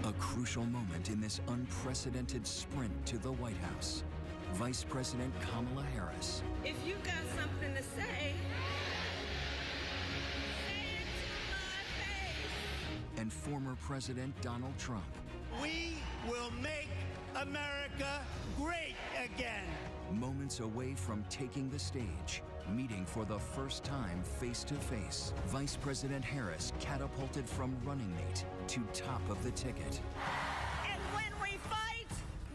A crucial moment in this unprecedented sprint to the White House. Vice President Kamala Harris. If you got something to say it to my face. And former President Donald Trump. We will make America great again. Moments away from taking the stage, meeting for the first time face-to-face. Vice President Harris catapulted from running mate to top of the ticket. And when we fight,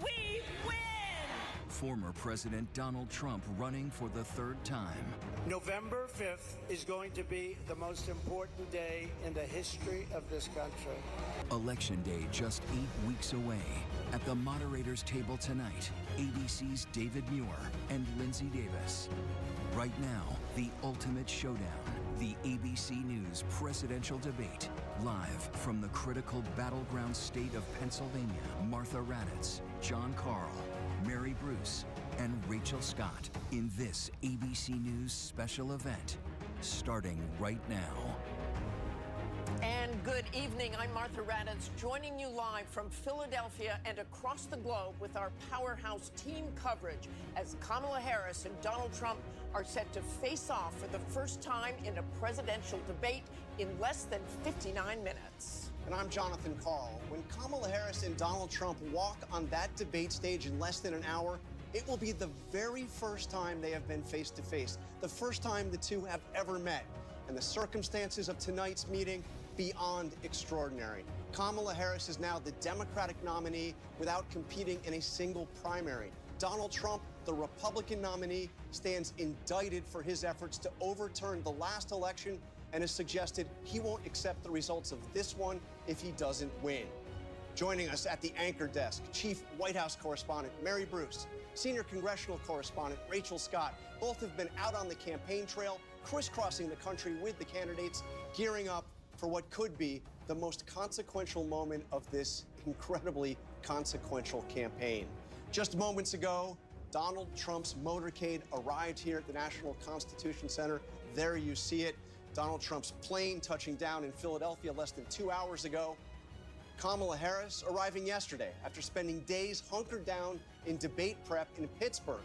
we win! Former President Donald Trump running for the third time. November 5th is going to be the most important day in the history of this country. Election Day just 8 weeks away. At the moderator's table tonight, ABC's David Muir and Lindsay Davis. Right now, the ultimate showdown, the ABC News presidential debate. Live from the critical battleground state of Pennsylvania, Martha Raddatz, John Karl, Mary Bruce, and Rachel Scott in this ABC News special event, starting right now. And good evening. I'm Martha Raddatz, joining you live from Philadelphia and across the globe with our powerhouse team coverage as Kamala Harris and Donald Trump are set to face off for the first time in a presidential debate in less than 59 minutes. And I'm Jonathan Karl. When Kamala Harris and Donald Trump walk on that debate stage in less than an hour, it will be the very first time they have been face-to-face, the first time the two have ever met. And the circumstances of tonight's meeting, beyond extraordinary. Kamala Harris is now the Democratic nominee without competing in a single primary. Donald Trump, the Republican nominee, stands indicted for his efforts to overturn the last election and has suggested he won't accept the results of this one if he doesn't win. Joining us at the anchor desk, Chief White House Correspondent Mary Bruce, Senior Congressional Correspondent Rachel Scott. Both have been out on the campaign trail, crisscrossing the country with the candidates, gearing up for what could be the most consequential moment of this incredibly consequential campaign. Just moments ago, Donald Trump's motorcade arrived here at the National Constitution Center. There you see it. Donald Trump's plane touching down in Philadelphia less than 2 hours ago. Kamala Harris arriving yesterday after spending days hunkered down in debate prep in Pittsburgh.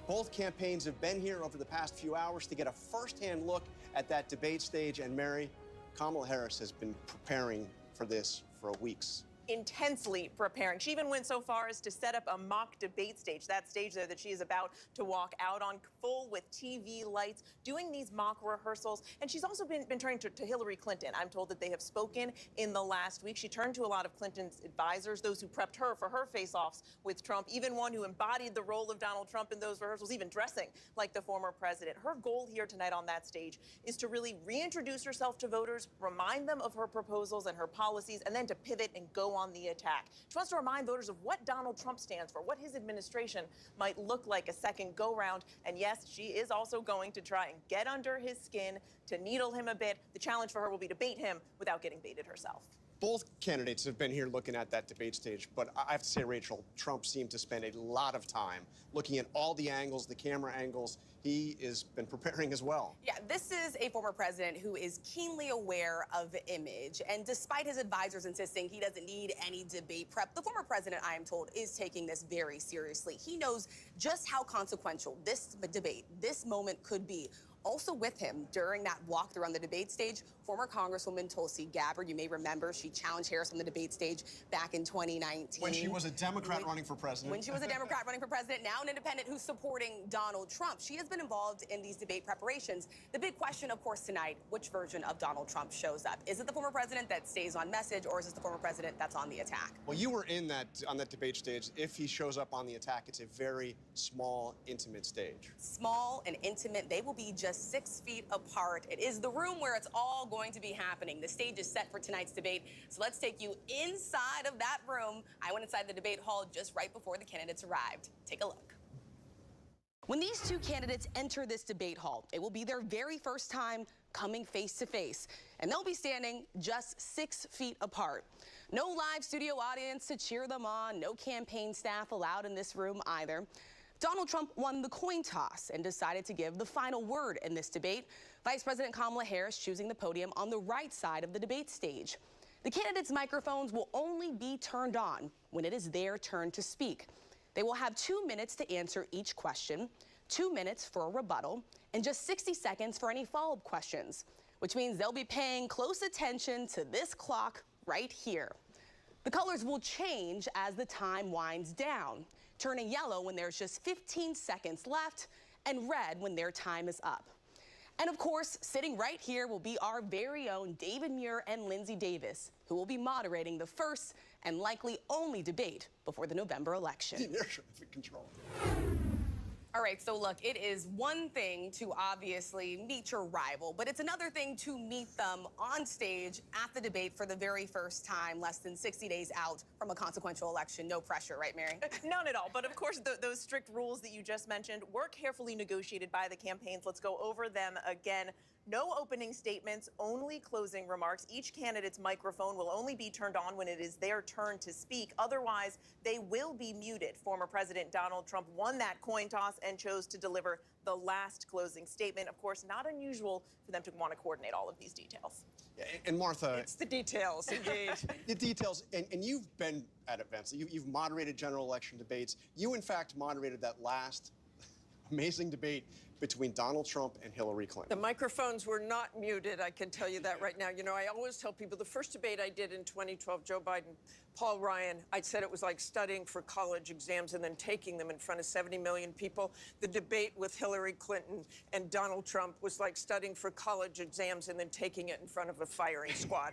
Both campaigns have been here over the past few hours to get a first-hand look at that debate stage. And Mary, Kamala Harris has been preparing for this for weeks. Intensely preparing. She even went so far as to set up a mock debate stage, that stage there that she is about to walk out on, full with TV lights, doing these mock rehearsals. And she's also been turning to Hillary Clinton. I'm told that they have spoken in the last week. She turned to a lot of Clinton's advisors, those who prepped her for her face-offs with Trump, even one who embodied the role of Donald Trump in those rehearsals, even dressing like the former president. Her goal here tonight on that stage is to really reintroduce herself to voters, remind them of her proposals and her policies, and then to pivot and go on the attack. She wants to remind voters of what Donald Trump stands for, what his administration might look like a second go-round. And yes, she is also going to try and get under his skin, to needle him a bit. The challenge for her will be to bait him without getting baited herself. Both candidates have been here looking at that debate stage, but I have to say, Rachel, Trump seemed to spend a lot of time looking at all the angles, the camera angles. He has been preparing as well. Yeah, this is a former president who is keenly aware of image. And despite his advisors insisting he doesn't need any debate prep, the former president, I am told, is taking this very seriously. He knows just how consequential this debate, this moment could be. Also with him during that walkthrough on the debate stage, former Congresswoman Tulsi Gabbard. You may remember she challenged Harris on the debate stage back in 2019. When she was a Democrat running for president. When she was a Democrat running for president, now an independent who's supporting Donald Trump. She has been involved in these debate preparations. The big question, of course, tonight, which version of Donald Trump shows up? Is it the former president that stays on message, or is it the former president that's on the attack? Well, you were on that debate stage. If he shows up on the attack, it's a very small, intimate stage. Small and intimate. They will be just 6 feet apart. It is the room where it's all going to be happening. The stage is set for tonight's debate. So let's take you inside of that room. I went inside the debate hall just right before the candidates arrived. Take a look. When these two candidates enter this debate hall, it will be their very first time coming face to face, and they'll be standing just 6 feet apart. No live studio audience to cheer them on, no campaign staff allowed in this room either. Donald Trump won the coin toss and decided to give the final word in this debate. Vice President Kamala Harris choosing the podium on the right side of the debate stage. The candidates' microphones will only be turned on when it is their turn to speak. They will have 2 minutes to answer each question, 2 minutes for a rebuttal, and just 60 seconds for any follow-up questions, which means they'll be paying close attention to this clock right here. The colors will change as the time winds down, turning yellow when there's just 15 seconds left and red when their time is up. And of course, sitting right here will be our very own David Muir and Lindsay Davis, who will be moderating the first and likely only debate before the November election. Air traffic control. All right, so look, it is one thing to obviously meet your rival, but it's another thing to meet them on stage at the debate for the very first time, less than 60 days out from a consequential election. No pressure, right, Mary? None at all. But of course, those strict rules that you just mentioned were carefully negotiated by the campaigns. Let's go over them again. No opening statements, only closing remarks. Each candidate's microphone will only be turned on when it is their turn to speak. Otherwise, they will be muted. Former President Donald Trump won that coin toss and chose to deliver the last closing statement. Of course, not unusual for them to want to coordinate all of these details. Yeah, and Martha... It's the details, indeed. The details, and you've been at events. You've moderated general election debates. You, in fact, moderated that last amazing debate between Donald Trump and Hillary Clinton. The microphones were not muted, I can tell you that right now. You know, I always tell people the first debate I did in 2012, Joe Biden, Paul Ryan, I said it was like studying for college exams and then taking them in front of 70 million people. The debate with Hillary Clinton and Donald Trump was like studying for college exams and then taking it in front of a firing squad.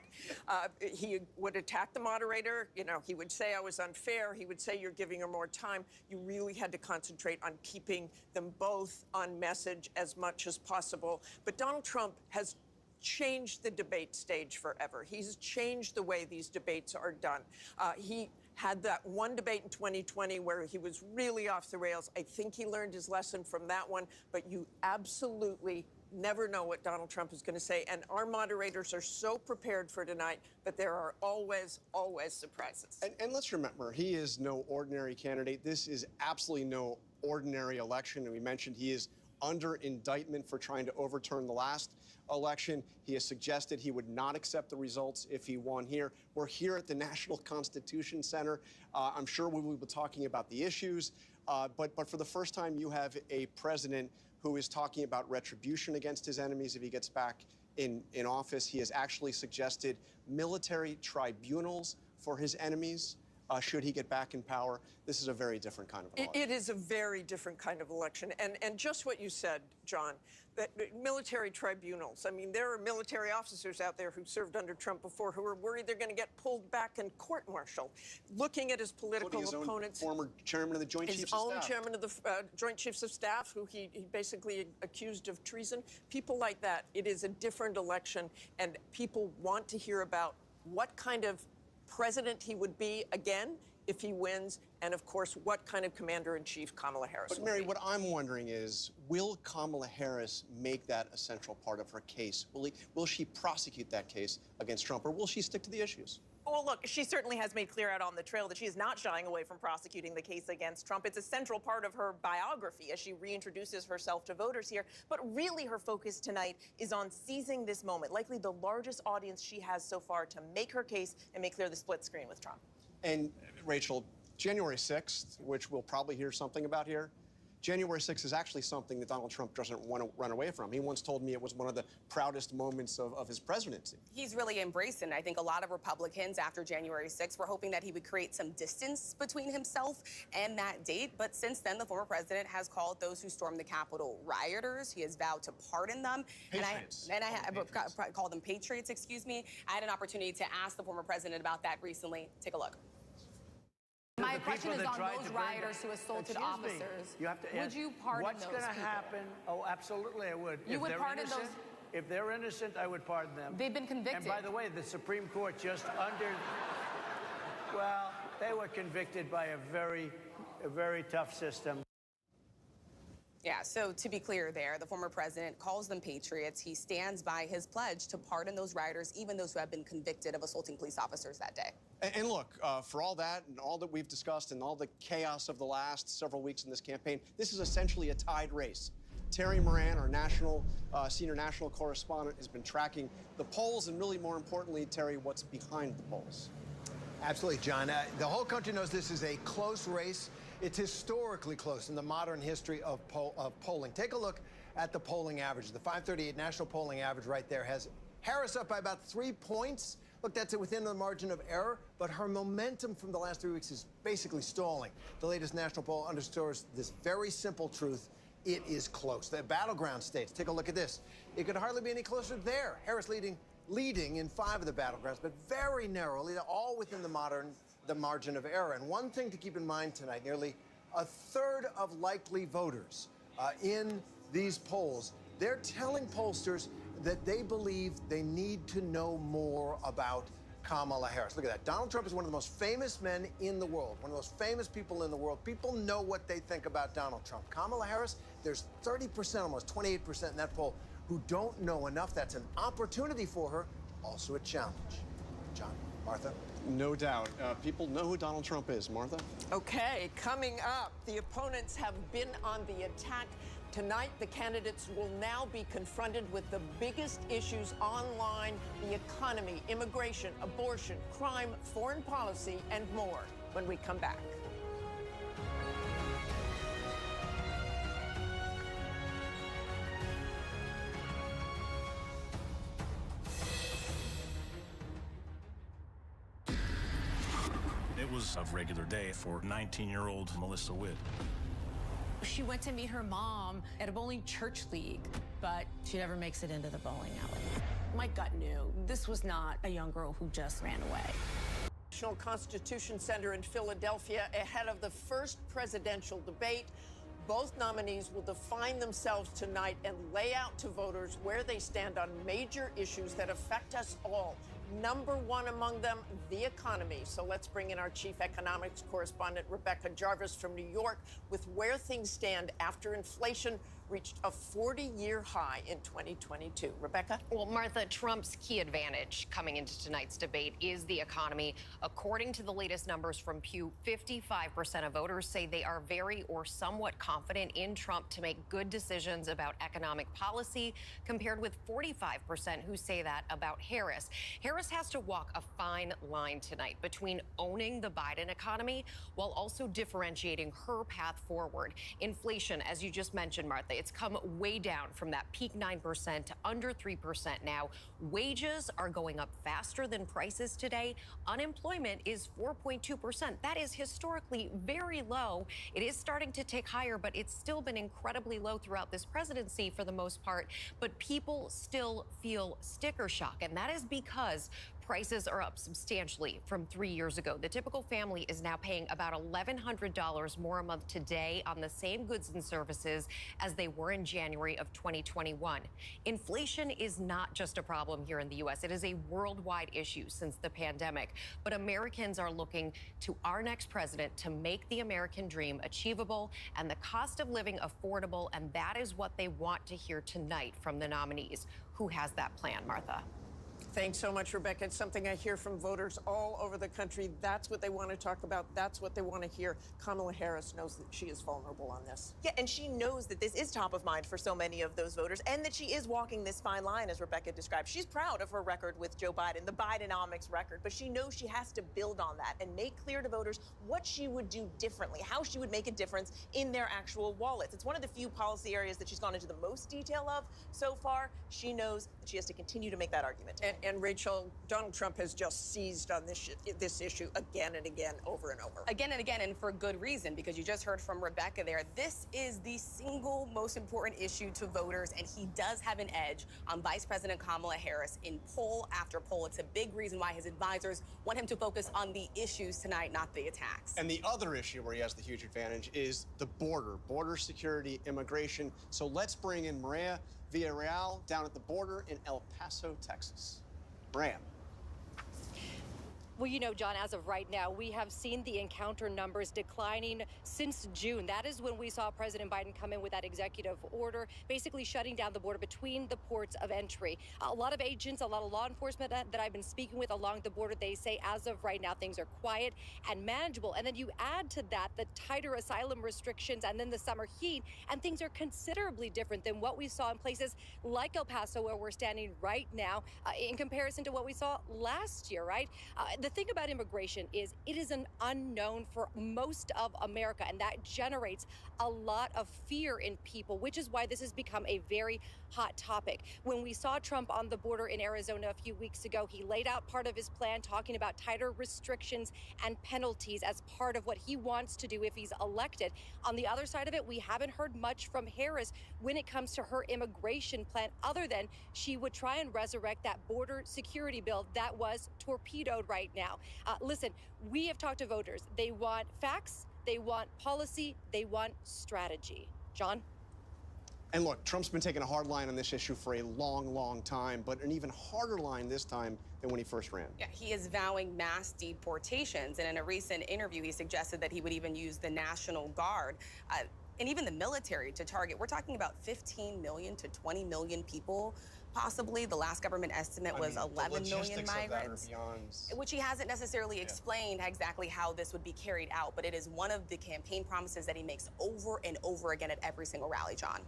He would attack the moderator. You know, he would say I was unfair. He would say you're giving her more time. You really had to concentrate on keeping them both on message as much as possible. But Donald Trump has changed the debate stage forever. He's changed the way these debates are done. He had that one debate in 2020 where he was really off the rails. I think he learned his lesson from that one, but you absolutely never know what Donald Trump is going to say. And our moderators are so prepared for tonight that there are always, always surprises. And let's remember, he is no ordinary candidate. This is absolutely no ordinary election. And we mentioned he is under indictment for trying to overturn the last election. He has suggested he would not accept the results if he won here. We're here at the National Constitution Center. I'm sure we will be talking about the issues, but for the first time, you have a president who is talking about retribution against his enemies if he gets back in office. He has actually suggested military tribunals for his enemies. Should he get back in power. This is a very different kind of election. It is a very different kind of election. And just what you said, John, that military tribunals, I mean, there are military officers out there who served under Trump before who are worried they're going to get pulled back and court-martialed. Looking at his political opponents. His own former chairman of the Joint Chiefs of Staff. His own chairman of the Joint Chiefs of Staff, who he basically accused of treason. People like that. It is a different election, and people want to hear about what kind of president he would be again if he wins, and of course, what kind of commander-in-chief Kamala Harris But Mary, what I'm wondering is, will Kamala Harris make that a central part of her case? Will she prosecute that case against Trump, or will she stick to the issues? Well, look, she certainly has made clear out on the trail that she is not shying away from prosecuting the case against Trump. It's a central part of her biography as she reintroduces herself to voters here. But really, her focus tonight is on seizing this moment, likely the largest audience she has so far, to make her case and make clear the split screen with Trump. And, Rachel, January 6th, which we'll probably hear something about here, January 6th is actually something that Donald Trump doesn't want to run away from. He once told me it was one of the proudest moments of his presidency. He's really embraced it. And I think a lot of Republicans after January 6th were hoping that he would create some distance between himself and that date. But since then, the former president has called those who stormed the Capitol rioters. He has vowed to pardon them. Patriots. And I called them patriots, excuse me. I had an opportunity to ask the former president about that recently. Take a look. My question is on those rioters who assaulted officers. You have to would you pardon what's those going to people? happen? Oh, absolutely, I would. You If would they're pardon innocent, those? If they're innocent, I would pardon them. They've been convicted. And by the way, the Supreme Court just well, they were convicted by a very tough system. Yeah, so to be clear there, the former president calls them patriots. He stands by his pledge to pardon those rioters, even those who have been convicted of assaulting police officers that day. And look, for all that and all that we've discussed and all the chaos of the last several weeks in this campaign, this is essentially a tied race. Terry Moran, our senior national correspondent, has been tracking the polls and really, more importantly, Terry, what's behind the polls. Absolutely, John. The whole country knows this is a close race. It's historically close in the modern history of polling. Take a look at the polling average. The 538 national polling average right there has Harris up by about 3 points. Look, that's within the margin of error, but her momentum from the last 3 weeks is basically stalling. The latest national poll underscores this very simple truth. It is close. The battleground states, take a look at this. It could hardly be any closer there. Harris leading in 5 of the battlegrounds, but very narrowly, all within the margin of error. And one thing to keep in mind tonight, nearly a third of likely voters in these polls, they're telling pollsters that they believe they need to know more about Kamala Harris. Look at that. Donald Trump is one of the most famous men in the world, one of the most famous people in the world. People know what they think about Donald Trump. Kamala Harris, there's 30%, almost 28% in that poll, who don't know enough. That's an opportunity for her, also a challenge. John, Martha? No doubt. People know who Donald Trump is. Martha? Okay, coming up, the opponents have been on the attack. Tonight, the candidates will now be confronted with the biggest issues online: the economy, immigration, abortion, crime, foreign policy, and more when we come back. It was a regular day for 19-year-old Melissa Witt. She went to meet her mom at a bowling church league, but she never makes it into the bowling alley. My gut knew this was not a young girl who just ran away. National Constitution Center in Philadelphia ahead of the first presidential debate. Both nominees will define themselves tonight and lay out to voters where they stand on major issues that affect us all. Number one among them, the economy. So let's bring in our chief economics correspondent, Rebecca Jarvis from New York, with where things stand after inflation reached a 40-year high in 2022. Rebecca? Well, Martha, Trump's key advantage coming into tonight's debate is the economy. According to the latest numbers from Pew, 55% of voters say they are very or somewhat confident in Trump to make good decisions about economic policy, compared with 45% who say that about Harris. Harris has to walk a fine line tonight between owning the Biden economy while also differentiating her path forward. Inflation, as you just mentioned, Martha, it's come way down from that peak 9% to under 3% now. Wages are going up faster than prices today. Unemployment is 4.2%. That is historically very low. It is starting to tick higher, but it's still been incredibly low throughout this presidency for the most part. But people still feel sticker shock, and that is because prices are up substantially from 3 years ago. The typical family is now paying about $1,100 more a month today on the same goods and services as they were in January of 2021. Inflation is not just a problem here in the U.S. It is a worldwide issue since the pandemic. But Americans are looking to our next president to make the American dream achievable and the cost of living affordable, and that is what they want to hear tonight from the nominees. Who has that plan, Martha? Thanks so much, Rebecca. It's something I hear from voters all over the country. That's what they want to talk about. That's what they want to hear. Kamala Harris knows that she is vulnerable on this. Yeah, and she knows that this is top of mind for so many of those voters, and that she is walking this fine line, as Rebecca described. She's proud of her record with Joe Biden, the Bidenomics record, but she knows she has to build on that and make clear to voters what she would do differently, how she would make a difference in their actual wallets. It's one of the few policy areas that she's gone into the most detail of so far. She knows that she has to continue to make that argument. And Rachel, Donald Trump has just seized on this issue again and again, over and over. Again and again, and for good reason, because you just heard from Rebecca there. This is the single most important issue to voters, and he does have an edge on Vice President Kamala Harris in poll after poll. It's a big reason why his advisors want him to focus on the issues tonight, not the attacks. And the other issue where he has the huge advantage is the border security, immigration. So let's bring in Maria Villarreal down at the border in El Paso, Texas. Maria. Well, you know, John, as of right now, we have seen the encounter numbers declining since June. That is when we saw President Biden come in with that executive order, basically shutting down the border between the ports of entry. A lot of agents, a lot of law enforcement that I've been speaking with along the border, they say as of right now, things are quiet and manageable. And then you add to that the tighter asylum restrictions and then the summer heat, and things are considerably different than what we saw in places like El Paso, where we're standing right now, in comparison to what we saw last year, right? The thing about immigration is it is an unknown for most of America, and that generates a lot of fear in people, which is why this has become a very hot topic. When we saw Trump on the border in Arizona a few weeks ago, he laid out part of his plan talking about tighter restrictions and penalties as part of what he wants to do if he's elected. On the other side of it, we haven't heard much from Harris when it comes to her immigration plan, other than she would try and resurrect that border security bill that was torpedoed right now. Listen, we have talked to voters. They want facts, they want policy, they want strategy. John? And look, Trump's been taking a hard line on this issue for a long, long time, but an even harder line this time than when he first ran. Yeah, he is vowing mass deportations. And in a recent interview, he suggested that he would even use the National Guard and even the military to target. We're talking about 15 million to 20 million people, possibly. The last government estimate was 11 million migrants, which he hasn't necessarily explained exactly how this would be carried out. But it is one of the campaign promises that he makes over and over again at every single rally, John.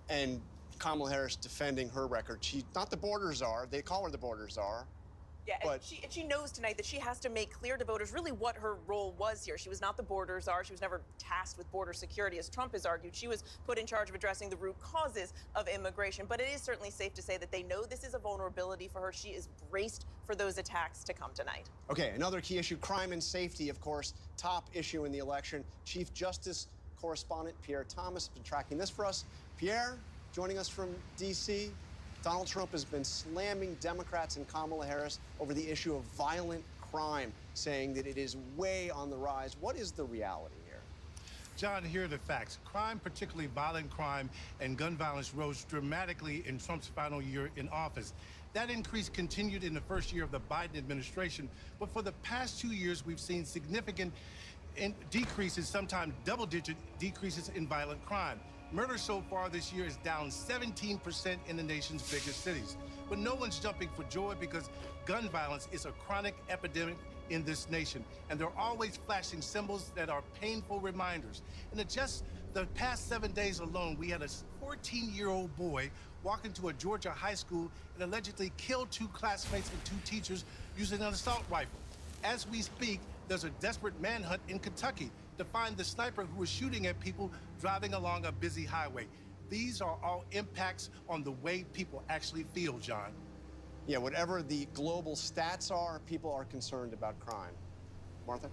And Kamala Harris defending her record. She's not the border czar. They call her the border czar. Yeah, and she knows tonight that she has to make clear to voters really what her role was here. She was not the border czar. She was never tasked with border security, as Trump has argued. She was put in charge of addressing the root causes of immigration. But it is certainly safe to say that they know this is a vulnerability for her. She is braced for those attacks to come tonight. Okay, another key issue, crime and safety, of course, top issue in the election. Chief Justice correspondent Pierre Thomas has been tracking this for us. Pierre, joining us from D.C., Donald Trump has been slamming Democrats and Kamala Harris over the issue of violent crime, saying that it is way on the rise. What is the reality here? John, here are the facts. Crime, particularly violent crime and gun violence, rose dramatically in Trump's final year in office. That increase continued in the first year of the Biden administration, but for the past 2 years, we've seen significant decreases, sometimes double-digit decreases in violent crime. Murder so far this year is down 17% in the nation's biggest cities. But no one's jumping for joy because gun violence is a chronic epidemic in this nation. And they're always flashing symbols that are painful reminders. And in just the past 7 days alone, we had a 14-year-old boy walk into a Georgia high school and allegedly kill 2 classmates and 2 teachers using an assault rifle. As we speak, there's a desperate manhunt in Kentucky to find the sniper who was shooting at people driving along a busy highway. These are all impacts on the way people actually feel, John. Yeah, whatever the global stats are, people are concerned about crime. Martha?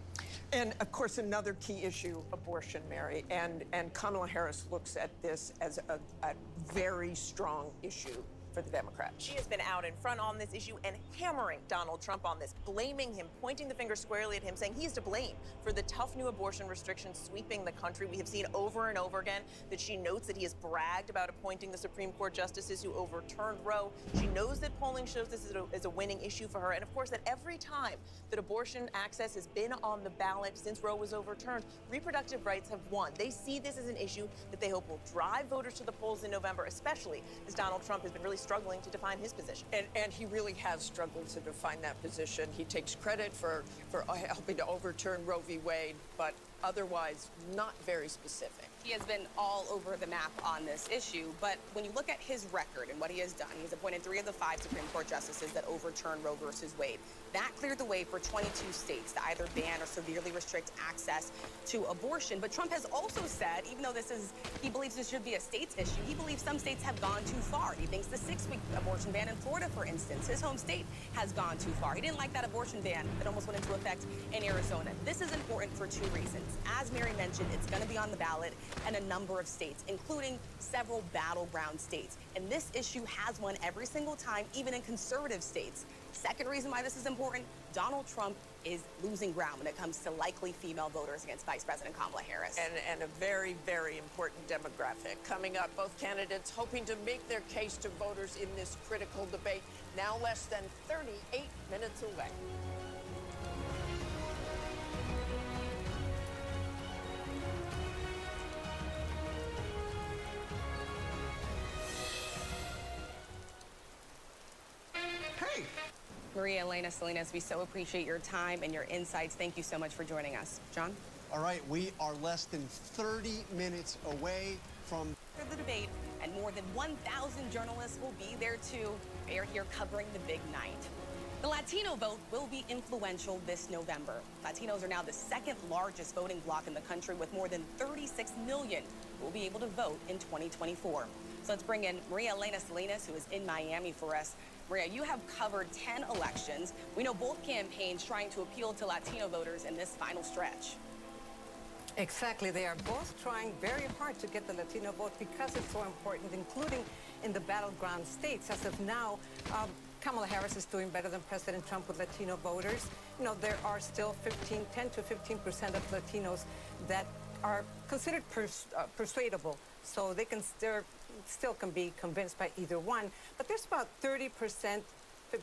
And of course, another key issue, abortion, Mary. And Kamala Harris looks at this as a very strong issue for the Democrats. She has been out in front on this issue and hammering Donald Trump on this, blaming him, pointing the finger squarely at him, saying he's to blame for the tough new abortion restrictions sweeping the country. We have seen over and over again that she notes that he has bragged about appointing the Supreme Court justices who overturned Roe. She knows that polling shows this is a winning issue for her. And of course, that every time that abortion access has been on the ballot since Roe was overturned, reproductive rights have won. They see this as an issue that they hope will drive voters to the polls in November, especially as Donald Trump has been really struggling to define his position. And he really has struggled to define that position. He takes credit for helping to overturn Roe v. Wade, but otherwise not very specific. He has been all over the map on this issue, but when you look at his record and what he has done, he's appointed 3 of the 5 Supreme Court justices that overturned Roe versus Wade. That cleared the way for 22 states to either ban or severely restrict access to abortion. But Trump has also said, even though he believes this should be a state's issue, he believes some states have gone too far. He thinks the 6-week abortion ban in Florida, for instance, his home state, has gone too far. He didn't like that abortion ban that almost went into effect in Arizona. This is important for 2 reasons. As Mary mentioned, it's going to be on the ballot in a number of states, including several battleground states. And this issue has won every single time, even in conservative states. Second reason why this is important, Donald Trump is losing ground when it comes to likely female voters against Vice President Kamala Harris. And a very, very important demographic. Coming up, both candidates hoping to make their case to voters in this critical debate, now less than 38 minutes away. Maria Elena Salinas, we so appreciate your time and your insights. Thank you so much for joining us. John? All right, we are less than 30 minutes away from the debate, and more than 1,000 journalists will be there too. They are here covering the big night. The Latino vote will be influential this November. Latinos are now the second largest voting bloc in the country, with more than 36 million who will be able to vote in 2024. So let's bring in Maria Elena Salinas, who is in Miami for us. Maria, you have covered 10 elections. We know both campaigns trying to appeal to Latino voters in this final stretch. Exactly. They are both trying very hard to get the Latino vote because it's so important, including in the battleground states. As of now, Kamala Harris is doing better than President Trump with Latino voters. You know, there are still 10 to 15% of Latinos that are considered persuadable, so they can still can be convinced by either one. But there's about 30%,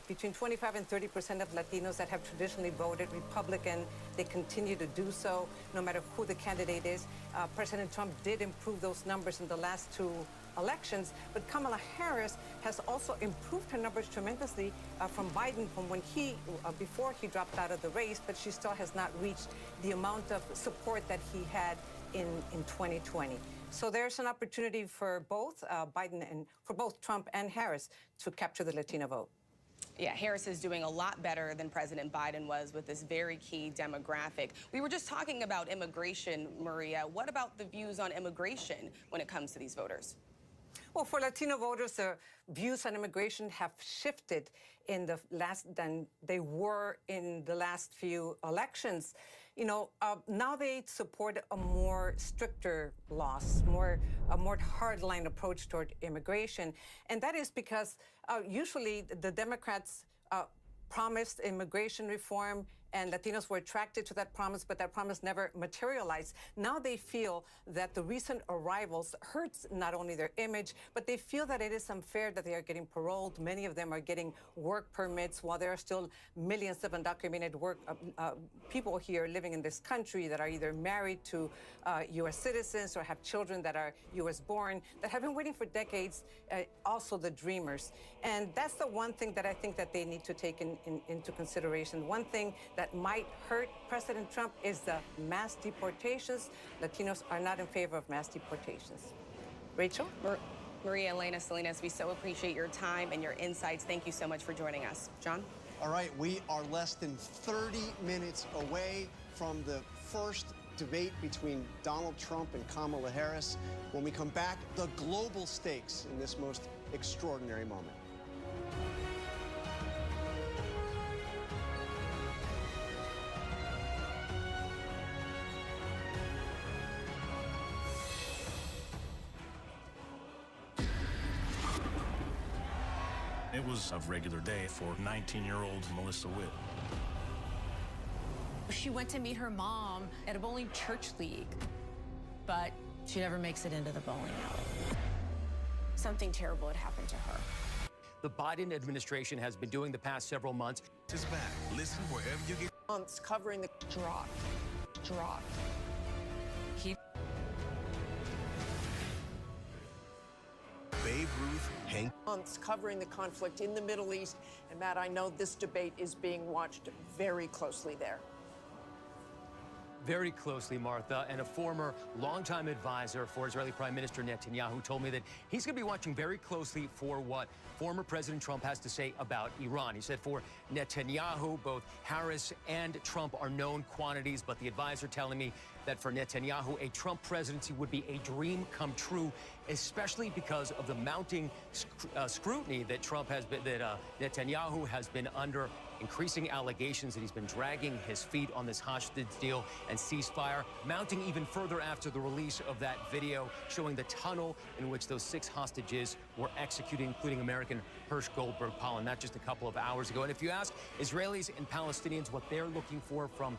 between 25 and 30% of Latinos that have traditionally voted Republican. They continue to do so, no matter who the candidate is. President Trump did improve those numbers in the last two elections, but Kamala Harris has also improved her numbers tremendously from Biden from when before he dropped out of the race, but she still has not reached the amount of support that he had in 2020. So there's an opportunity for both for both Trump and Harris to capture the Latino vote. Yeah, Harris is doing a lot better than President Biden was with this very key demographic. We were just talking about immigration, Maria. What about the views on immigration when it comes to these voters? Well, for Latino voters, their views on immigration have shifted than they were in the last few elections. You know, now they support a more stricter laws, a more hardline approach toward immigration. And that is because usually the Democrats promised immigration reform, and Latinos were attracted to that promise, but that promise never materialized. Now they feel that the recent arrivals hurts not only their image, but they feel that it is unfair that they are getting paroled. Many of them are getting work permits, while there are still millions of undocumented people here living in this country that are either married to U.S. citizens or have children that are U.S. born, that have been waiting for decades, also the dreamers. And that's the one thing that I think that they need to take into consideration. One thing that might hurt President Trump is the mass deportations. Latinos are not in favor of mass deportations. Rachel? Maria Elena Salinas, we so appreciate your time and your insights. Thank you so much for joining us. John? All right, we are less than 30 minutes away from the first debate between Donald Trump and Kamala Harris. When we come back, the global stakes in this most extraordinary moment. It was a regular day for 19-year-old Melissa Witt. She went to meet her mom at a bowling church league, but she never makes it into the bowling alley. Something terrible had happened to her. The Biden administration has been doing the past several months. Is back. Listen wherever you get. Months covering the drop. Babe Ruth, Hank. Months covering the conflict in the Middle East. And Matt, I know this debate is being watched very closely there. Very closely, Martha, and a former longtime advisor for Israeli Prime Minister Netanyahu told me that he's going to be watching very closely for what former President Trump has to say about Iran. He said for Netanyahu, both Harris and Trump are known quantities, but the advisor telling me that for Netanyahu, a Trump presidency would be a dream come true, especially because of the mounting scrutiny that Netanyahu has been under, increasing allegations that he's been dragging his feet on this hostage deal and ceasefire, mounting even further after the release of that video showing the tunnel in which those 6 hostages were executed, including American Hirsch Goldberg Pollen, not just a couple of hours ago. And if you ask Israelis and Palestinians what they're looking for from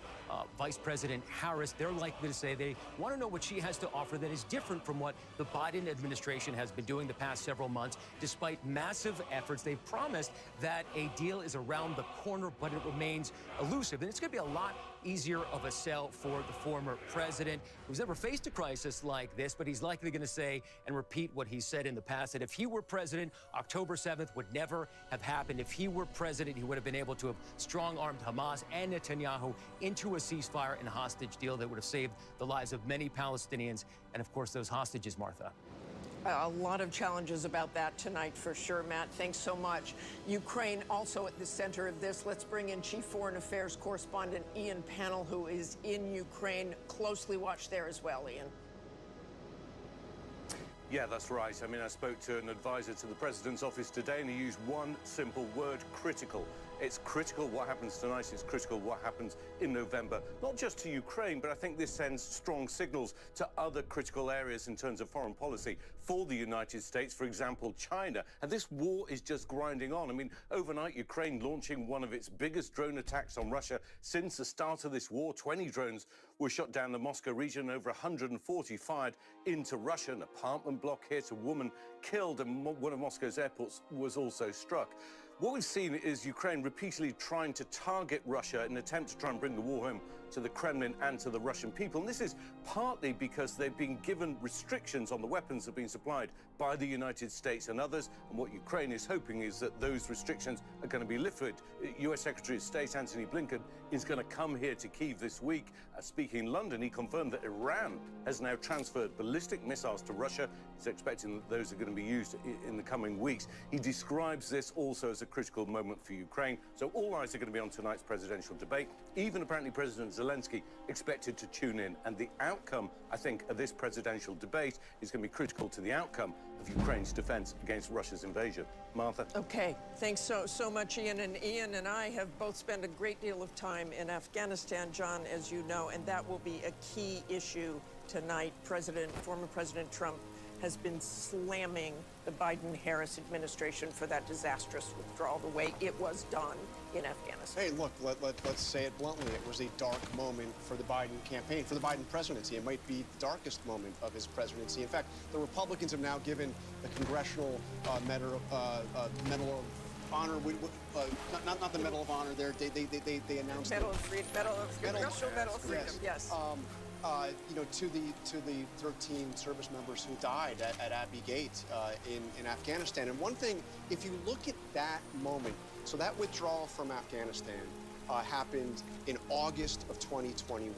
Vice President Harris, they're likely to say they want to know what she has to offer that is different from what the Biden administration has been doing the past several months. Despite massive efforts, they've promised that a deal is around the corner. corner, but it remains elusive. And it's going to be a lot easier of a sell for the former president, who's never faced a crisis like this, but he's likely going to say and repeat what he said in the past, that if he were president, October 7th would never have happened. If he were president, he would have been able to have strong-armed Hamas and Netanyahu into a ceasefire and hostage deal that would have saved the lives of many Palestinians and, of course, those hostages, Martha. A lot of challenges about that tonight, for sure, Matt. Thanks so much. Ukraine also at the center of this. Let's bring in Chief Foreign Affairs Correspondent Ian Pannell, who is in Ukraine. Closely watched there as well, Ian. Yeah, that's right. I mean, I spoke to an advisor to the president's office today, and he used one simple word: critical. It's critical what happens tonight. It's critical what happens in November, not just to Ukraine, but I think this sends strong signals to other critical areas in terms of foreign policy for the United States, for example, China. And this war is just grinding on. I mean, overnight, Ukraine launching one of its biggest drone attacks on Russia since the start of this war. 20 drones were shot down the Moscow region, over 140 fired into Russia. An apartment block hit, a woman killed, and one of Moscow's airports was also struck. What we've seen is Ukraine repeatedly trying to target Russia in an attempt to try and bring the war home to the Kremlin and to the Russian people. And this is partly because they've been given restrictions on the weapons that have been supplied by the United States and others. And what Ukraine is hoping is that those restrictions are going to be lifted. US Secretary of State Antony Blinken is going to come here to Kyiv this week. Speaking in London, he confirmed that Iran has now transferred ballistic missiles to Russia. He's expecting that those are going to be used in the coming weeks. He describes this also as a critical moment for Ukraine. So all eyes are going to be on tonight's presidential debate. Even apparently President Zelensky expected to tune in. And the outcome, I think, of this presidential debate is going to be critical to the outcome of Ukraine's defense against Russia's invasion. Martha? Okay, thanks so much, Ian. And Ian and I have both spent a great deal of time in Afghanistan, John, as you know, and that will be a key issue tonight. Former President Trump has been slamming the Biden-Harris administration for that disastrous withdrawal, the way it was done in Afghanistan. Hey, look, let's say it bluntly. It was a dark moment for the Biden campaign, for the Biden presidency. It might be the darkest moment of his presidency. In fact, the Republicans have now given the Congressional Medal of Honor, not the Medal of Honor. They announced Congressional Medal of Freedom. Yes. You know, to the 13 service members who died at Abbey Gate in Afghanistan. And one thing, if you look at that moment, so that withdrawal from Afghanistan happened in August of 2021.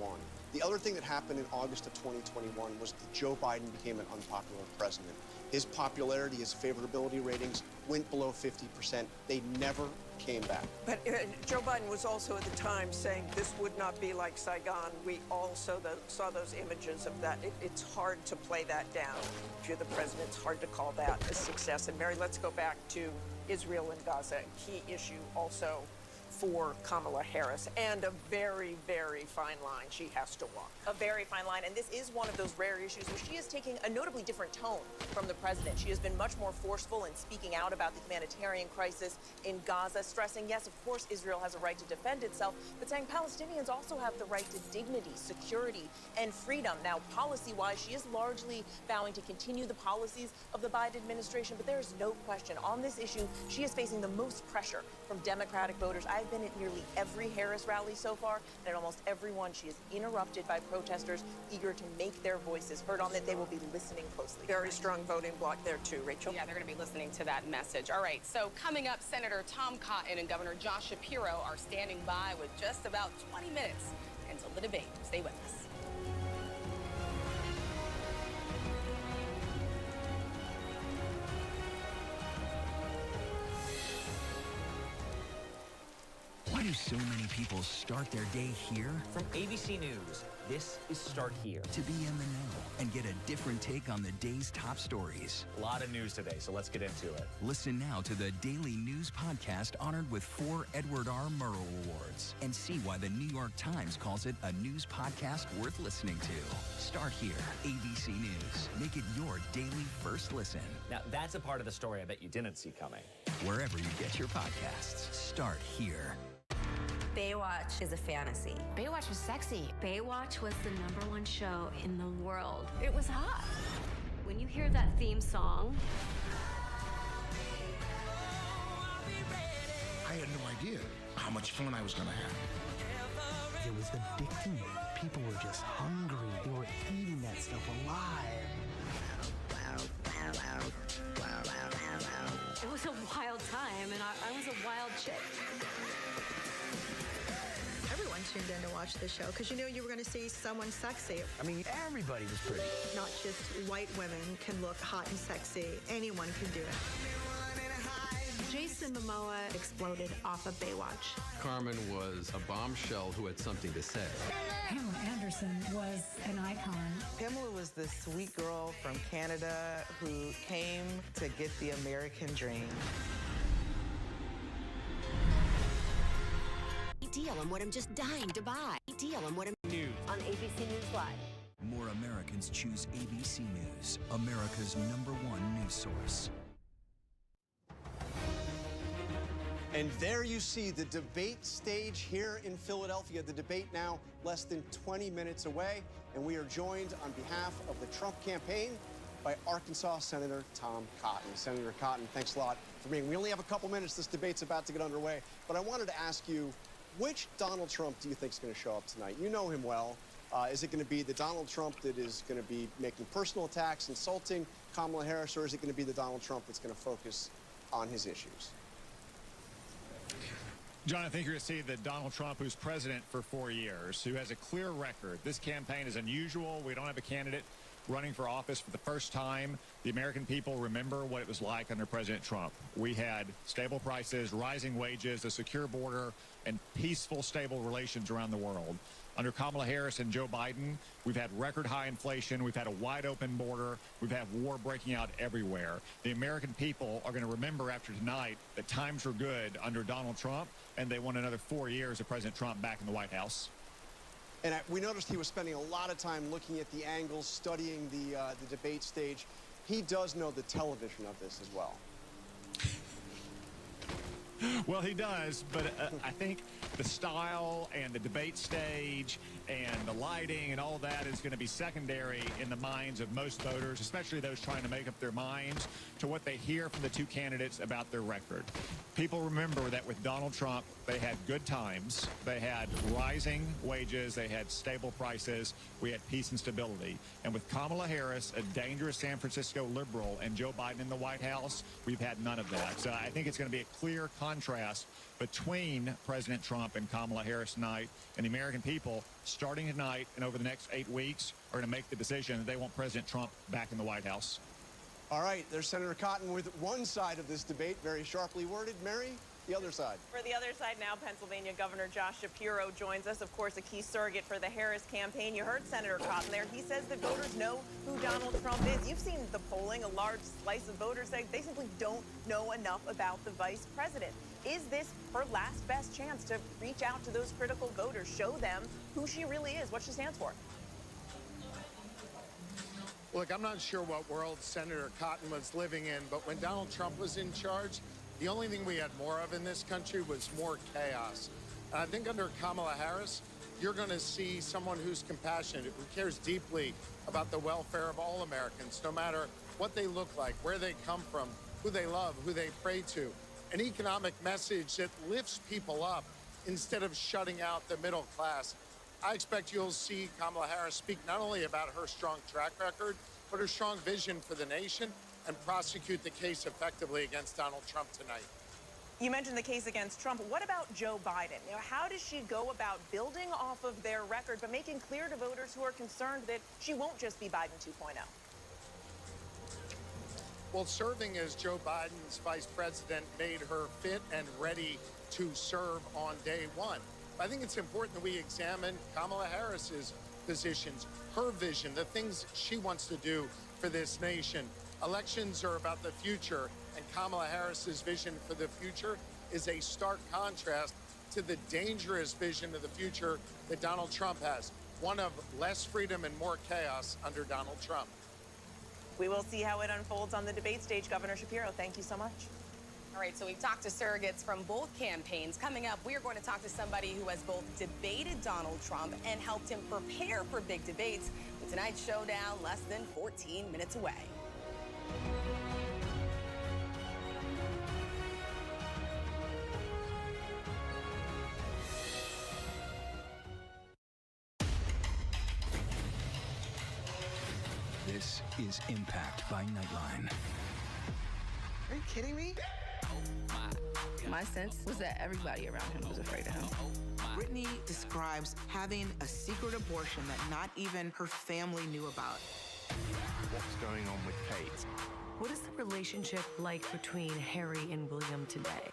The other thing that happened in August of 2021 was that Joe Biden became an unpopular president. His popularity, his favorability ratings went below 50%. They never came back. But Joe Biden was also at the time saying this would not be like Saigon. We also saw those images of that. It's hard to play that down. If you're the president, it's hard to call that a success. And Mary, let's go back to Israel and Gaza, a key issue also for Kamala Harris, and a very, very fine line she has to walk. A very fine line, and this is one of those rare issues where she is taking a notably different tone from the president. She has been much more forceful in speaking out about the humanitarian crisis in Gaza, stressing, yes, of course, Israel has a right to defend itself, but saying Palestinians also have the right to dignity, security, and freedom. Now, policy-wise, she is largely vowing to continue the policies of the Biden administration, but there is no question on this issue, she is facing the most pressure from Democratic voters. I've been at nearly every Harris rally so far, and at almost every one, she is interrupted by protesters eager to make their voices heard on that. They will be listening closely. Very strong voting bloc there, too. Rachel? Yeah, they're going to be listening to that message. All right, so coming up, Senator Tom Cotton and Governor Josh Shapiro are standing by with just about 20 minutes until the debate. Stay with us. Why do so many people start their day here? From ABC News, this is Start Here. To be in the know and get a different take on the day's top stories. A lot of news today, so let's get into it. Listen now to the Daily News Podcast honored with 4 Edward R. Murrow Awards and see why the New York Times calls it a news podcast worth listening to. Start Here, ABC News. Make it your daily first listen. Now, that's a part of the story I bet you didn't see coming. Wherever you get your podcasts, Start Here. Baywatch is a fantasy. Baywatch was sexy. Baywatch was the #1 show in the world. It was hot. When you hear that theme song, I I had no idea how much fun I was going to have. It was addicting. People were just hungry. They were eating that stuff alive. It was a wild time, and I was a wild chick. Everyone tuned in to watch the show because you knew you were going to see someone sexy. I mean, everybody was pretty. Not just white women can look hot and sexy. Anyone can do it. Jason Momoa exploded off of Baywatch. Carmen was a bombshell who had something to say. Pamela Anderson was an icon. Pamela was the sweet girl from Canada who came to get the American dream. Deal on what I'm just dying to buy. Deal on what I'm... News. On ABC News Live. More Americans choose ABC News, America's #1 news source. And there you see the debate stage here in Philadelphia. The debate now less than 20 minutes away. And we are joined on behalf of the Trump campaign by Arkansas Senator Tom Cotton. Senator Cotton, thanks a lot for being. We only have a couple minutes. This debate's about to get underway. But I wanted to ask you, which Donald Trump do you think is going to show up tonight? You know him well. Is it going to be the Donald Trump that is going to be making personal attacks, insulting Kamala Harris, or is it going to be the Donald Trump that's going to focus on his issues? John, I think you're going to see the Donald Trump who's president for 4 years, who has a clear record. This campaign is unusual. We don't have a candidate running for office for the first time. The American people remember what it was like under President Trump. We had stable prices, rising wages, a secure border, and peaceful, stable relations around the world. Under Kamala Harris and Joe Biden, we've had record high inflation, we've had a wide open border, we've had war breaking out everywhere. The American people are going to remember after tonight that times were good under Donald Trump, and they want another 4 years of President Trump back in the White House. And we noticed he was spending a lot of time looking at the angles, studying the debate stage. He does know the television of this as well. Well, he does, but I think the style and the debate stage and the lighting and all that is going to be secondary in the minds of most voters, especially those trying to make up their minds to what they hear from the two candidates about their record. People remember that with Donald Trump, they had good times, they had rising wages, they had stable prices, we had peace and stability. And with Kamala Harris, a dangerous San Francisco liberal, and Joe Biden in the White House, we've had none of that. So I think it's going to be a clear contrast between President Trump and Kamala Harris tonight, and the American people, starting tonight and over the next 8 weeks, are going to make the decision that they want President Trump back in the White House. All right, there's Senator Cotton with one side of this debate, very sharply worded. Mary, the other side. For the other side now, Pennsylvania Governor Josh Shapiro joins us, of course, a key surrogate for the Harris campaign. You heard Senator Cotton there. He says that voters know who Donald Trump is. You've seen the polling. A large slice of voters say they simply don't know enough about the vice president. Is this her last best chance to reach out to those critical voters, show them who she really is, what she stands for? Look, I'm not sure what world Senator Cotton was living in, but when Donald Trump was in charge, the only thing we had more of in this country was more chaos. And I think under Kamala Harris, you're going to see someone who's compassionate, who cares deeply about the welfare of all Americans, no matter what they look like, where they come from, who they love, who they pray to. An economic message that lifts people up instead of shutting out the middle class. I expect you'll see Kamala Harris speak not only about her strong track record, but her strong vision for the nation and prosecute the case effectively against Donald Trump tonight. You mentioned the case against Trump. What about Joe Biden? You know, how does she go about building off of their record, but making clear to voters who are concerned that she won't just be Biden 2.0? Well, serving as Joe Biden's vice president made her fit and ready to serve on day one. I think it's important that we examine Kamala Harris's positions, her vision, the things she wants to do for this nation. Elections are about the future, and Kamala Harris's vision for the future is a stark contrast to the dangerous vision of the future that Donald Trump has, one of less freedom and more chaos under Donald Trump. We will see how it unfolds on the debate stage. Governor Shapiro, thank you so much. All right, so we've talked to surrogates from both campaigns. Coming up, we are going to talk to somebody who has both debated Donald Trump and helped him prepare for big debates. With tonight's showdown less than 14 minutes away. This is Impact by Nightline. Are you kidding me? My sense was that everybody around him was afraid of him. Brittany describes having a secret abortion that not even her family knew about. What's going on with Kate? What is the relationship like between Harry and William today?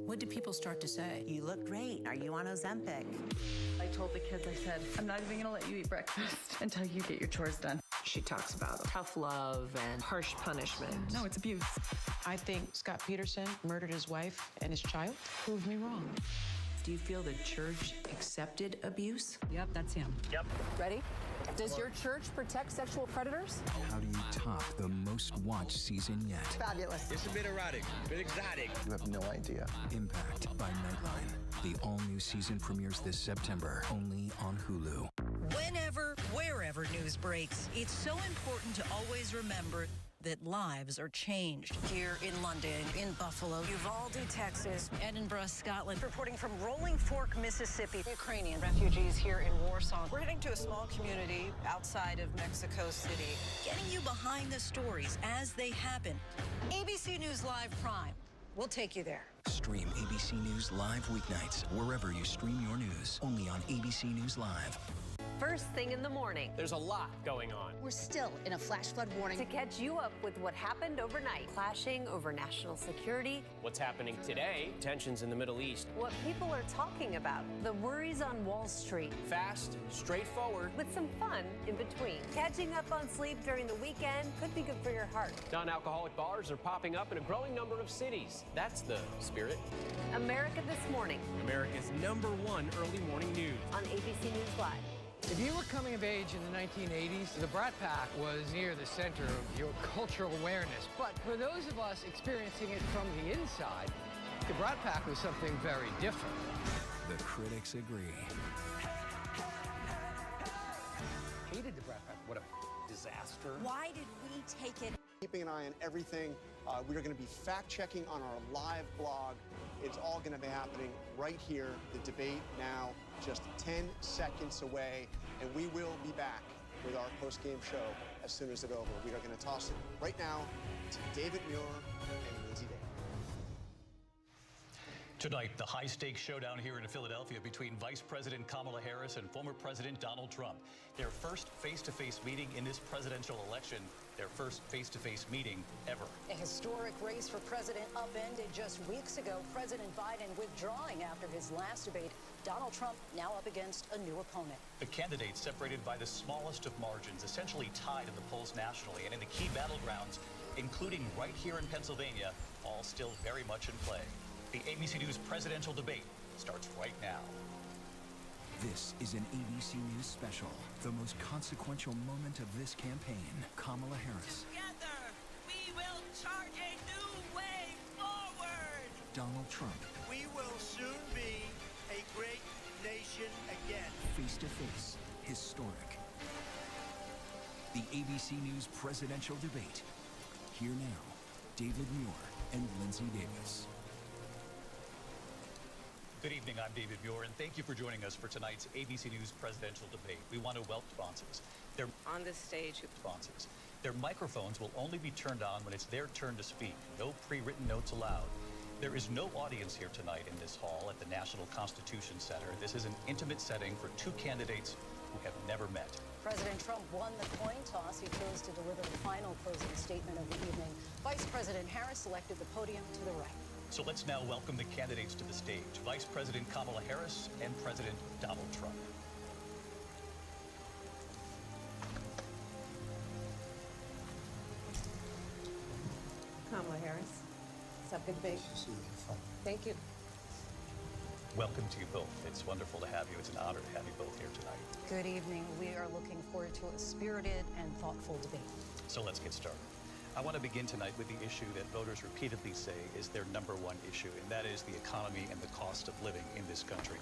What did people start to say? You look great. Are you on Ozempic? I told the kids, I said, I'm not even gonna let you eat breakfast until you get your chores done. She talks about tough love and harsh punishment. No, it's abuse. I think Scott Peterson murdered his wife and his child. Prove me wrong. Do you feel the church accepted abuse? Yep, that's him. Yep. Ready? Does your church protect sexual predators? How do you top the most watched season yet? Fabulous. It's a bit erotic, a bit exotic. You have no idea. Impact by Nightline. The all-new season premieres this September, only on Hulu. Whenever, wherever news breaks, it's so important to always remember that lives are changed. Here in London, in Buffalo, Uvalde, Texas, Edinburgh, Scotland. Reporting from Rolling Fork, Mississippi. Ukrainian refugees here in Warsaw. We're heading to a small community outside of Mexico City. Getting you behind the stories as they happen. ABC News Live Prime. We'll take you there. Stream ABC News Live weeknights wherever you stream your news. Only on ABC News Live. First thing in the morning. There's a lot going on. We're still in a flash flood warning. To catch you up with what happened overnight. Clashing over national security. What's happening today? Tensions in the Middle East. What people are talking about. The worries on Wall Street. Fast, straightforward. With some fun in between. Catching up on sleep during the weekend could be good for your heart. Non-alcoholic bars are popping up in a growing number of cities. That's the spirit. America This Morning. America's #1 early morning news. On ABC News Live. If you were coming of age in the 1980s, the Brat Pack was near the center of your cultural awareness. But for those of us experiencing it from the inside, the Brat Pack was something very different. The critics agree. Hated the Brat Pack. What a disaster. Why did we take it? Keeping an eye on everything. We are going to be fact-checking on our live blog. It's all going to be happening right here. The debate now just 10 seconds away, and we will be back with our post-game show as soon as it's over. We are going to toss it right now to David Muir and Lindsay Davis. Tonight, the high-stakes showdown here in Philadelphia between Vice President Kamala Harris and former President Donald Trump. Their first face-to-face meeting in this presidential election, their first face-to-face meeting ever. A historic race for president upended just weeks ago. President Biden withdrawing after his last debate. Donald Trump now up against a new opponent. The candidates separated by the smallest of margins, essentially tied in the polls nationally and in the key battlegrounds, including right here in Pennsylvania, all still very much in play. The ABC News presidential debate starts right now. This is an ABC News special. The most consequential moment of this campaign. Kamala Harris. Together, we will charge a new way forward. Donald Trump. We will soon be a great nation again. Face to face. Historic. The ABC News presidential debate. Here now, David Muir and Lindsay Davis. Good evening, I'm David Muir, and thank you for joining us for tonight's ABC News presidential debate. We want to welcome sponsors. On this stage. Sponsors. Their microphones will only be turned on when it's their turn to speak. No pre-written notes allowed. There is no audience here tonight in this hall at the National Constitution Center. This is an intimate setting for two candidates who have never met. President Trump won the coin toss. He chose to deliver the final closing statement of the evening. Vice President Harris selected the podium to the right. So let's now welcome the candidates to the stage, Vice President Kamala Harris and President Donald Trump. Kamala Harris. What's up, good debate? Thank you. Welcome to you both. It's wonderful to have you. It's an honor to have you both here tonight. Good evening. We are looking forward to a spirited and thoughtful debate. So let's get started. I want to begin tonight with the issue that voters repeatedly say is their #1 issue, and that is the economy and the cost of living in this country.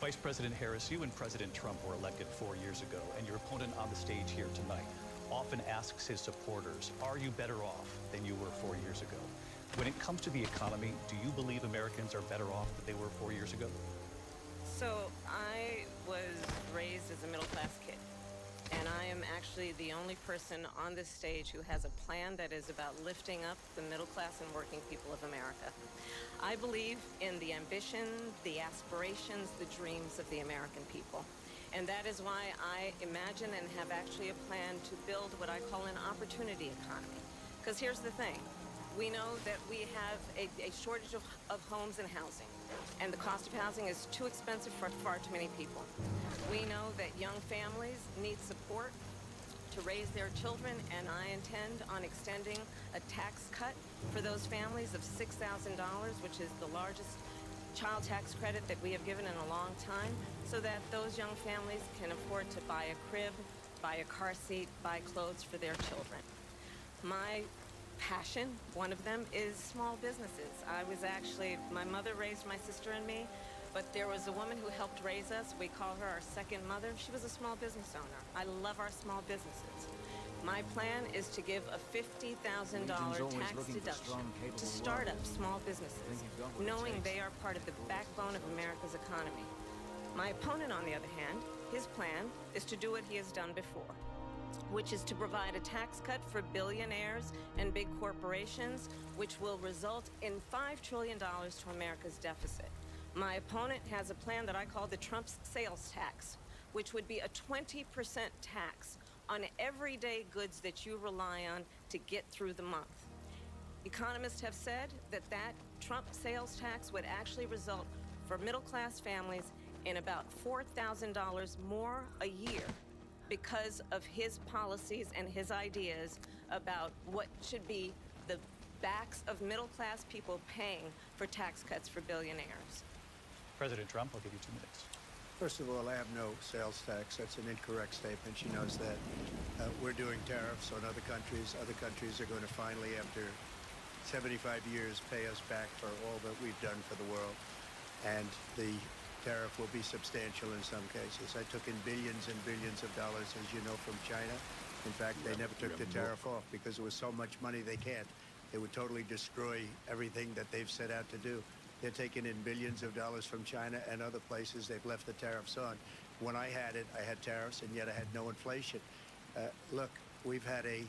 Vice President Harris, you and President Trump were elected 4 years ago, and your opponent on the stage here tonight often asks his supporters, are you better off than you were 4 years ago? When it comes to the economy, do you believe Americans are better off than they were 4 years ago? So I was raised as a middle-class kid, and I am actually actually the only person on this stage who has a plan that is about lifting up the middle class and working people of America. I believe in the ambition, the aspirations, the dreams of the American people. And that is why I imagine and have actually a plan to build what I call an opportunity economy. Because here's the thing. We know that we have a shortage of homes and housing, and the cost of housing is too expensive for far too many people. We know that young families need support to raise their children, and I intend on extending a tax cut for those families of $6,000, which is the largest child tax credit that we have given in a long time, so that those young families can afford to buy a crib, buy a car seat, buy clothes for their children. My passion, one of them, is small businesses. My mother raised my sister and me, but there was a woman who helped raise us. We call her our second mother. She was a small business owner. I love our small businesses. My plan is to give a $50,000 tax deduction to start up small businesses, knowing they are part of the backbone of America's economy. My opponent, on the other hand, his plan is to do what he has done before, which is to provide a tax cut for billionaires and big corporations, which will result in $5 trillion to America's deficit. My opponent has a plan that I call the Trump sales tax, which would be a 20% tax on everyday goods that you rely on to get through the month. Economists have said that Trump sales tax would actually result for middle-class families in about $4,000 more a year because of his policies and his ideas about what should be the backs of middle-class people paying for tax cuts for billionaires. President Trump, I'll give you 2 minutes. First of all, I have no sales tax. That's an incorrect statement. She knows that. We're doing tariffs on other countries. Other countries are going to finally, after 75 years, pay us back for all that we've done for the world. And the tariff will be substantial in some cases. I took in billions and billions of dollars, as you know, from China. In fact, they never took the tariff off because it was so much money they can't. It would totally destroy everything that they've set out to do. They're taking in billions of dollars from China and other places. They've left the tariffs on. When I had it, I had tariffs, and yet I had no inflation. Look, we've had a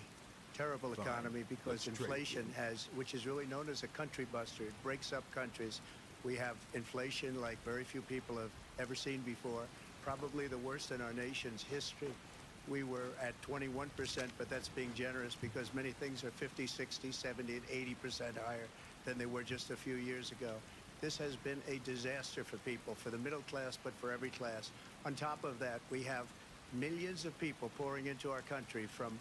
terrible economy because inflation which is really known as a country buster. It breaks up countries. We have inflation like very few people have ever seen before, probably the worst in our nation's history. We were at 21%, but that's being generous because many things are 50, 60, 70, and 80% higher than they were just a few years ago. This has been a disaster for people, for the middle class, but for every class. On top of that, we have millions of people pouring into our country from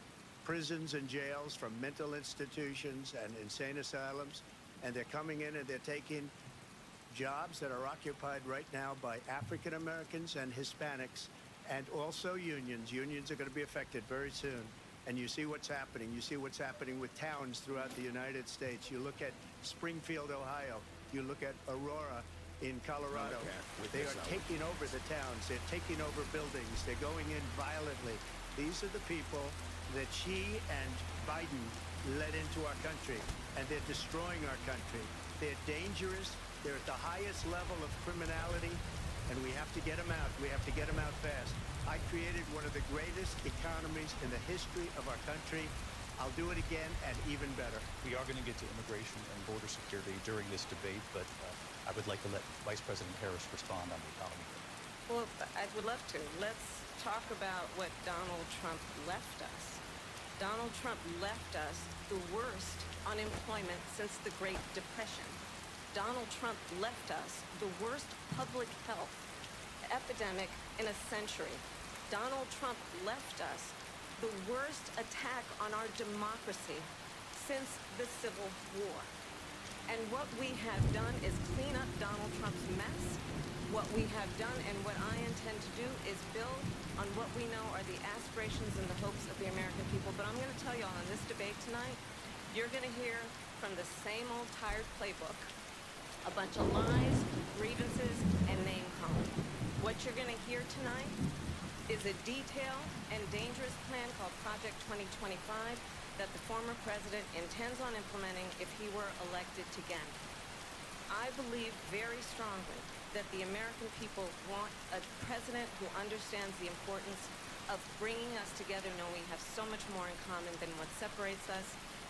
prisons and jails, from mental institutions and insane asylums, and they're coming in and they're taking jobs that are occupied right now by African Americans and Hispanics, and also unions. Unions are going to be affected very soon. And you see what's happening. You see what's happening with towns throughout the United States. You look at Springfield, Ohio. You look at Aurora in Colorado. They are taking over the towns. They're taking over buildings. They're going in violently. These are the people that Xi and Biden led into our country, and they're destroying our country. They're dangerous. They're at the highest level of criminality, and we have to get them out. We have to get them out fast. I created one of the greatest economies in the history of our country. I'll do it again and even better. We are going to get to immigration and border security during this debate, but I would like to let Vice President Harris respond on the economy. Well, I would love to. Let's talk about what Donald Trump left us. Donald Trump left us the worst unemployment since the Great Depression. Donald Trump left us the worst public health epidemic in a century. Donald Trump left us the worst attack on our democracy since the Civil War. And what we have done is clean up Donald Trump's mess. What we have done and what I intend to do is build on what we know are the aspirations and the hopes of the American people. But I'm going to tell you all in this debate tonight, you're going to hear from the same old tired playbook, a bunch of lies, grievances, and name-calling. What you're going to hear tonight is a detailed and dangerous plan called Project 2025 that the former president intends on implementing if he were elected again. I believe very strongly that the American people want a president who understands the importance of bringing us together, knowing we have so much more in common than what separates us.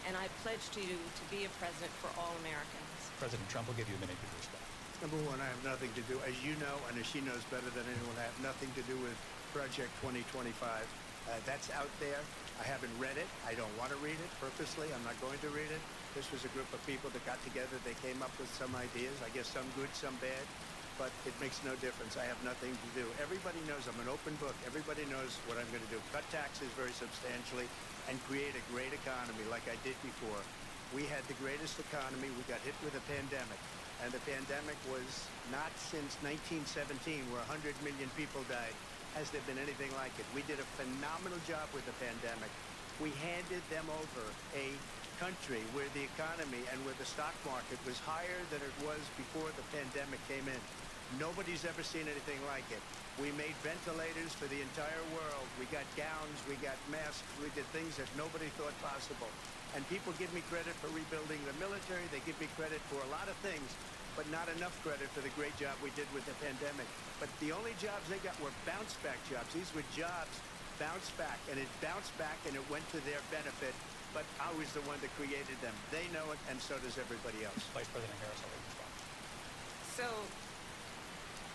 And I pledge to you to be a president for all Americans. President Trump will give you a minute to respond. Number one, I have nothing to do, as you know, and as she knows better than anyone, I have nothing to do with Project 2025. That's out there. I haven't read it. I don't want to read it purposely. I'm not going to read it. This was a group of people that got together. They came up with some ideas. I guess some good, some bad. But it makes no difference. I have nothing to do. Everybody knows I'm an open book. Everybody knows what I'm going to do. Cut taxes very substantially and create a great economy like I did before. We had the greatest economy. We got hit with a pandemic. And the pandemic was not since 1917, where 100 million people died, has there been anything like it. We did a phenomenal job with the pandemic. We handed them over a country where the economy and where the stock market was higher than it was before the pandemic came in. Nobody's ever seen anything like it. We made ventilators for the entire world. We got gowns, we got masks, we did things that nobody thought possible. And people give me credit for rebuilding the military. They give me credit for a lot of things, but not enough credit for the great job we did with the pandemic. But the only jobs they got were bounce-back jobs. These were jobs bounced back, and it bounced back, and it went to their benefit. But I was the one that created them. They know it, and so does everybody else. Vice President Harris, I'll let you respond. So,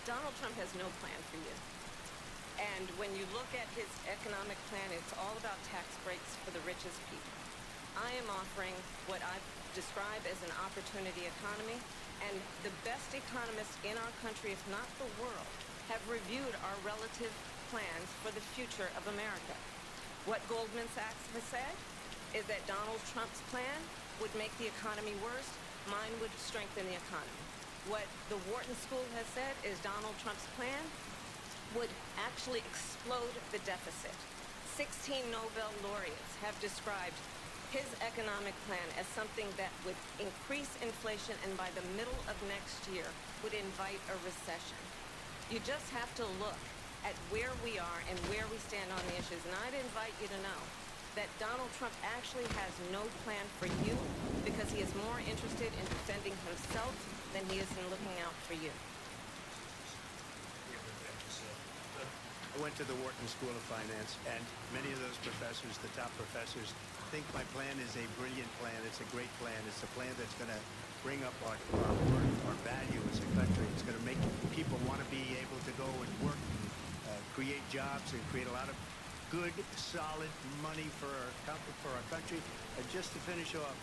Donald Trump has no plan for you. And when you look at his economic plan, it's all about tax breaks for the richest people. I am offering what I describe as an opportunity economy, and the best economists in our country, if not the world, have reviewed our relative plans for the future of America. What Goldman Sachs has said is that Donald Trump's plan would make the economy worse, mine would strengthen the economy. What the Wharton School has said is Donald Trump's plan would actually explode the deficit. 16 Nobel laureates have described his economic plan as something that would increase inflation and by the middle of next year would invite a recession. You just have to look at where we are and where we stand on the issues. And I'd invite you to know that Donald Trump actually has no plan for you because he is more interested in defending himself than he is in looking out for you. I went to the Wharton School of Finance, and many of those professors, the top professors, think my plan is a brilliant plan. It's a great plan. It's a plan that's going to bring up our worth, our value as a country. It's going to make people want to be able to go and work, create jobs, and create a lot of good, solid money for our country. And just to finish off,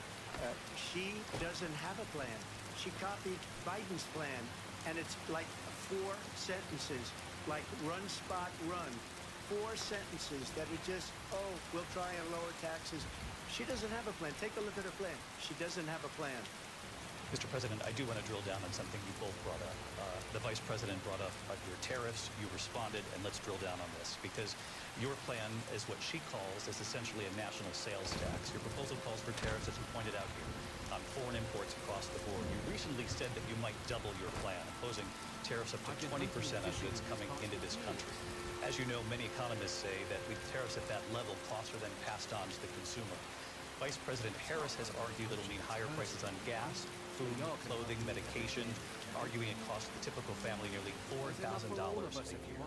she doesn't have a plan. She copied Biden's plan, and it's like 4 sentences, like run, spot, run. 4 sentences that are just, oh, we'll try and lower taxes. She doesn't have a plan. Take a look at her plan. She doesn't have a plan. Mr. President, I do want to drill down on something you both brought up. The Vice President brought up your tariffs. You responded, and let's drill down on this, because your plan is what she calls is essentially a national sales tax. Your proposal calls for tariffs, as you pointed out here, on foreign imports across the board. You recently said that you might double your plan, imposing tariffs up to 20% on goods coming into this country. As you know, many economists say that with tariffs at that level, costs are then passed on to the consumer. Vice President Harris has argued it'll mean higher prices on gas, food, clothing, medication, arguing it costs the typical family nearly $4,000 a year.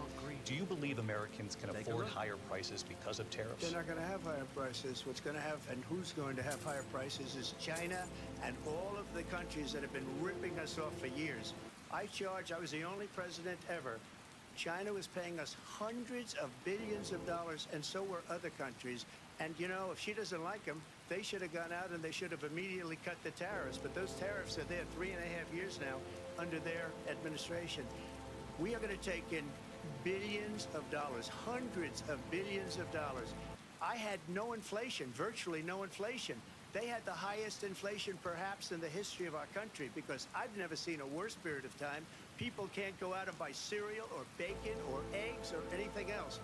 Do you believe Americans can afford higher prices because of tariffs? They're not going to have higher prices. What's going to have, and who's going to have higher prices, is China and all of the countries that have been ripping us off for years. I was the only president ever. China was paying us hundreds of billions of dollars, and so were other countries. And, you know, if she doesn't like them, they should have gone out and they should have immediately cut the tariffs. But those tariffs are there 3.5 years now under their administration. We are going to take in billions of dollars, hundreds of billions of dollars. I had no inflation, virtually no inflation. They had the highest inflation perhaps in the history of our country, because I've never seen a worse period of time. People can't go out and buy cereal or bacon or eggs or anything else.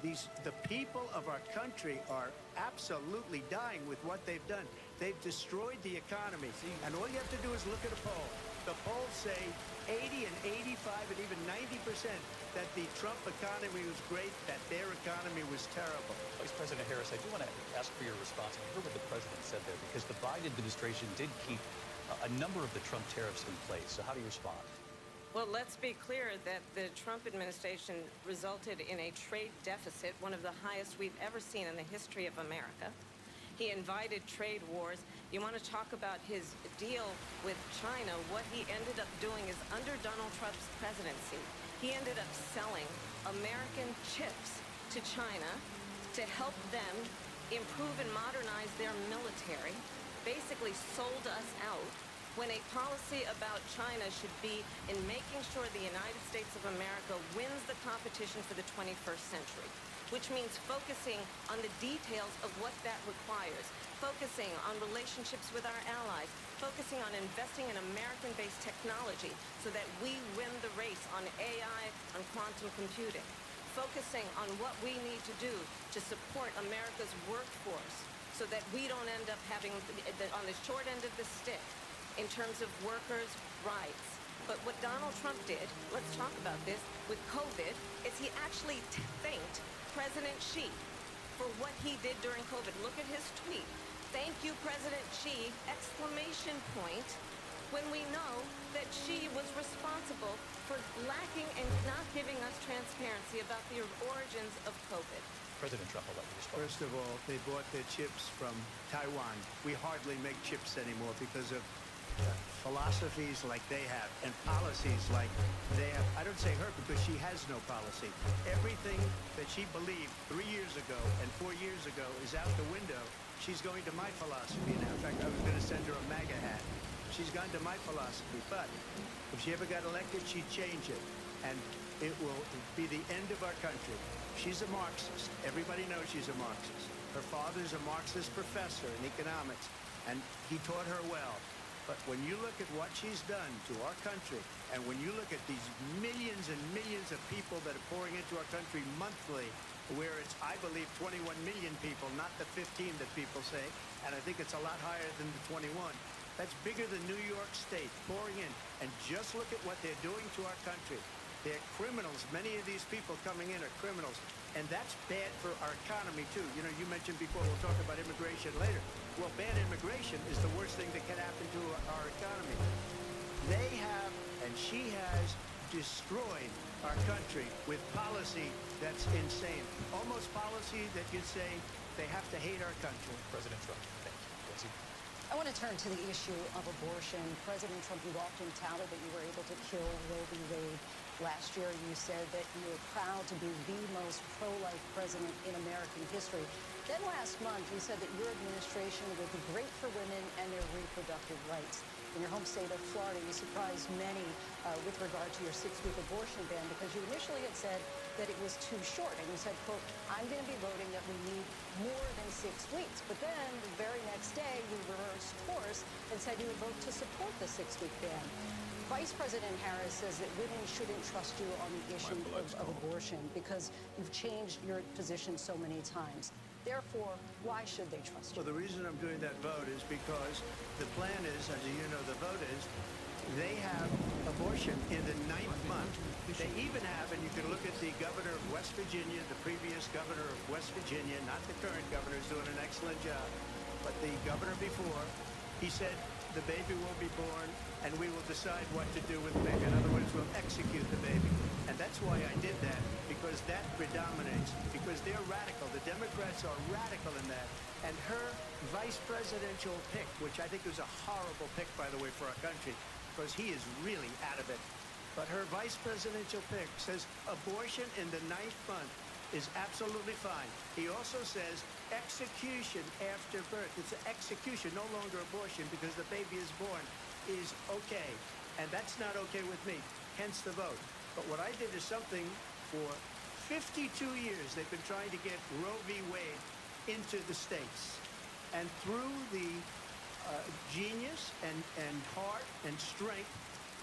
The people of our country are absolutely dying with what they've done. They've destroyed the economy. And all you have to do is look at a poll. The polls say 80 and 85 and even 90% that the Trump economy was great, that their economy was terrible. Vice President Harris, I do want to ask for your response. I heard what the president said there, because the Biden administration did keep a number of the Trump tariffs in place. So how do you respond? Well, let's be clear that the Trump administration resulted in a trade deficit, one of the highest we've ever seen in the history of America. He invited trade wars. You want to talk about his deal with China? What he ended up doing is, under Donald Trump's presidency, he ended up selling American chips to China to help them improve and modernize their military, basically sold us out, when a policy about China should be in making sure the United States of America wins the competition for the 21st century, which means focusing on the details of what that requires, focusing on relationships with our allies, focusing on investing in American-based technology so that we win the race on AI, on quantum computing, focusing on what we need to do to support America's workforce so that we don't end up having on the short end of the stick in terms of workers' rights. But what Donald Trump did, let's talk about this, with COVID, is he actually thanked President Xi for what he did during COVID. Look at his tweet. Thank you, President Xi, exclamation point, when we know that Xi was responsible for lacking and not giving us transparency about the origins of COVID. President Trump, I'll let you respond. First of all, they bought their chips from Taiwan. We hardly make chips anymore because of philosophies like they have and policies like they have. I don't say her because she has no policy. Everything that she believed 3 years ago and 4 years ago is out the window. She's going to my philosophy now. In fact, I was going to send her a MAGA hat. She's gone to my philosophy. But if she ever got elected, she'd change it. And it will be the end of our country. She's a Marxist. Everybody knows she's a Marxist. Her father's a Marxist professor in economics, and he taught her well. But when you look at what she's done to our country, and when you look at these millions and millions of people that are pouring into our country monthly, where it's, I believe, 21 million people, not the 15 that people say, and I think it's a lot higher than the 21. That's bigger than New York State pouring in. And just look at what they're doing to our country. They're criminals. Many of these people coming in are criminals. And that's bad for our economy, too. You know, you mentioned before, we'll talk about immigration later. Well, bad immigration is the worst thing that can happen to our economy. They have, and she has, destroyed our country with policy that's insane. Almost policy that you'd say they have to hate our country. President Trump, thank you. I want to turn to the issue of abortion. President Trump, you often touted that you were able to kill Roe v. Wade. Last year, you said that you were proud to be the most pro-life president in American history. Then last month, you said that your administration would be great for women and their reproductive rights. In your home state of Florida, you surprised many with regard to your 6-week abortion ban because you initially had said that it was too short. And you said, quote, I'm going to be voting that we need more than 6 weeks. But then the very next day, you reversed course and said you would vote to support the 6-week ban. Vice President Harris says that women shouldn't trust you on the issue of abortion because you've changed your position so many times. Therefore, why should they trust you? Well, the reason I'm doing that vote is because the plan is, as you know, the vote is, they have abortion in the 9th month. They even have, and you can look at the governor of West Virginia, the previous governor of West Virginia, not the current governor, is doing an excellent job, but the governor before, he said the baby will be born and we will decide what to do with the baby. In other words, we'll execute the baby. And that's why I did that, because that predominates, because they're radical. The Democrats are radical in that. And her vice presidential pick, which I think was a horrible pick, by the way, for our country, because he is really out of it. But her vice presidential pick says abortion in the 9th month is absolutely fine. He also says execution after birth. It's an execution, no longer abortion, because the baby is born, is okay. And that's not okay with me, hence the vote. But what I did is something for 52 years they've been trying to get Roe v. Wade into the states. And through the genius and heart and strength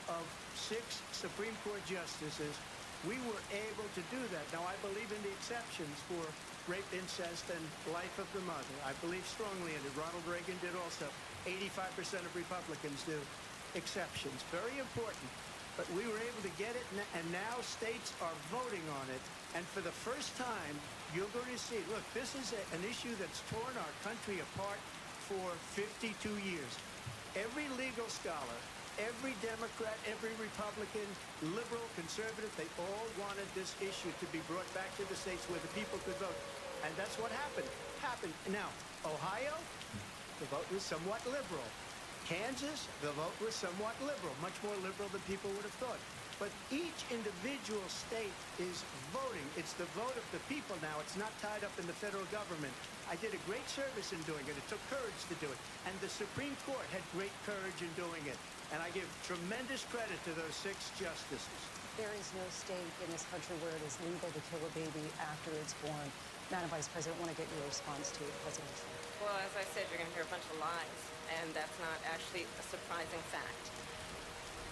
of 6 Supreme Court justices, we were able to do that. Now, I believe in the exceptions for rape, incest, and life of the mother. I believe strongly in it. Ronald Reagan did also. 85% of Republicans do. Exceptions. Very important. But we were able to get it, and now states are voting on it. And for the first time, you're going to see, look, this is an issue that's torn our country apart for 52 years. Every legal scholar every Democrat, every Republican, liberal, conservative, they all wanted this issue to be brought back to the states where the people could vote. And that's what happened. Now, Ohio, the vote was somewhat liberal. Kansas, the vote was somewhat liberal, much more liberal than people would have thought. But each individual state is voting. It's the vote of the people now. It's not tied up in the federal government. I did a great service in doing it. It took courage to do it. And the Supreme Court had great courage in doing it. And I give tremendous credit to those 6 justices. There is no state in this country where it is legal to kill a baby after it's born. Madam Vice President, I want to get your response to President Trump. Well, as I said, you're going to hear a bunch of lies, and that's not actually a surprising fact.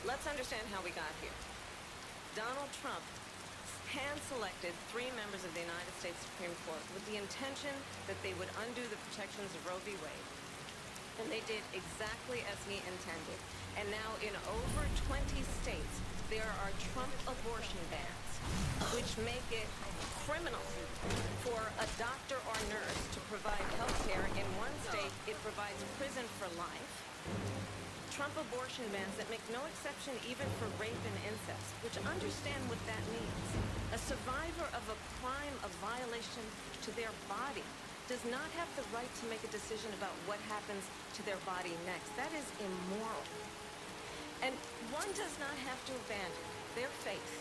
Let's understand how we got here. Donald Trump hand-selected 3 members of the United States Supreme Court with the intention that they would undo the protections of Roe v. Wade. And they did exactly as he intended. And now in over 20 states, there are Trump abortion bans, which make it criminal for a doctor or nurse to provide health care. In one state, it provides prison for life. Trump abortion bans that make no exception even for rape and incest, which understand what that means. A survivor of a crime of violation to their body does not have the right to make a decision about what happens to their body next. That is immoral. And one does not have to abandon their faith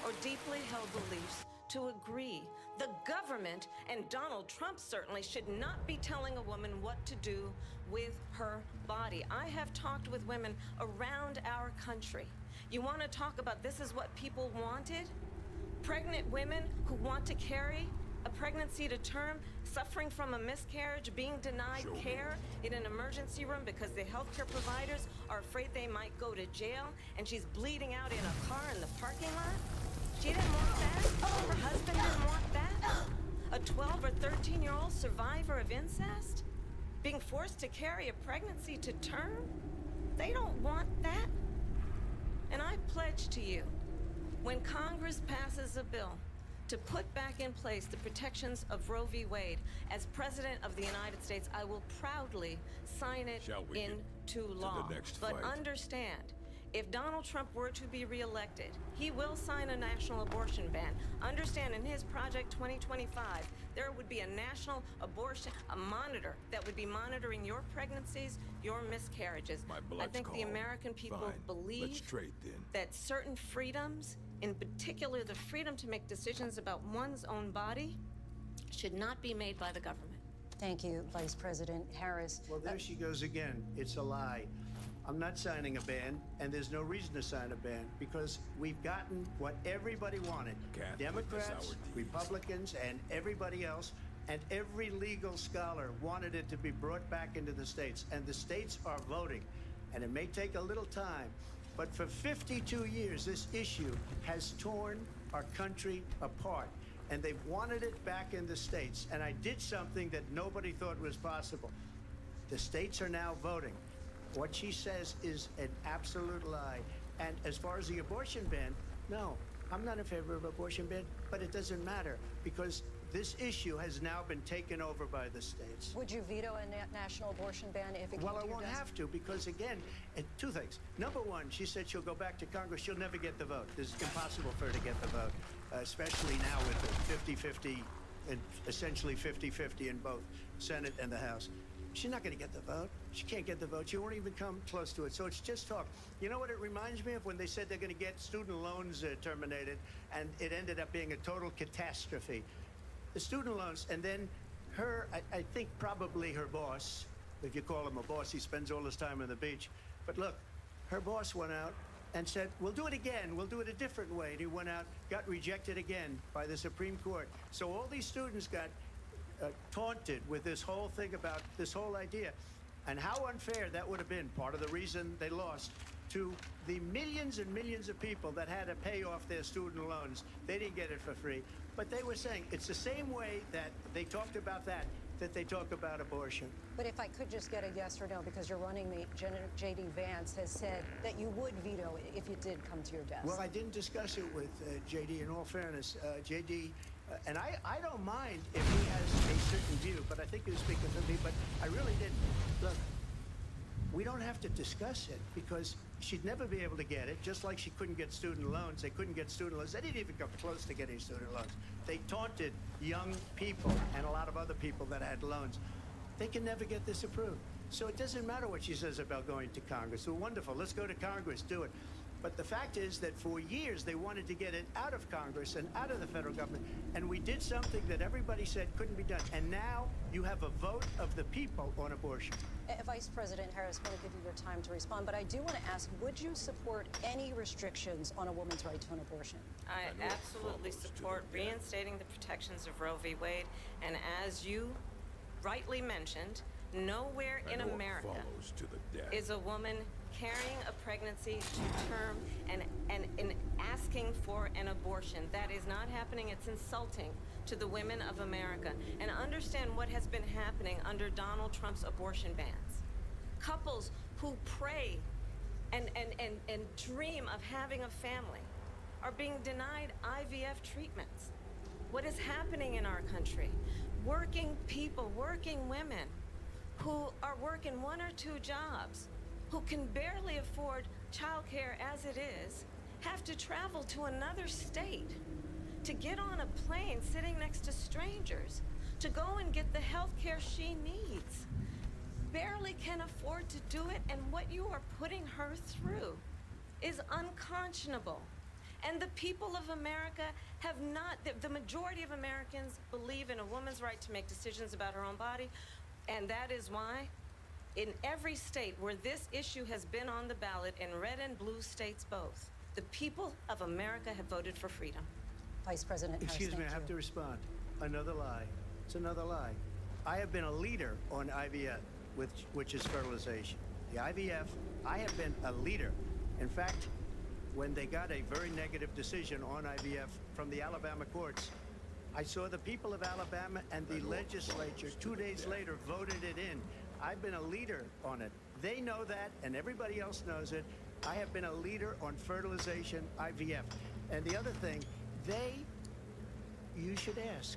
or deeply held beliefs to agree. The government, and Donald Trump certainly, should not be telling a woman what to do with her body. I have talked with women around our country. You want to talk about this is what people wanted? Pregnant women who want to carry a pregnancy to term, suffering from a miscarriage, being denied care in an emergency room because the healthcare providers are afraid they might go to jail, and she's bleeding out in a car in the parking lot. She didn't want that. Her husband didn't want that. A 12 or 13-year-old survivor of incest being forced to carry a pregnancy to term. They don't want that. And I pledge to you, when Congress passes a bill to put back in place the protections of Roe v. Wade, as President of the United States, I will proudly sign it into law. But understand, if Donald Trump were to be reelected, he will sign a national abortion ban. Understand, in his Project 2025, there would be a national abortion, a monitor that would be monitoring your pregnancies, your miscarriages. I think the American people believe that certain freedoms, in particular the freedom to make decisions about one's own body, should not be made by the government. Thank you, Vice President Harris. Well, there she goes again. It's a lie. I'm not signing a ban, and there's no reason to sign a ban, because we've gotten what everybody wanted. Democrats, Republicans, and everybody else, and every legal scholar wanted it to be brought back into the states, and the states are voting. And it may take a little time, but for 52 years, this issue has torn our country apart, and they've wanted it back in the states. And I did something that nobody thought was possible. The states are now voting. What she says is an absolute lie. And as far as the abortion ban, no, I'm not in favor of abortion ban, but it doesn't matter, because this issue has now been taken over by the states. Would you veto a national abortion ban if it came to your desk? Well, I won't have to, because again, two things. Number one, she said she'll go back to Congress. She'll never get the vote. It's impossible for her to get the vote, especially now with the 50-50, and essentially 50-50 in both Senate and the House. She's not going to get the vote. She can't get the vote. She won't even come close to it. So it's just talk. You know what it reminds me of? When they said they're going to get student loans terminated, and it ended up being a total catastrophe. The student loans, and then her, I think probably her boss, if you call him a boss, he spends all his time on the beach. But look, her boss went out and said, we'll do it again. We'll do it a different way. And he went out, got rejected again by the Supreme Court. So all these students got taunted with this whole thing about this whole idea. And how unfair that would have been, part of the reason they lost, to the millions and millions of people that had to pay off their student loans. They didn't get it for free. But they were saying it's the same way that they talked about that they talk about abortion. But if I could just get a yes or no, because your running mate, J.D. Vance, has said that you would veto it if it did come to your desk. Well, I didn't discuss it with J.D. in all fairness. J.D., and I don't mind if he has a certain view, but I think he was speaking for me, but I really didn't. Look, we don't have to discuss it because she'd never be able to get it, just like she couldn't get student loans. They couldn't get student loans. They didn't even come close to getting student loans. They taunted young people and a lot of other people that had loans. They can never get this approved. So it doesn't matter what she says about going to Congress. Well, wonderful. Let's go to Congress. Do it. But the fact is that for years they wanted to get it out of Congress and out of the federal government, and we did something that everybody said couldn't be done. And now you have a vote of the people on abortion. Vice President Harris, I want to give you your time to respond, but I do want to ask, would you support any restrictions on a woman's right to an abortion? I absolutely support reinstating the protections of Roe v. Wade, and as you rightly mentioned, nowhere in America is a woman carrying a pregnancy to term and asking for an abortion. That is not happening. It's insulting to the women of America. And understand what has been happening under Donald Trump's abortion bans. Couples who pray and dream of having a family are being denied IVF treatments. What is happening in our country? Working people, working women who are working 1 or 2 jobs, who can barely afford childcare as it is, have to travel to another state to get on a plane sitting next to strangers to go and get the health care she needs. Barely can afford to do it, and what you are putting her through is unconscionable. And the people of America have not, the majority of Americans believe in a woman's right to make decisions about her own body, and that is why in every state where this issue has been on the ballot, in red and blue states both, the people of America have voted for freedom. Vice President Harris, excuse me, I have to respond. Another lie. It's another lie. I have been a leader on IVF, which is fertilization. The IVF, I have been a leader. In fact, when they got a very negative decision on IVF from the Alabama courts, I saw the people of Alabama and the legislature 2 days later voted it in. I've been a leader on it. They know that, and everybody else knows it. I have been a leader on fertilization, IVF. And the other thing, you should ask,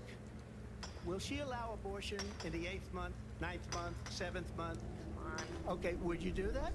will she allow abortion in the 8th month, 9th month, 7th month? Come on. Okay, would you do that?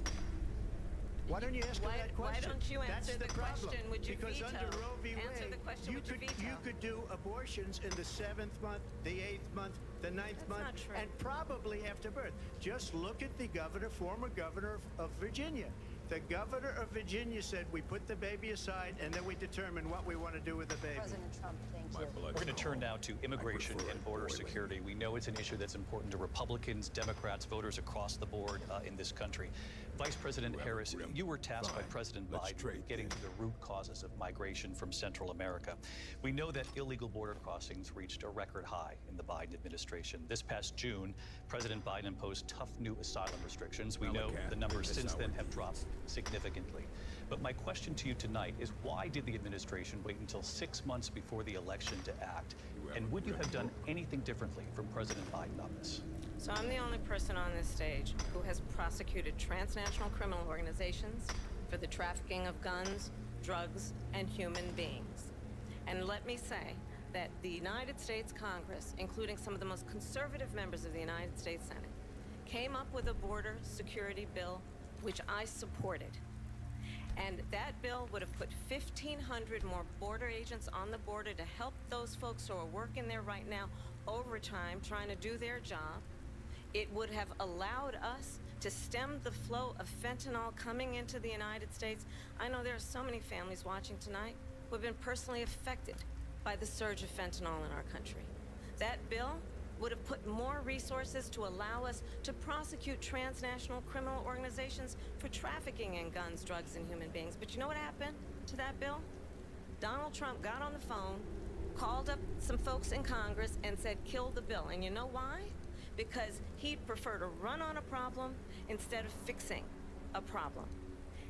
Why don't you ask her that question? Why don't you answer That's the question? Would you because veto? Under Roe v. Wade, Answer the question. Would you veto? You could do abortions in the 7th month, the 8th month, the 9th month, not true. and probably after birth. Just look at the former governor of Virginia. The governor of Virginia said we put the baby aside and then we determine what we want to do with the baby. President Trump, thank you. We're going to turn now to immigration and border security. We know it's an issue that's important to Republicans, Democrats, voters across the board in this country. Vice President Harris, you were tasked by President Biden with getting to the root causes of migration from Central America. We know that illegal border crossings reached a record high in the Biden administration. This past June, President Biden imposed tough new asylum restrictions. We know the numbers since then have dropped significantly. But my question to you tonight is, why did the administration wait until 6 months before the election to act? And would you have done anything differently from President Biden on this? So I'm the only person on this stage who has prosecuted transnational criminal organizations for the trafficking of guns, drugs, and human beings. And let me say that the United States Congress, including some of the most conservative members of the United States Senate, came up with a border security bill which I supported. And that bill would have put 1,500 more border agents on the border to help those folks who are working there right now overtime trying to do their job. It would have allowed us to stem the flow of fentanyl coming into the United States. I know there are so many families watching tonight who have been personally affected by the surge of fentanyl in our country. That bill would have put more resources to allow us to prosecute transnational criminal organizations for trafficking in guns, drugs, and human beings. But you know what happened to that bill? Donald Trump got on the phone, called up some folks in Congress, and said, kill the bill. And you know why? Because he'd prefer to run on a problem instead of fixing a problem.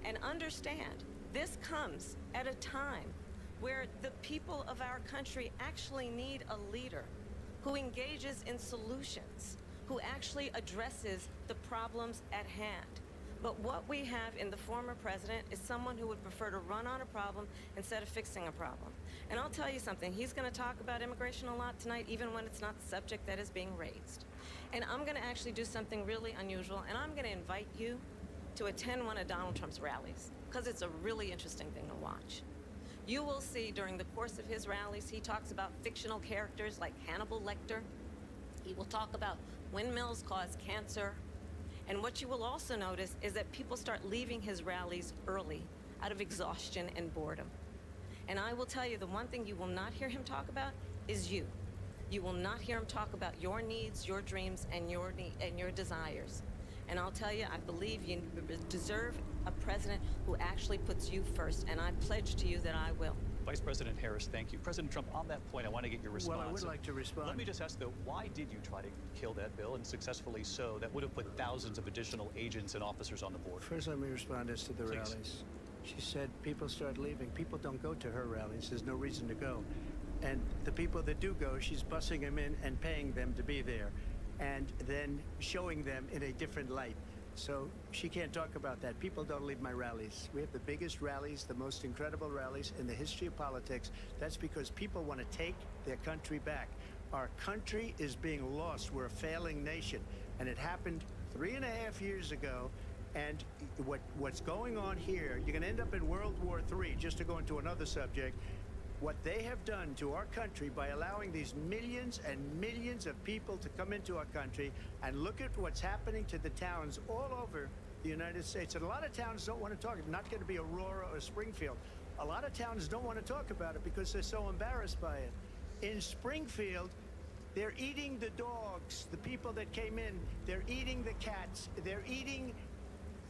And understand, this comes at a time where the people of our country actually need a leader who engages in solutions, who actually addresses the problems at hand. But what we have in the former president is someone who would prefer to run on a problem instead of fixing a problem. And I'll tell you something, he's going to talk about immigration a lot tonight, even when it's not the subject that is being raised. And I'm going to actually do something really unusual, and I'm going to invite you to attend one of Donald Trump's rallies, because it's a really interesting thing to watch. You will see during the course of his rallies, he talks about fictional characters like Hannibal Lecter. He will talk about windmills cause cancer. And what you will also notice is that people start leaving his rallies early out of exhaustion and boredom. And I will tell you, the one thing you will not hear him talk about is you. You will not hear him talk about your needs, your dreams, and your desires. And I'll tell you, I believe you deserve a president who actually puts you first, and I pledge to you that I will. Vice President Harris, thank you. President Trump, on that point, I want to get your response. Well, I would like to respond. Let me just ask, though, why did you try to kill that bill, and successfully so? That would have put thousands of additional agents and officers on the board. First, let me respond as to the Please. rallies. She said people start leaving. People don't go to her rallies. There's no reason to go. And the people that do go, she's bussing them in and paying them to be there, and then showing them in a different light. So she can't talk about that. People don't leave my rallies. We have the biggest rallies, the most incredible rallies in the history of politics. That's because people want to take their country back. Our country is being lost. We're a failing nation. And it happened 3.5 years ago. And what's going on here, you're going to end up in World War III, just to go into another subject. What they have done to our country by allowing these millions and millions of people to come into our country, and look at what's happening to the towns all over the United States. And a lot of towns don't want to talk. It's not going to be Aurora or Springfield. A lot of towns don't want to talk about it because they're so embarrassed by it. In Springfield, they're eating the dogs, the people that came in. They're eating the cats. They're eating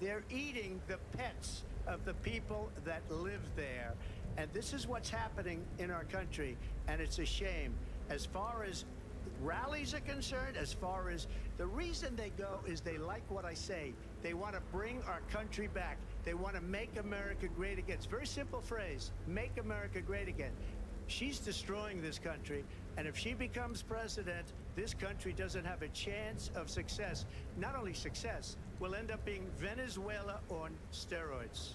the pets of the people that live there. And this is what's happening in our country, and it's a shame. As far as rallies are concerned, as far as the reason they go is they like what I say. They want to bring our country back. They want to make America great again. It's a very simple phrase, make America great again. She's destroying this country, and if she becomes president, this country doesn't have a chance of success. Not only success, we'll end up being Venezuela on steroids.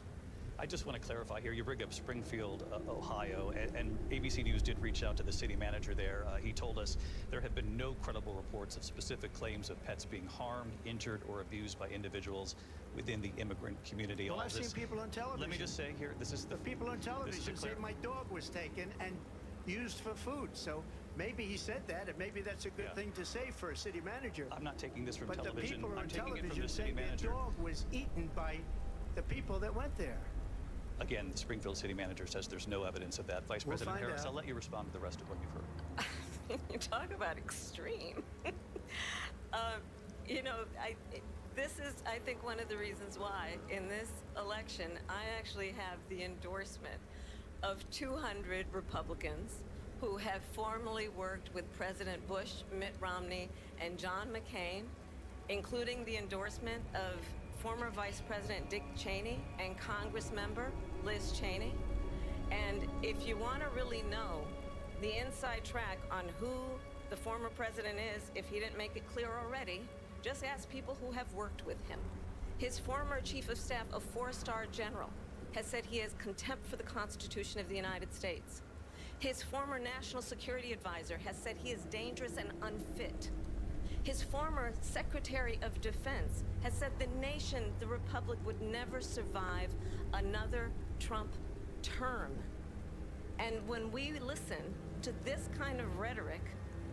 I just want to clarify here. You bring up Springfield, Ohio, and ABC News did reach out to the city manager there. He told us there have been no credible reports of specific claims of pets being harmed, injured, or abused by individuals within the immigrant community. Well, I've seen people on television. Let me just say here, this is the people on television say my dog was taken and used for food. So maybe he said that, and maybe that's a good thing to say for a city manager. I'm not taking this from but television. The people I'm on taking it from television the city say manager. their dog was eaten by the people that went there. Again, the Springfield city manager says there's no evidence of that. Vice President Harris, out. I'll let you respond to the rest of what you've heard. You talk about extreme. This is, I think, one of the reasons why in this election I actually have the endorsement of 200 Republicans who have formerly worked with President Bush, Mitt Romney, and John McCain, including the endorsement of former Vice President Dick Cheney and Congress member Liz Cheney. And if you want to really know the inside track on who the former president is, if he didn't make it clear already, just ask people who have worked with him. His former chief of staff, a 4-star general, has said he has contempt for the Constitution of the United States. His former national security advisor has said he is dangerous and unfit. His former Secretary of Defense has said the nation, the Republic, would never survive another Trump term. And when we listen to this kind of rhetoric,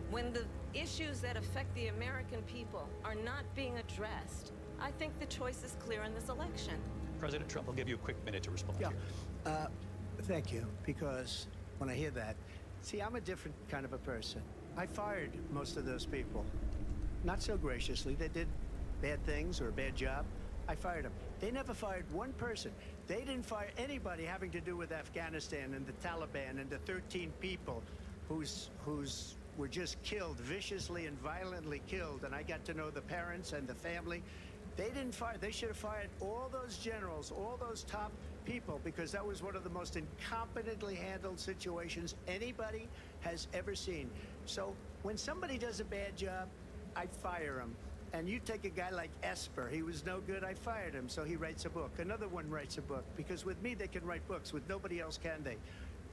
when the issues that affect the American people are not being addressed, I think the choice is clear in this election. President Trump, I'll give you a quick minute to respond here. Thank you, because when I hear that, see, I'm a different kind of a person. I fired most of those people. Not so graciously. They did bad things or a bad job. I fired them. They never fired one person. They didn't fire anybody having to do with Afghanistan and the Taliban and the 13 people whose were just killed, viciously and violently killed. And I got to know the parents and the family. They didn't fire. They should have fired all those generals, all those top people, because that was one of the most incompetently handled situations anybody has ever seen. So when somebody does a bad job, I fire him. And you take a guy like Esper, he was no good, I fired him, so he writes a book. Another one writes a book, because with me they can write books, with nobody else can they.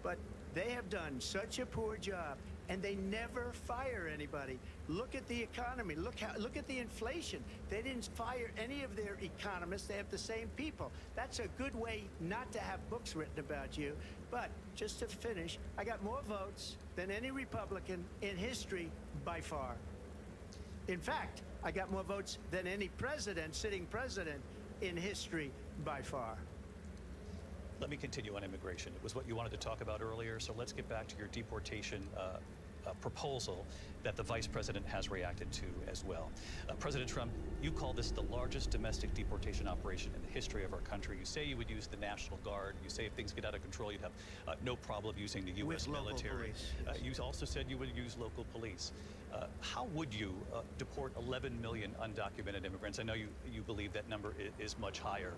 But they have done such a poor job. and they never fire anybody. Look at the economy. Look at the inflation. They didn't fire any of their economists. They have the same people. That's a good way not to have books written about you. But just to finish, I got more votes than any Republican in history by far. In fact, I got more votes than any president, sitting president, in history by far. Let me continue on immigration. It was what you wanted to talk about earlier, so let's get back to your deportation proposal that the vice president has reacted to as well. President Trump, you call this the largest domestic deportation operation in the history of our country. You say you would use the National Guard. You say if things get out of control, you'd have no problem using the U.S. military. You also said you would use local police. How would you deport 11 million undocumented immigrants? I know you believe that number is much higher.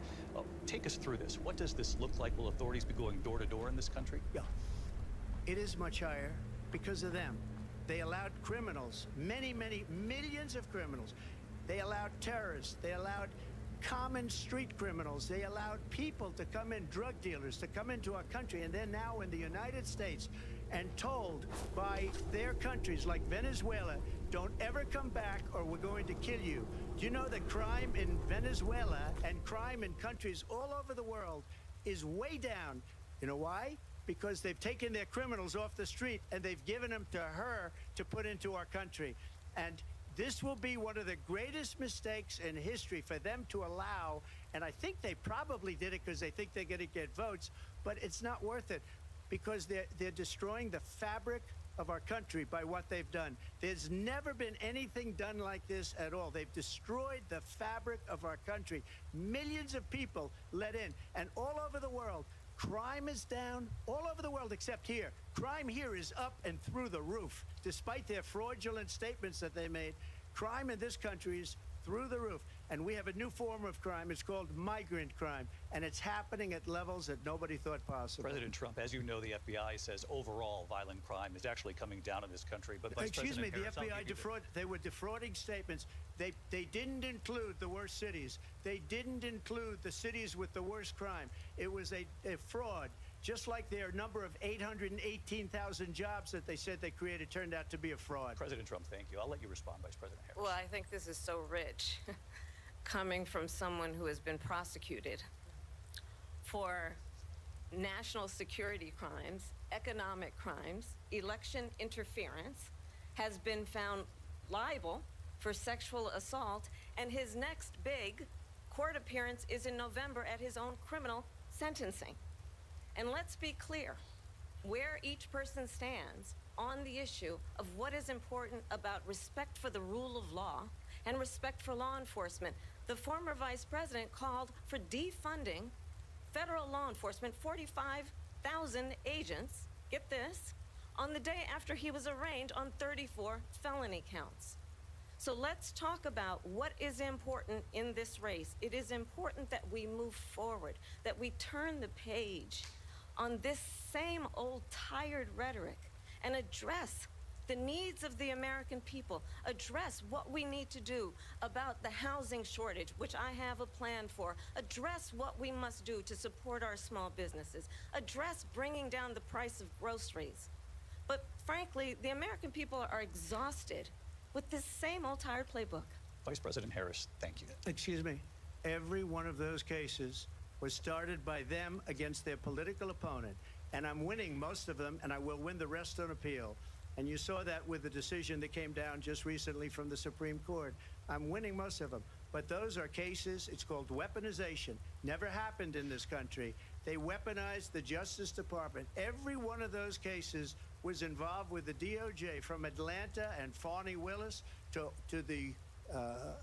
Take us through this. What does this look like? Will authorities be going door to door in this country? Yeah, it is much higher because of them. They allowed criminals, many millions of criminals. They allowed terrorists. They allowed common street criminals. They allowed people to come in, drug dealers, to come into our country, and they're now in the United States and told by their countries like Venezuela, don't ever come back or we're going to kill you. Do you know that crime in Venezuela and crime in countries all over the world is way down? You know why? Because they've taken their criminals off the street and they've given them to her to put into our country. And this will be one of the greatest mistakes in history for them to allow, and I think they probably did it because they think they're going to get votes, but it's not worth it because they're destroying the fabric of our country by what they've done. There's never been anything done like this at all. They've destroyed the fabric of our country. Millions of people let in, and all over the world, crime is down all over the world except here. Crime here is up and through the roof. Despite their fraudulent statements that they made, crime in this country is through the roof. And we have a new form of crime. It's called migrant crime. And it's happening at levels that nobody thought possible. President Trump, as you know, the FBI says overall violent crime is actually coming down in this country. But Vice Excuse me, President the Harris, FBI they were defrauding statements. They didn't include the worst cities. They didn't include the cities with the worst crime. It was a fraud. Just like their number of 818,000 jobs that they said they created turned out to be a fraud. President Trump, thank you. I'll let you respond, Vice President Harris. Well, I think this is so rich, coming from someone who has been prosecuted for national security crimes, economic crimes, election interference, has been found liable for sexual assault, and his next big court appearance is in November at his own criminal sentencing. And let's be clear where each person stands on the issue of what is important about respect for the rule of law and respect for law enforcement. The former vice president called for defunding federal law enforcement, 45,000 agents, get this, on the day after he was arraigned on 34 felony counts. So let's talk about what is important in this race. It is important that we move forward, that we turn the page on this same old tired rhetoric and address the needs of the American people, address what we need to do about the housing shortage, which I have a plan for, address what we must do to support our small businesses, address bringing down the price of groceries. But frankly, the American people are exhausted with this same old tired playbook. Vice President Harris, thank you. Excuse me. Every one of those cases was started by them against their political opponent. And I'm winning most of them, and I will win the rest on appeal. And you saw that with the decision that came down just recently from the Supreme Court. I'm winning most of them. But those are cases, it's called weaponization. Never happened in this country. They weaponized the Justice Department. Every one of those cases was involved with the DOJ, from Atlanta and Fani Willis to the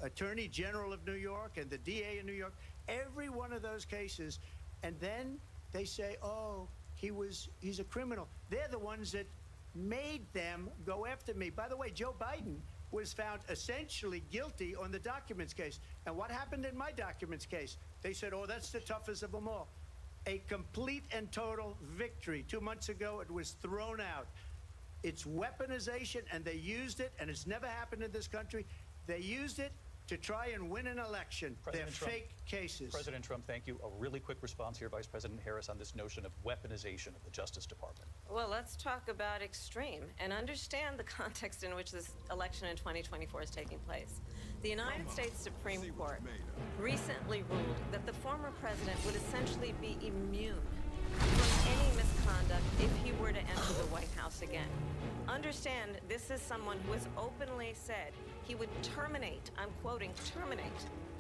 Attorney General of New York and the DA in New York. Every one of those cases. And then they say, oh, he's a criminal. They're the ones that made them go after me. By the way, Joe Biden was found essentially guilty on the documents case. And what happened in my documents case? They said, oh, that's the toughest of them all. A complete and total victory. 2 months ago, it was thrown out. It's weaponization, and they used it, and it's never happened in this country. They used it to try and win an election. They're fake cases. President Trump, thank you. A really quick response here, Vice President Harris, on this notion of weaponization of the Justice Department. Well, let's talk about extreme and understand the context in which this election in 2024 is taking place. The United States Supreme Court recently ruled that the former president would essentially be immune from any misconduct if he were to enter the White House again. Understand, this is someone who has openly said he would terminate, I'm quoting, terminate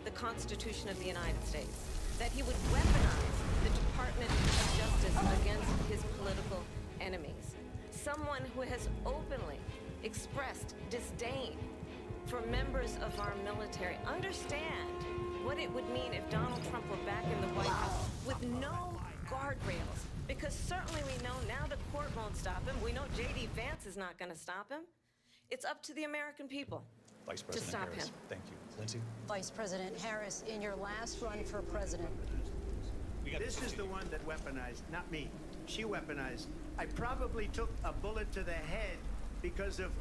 the Constitution of the United States, that he would weaponize the Department of Justice against his political enemies. Someone who has openly expressed disdain for members of our military. Understand what it would mean if Donald Trump were back in the White House with no guardrails, because certainly we know now the court won't stop him. We know J.D. Vance is not going to stop him. It's up to the American people Vice President to stop Harris. him. Thank you. Lindsay? Vice President Harris, in your last run for president. This is the one that weaponized, not me. She weaponized. I probably took a bullet to the head because of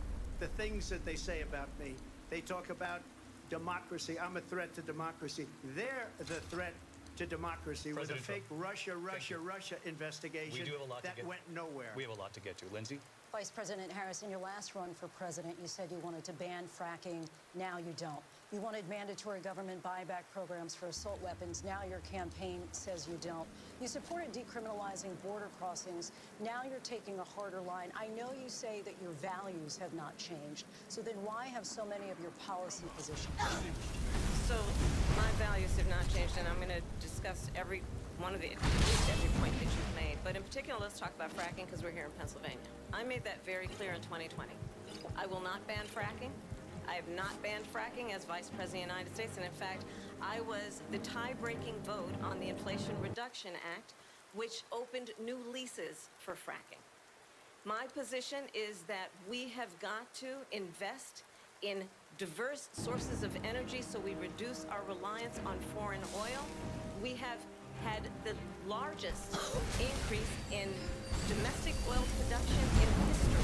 the things that they say about me. They talk about democracy. I'm a threat to democracy. They're the threat to democracy with a fake Russia investigation that went nowhere. We have a lot to get to. Lindsay? Vice President Harris, in your last run for president, you said you wanted to ban fracking. Now you don't. You wanted mandatory government buyback programs for assault weapons. Now your campaign says you don't. You supported decriminalizing border crossings. Now you're taking a harder line. I know you say that your values have not changed. So then why have so many of your policy positions changed? So my values have not changed, and I'm going to discuss every one of the, at least every point that you've made. But in particular, let's talk about fracking because we're here in Pennsylvania. I made that very clear in 2020. I will not ban fracking. I have not banned fracking as Vice President of the United States, and in fact, I was the tie-breaking vote on the Inflation Reduction Act, which opened new leases for fracking. My position is that we have got to invest in diverse sources of energy so we reduce our reliance on foreign oil. We have had the largest increase in domestic oil production in history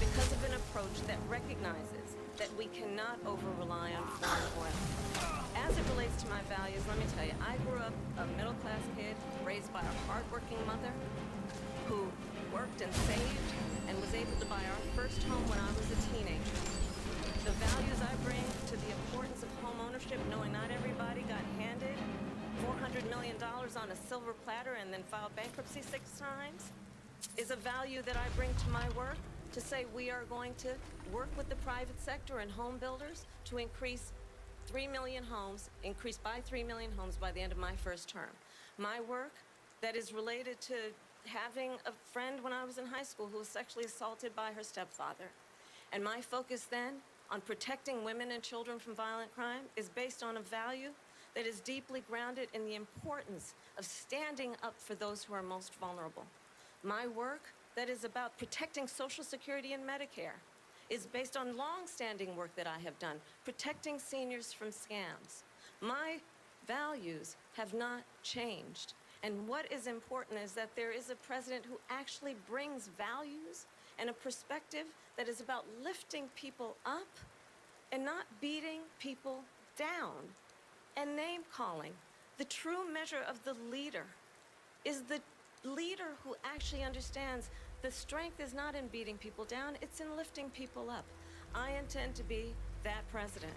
because of an approach that recognizes that we cannot over-rely on foreign oil. As it relates to my values, let me tell you, I grew up a middle-class kid raised by a hard-working mother who worked and saved and was able to buy our first home when I was a teenager. The values I bring to the importance of home ownership, knowing not everybody got handed $400 million on a silver platter and then filed bankruptcy 6 times, is a value that I bring to my work, to say we are going to work with the private sector and home builders to increase 3 million homes, increase by 3 million homes by the end of my first term. My work that is related to having a friend when I was in high school who was sexually assaulted by her stepfather. And my focus then on protecting women and children from violent crime is based on a value that is deeply grounded in the importance of standing up for those who are most vulnerable. My work that is about protecting Social Security and Medicare is based on long-standing work that I have done, protecting seniors from scams. My values have not changed. And what is important is that there is a president who actually brings values and a perspective that is about lifting people up and not beating people down and name-calling. The true measure of the leader is the leader who actually understands the strength is not in beating people down, it's in lifting people up. I intend to be that president.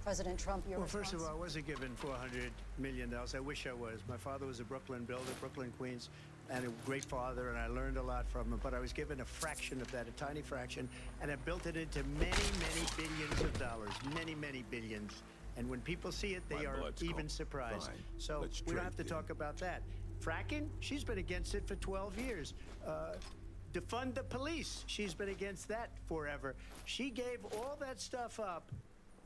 President Trump, your response? First of all, I wasn't given $400 million. I wish I was. My father was a Brooklyn builder, Brooklyn, Queens, and a great father, and I learned a lot from him. But I was given a fraction of that, a tiny fraction, and I built it into many, many billions of dollars, many, many billions. And when people see it, they are even surprised. Fine. So we don't have to talk about that. Fracking, she's been against it for 12 years. Defund the police, she's been against that forever. She gave all that stuff up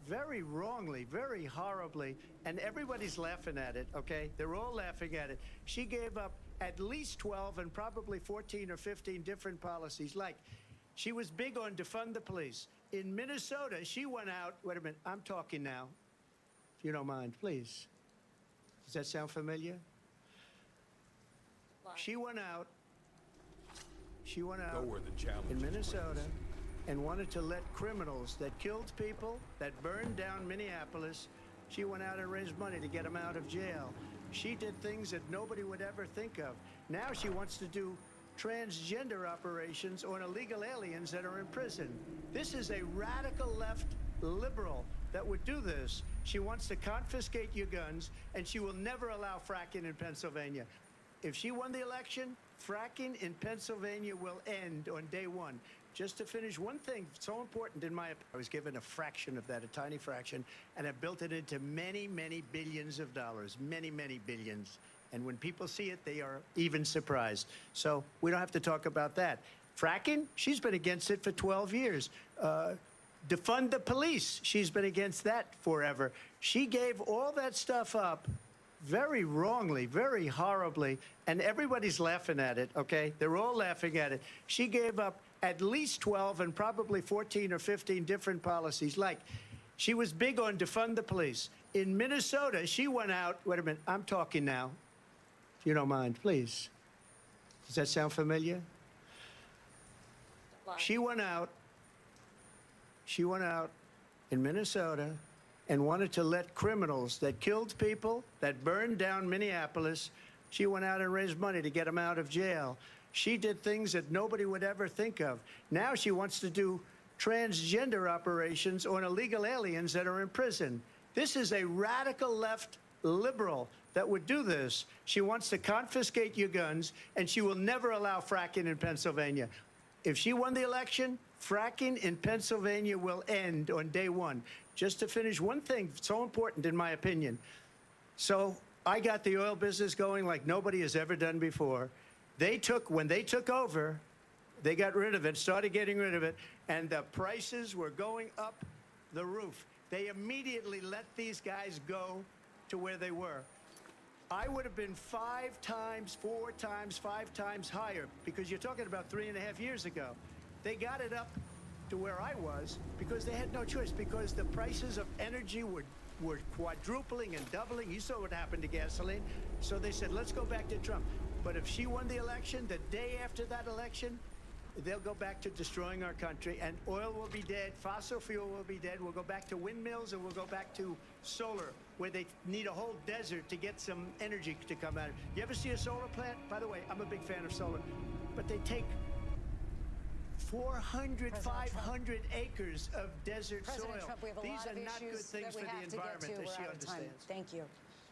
very wrongly, very horribly, and everybody's laughing at it, okay? They're all laughing at it. She gave up at least 12 and probably 14 or 15 different policies. Like, she was big on defund the police. In Minnesota, she went out, wait a minute, I'm talking now, if you don't mind, please. Does that sound familiar? She went out Go where the challenge in Minnesota and wanted to let criminals that killed people, that burned down Minneapolis, she went out and raised money to get them out of jail. She did things that nobody would ever think of. Now she wants to do transgender operations on illegal aliens that are in prison. This is a radical left liberal that would do this. She wants to confiscate your guns, and she will never allow fracking in Pennsylvania. If she won the election, fracking in Pennsylvania will end on day one. Just to finish, one thing so important in my opinion, I was given a fraction of that, a tiny fraction, and I built it into many, many billions of dollars, many, many billions. And when people see it, they are even surprised. So we don't have to talk about that. Fracking, she's been against it for 12 years. Defund the police, she's been against that forever. She gave all that stuff up very wrongly, very horribly, and everybody's laughing at it, okay? They're all laughing at it. She gave up at least 12 and probably 14 or 15 different policies. Like, she was big on defund the police. In Minnesota, she went out, wait a minute, I'm talking now. If you don't mind, please. Does that sound familiar? She went out in Minnesota and wanted to let criminals that killed people, that burned down Minneapolis, she went out and raised money to get them out of jail. She did things that nobody would ever think of. Now she wants to do transgender operations on illegal aliens that are in prison. This is a radical left liberal that would do this. She wants to confiscate your guns, and she will never allow fracking in Pennsylvania. If she won the election, fracking in Pennsylvania will end on day one. Just to finish, one thing so important in my opinion. So I got the oil business going like nobody has ever done before. When they took over, they got rid of it, started getting rid of it, and the prices were going up the roof. They immediately let these guys go to where they were. I would have been 5 times, 4 times, 5 times higher, because you're talking about 3.5 years ago. They got it up to where I was because they had no choice, because the prices of energy were quadrupling and doubling. You saw what happened to gasoline. So they said, let's go back to Trump. But if she won the election, the day after that election, they'll go back to destroying our country, and oil will be dead, fossil fuel will be dead, we'll go back to windmills, and we'll go back to solar, where they need a whole desert to get some energy to come out. You ever see a solar plant? By the way, I'm a big fan of solar, but they take 400, 500 acres of desert soil. Trump, we have a These lot are of not good issues things for that we the have to get environment, to. as she We're out of time. understands. Thank you.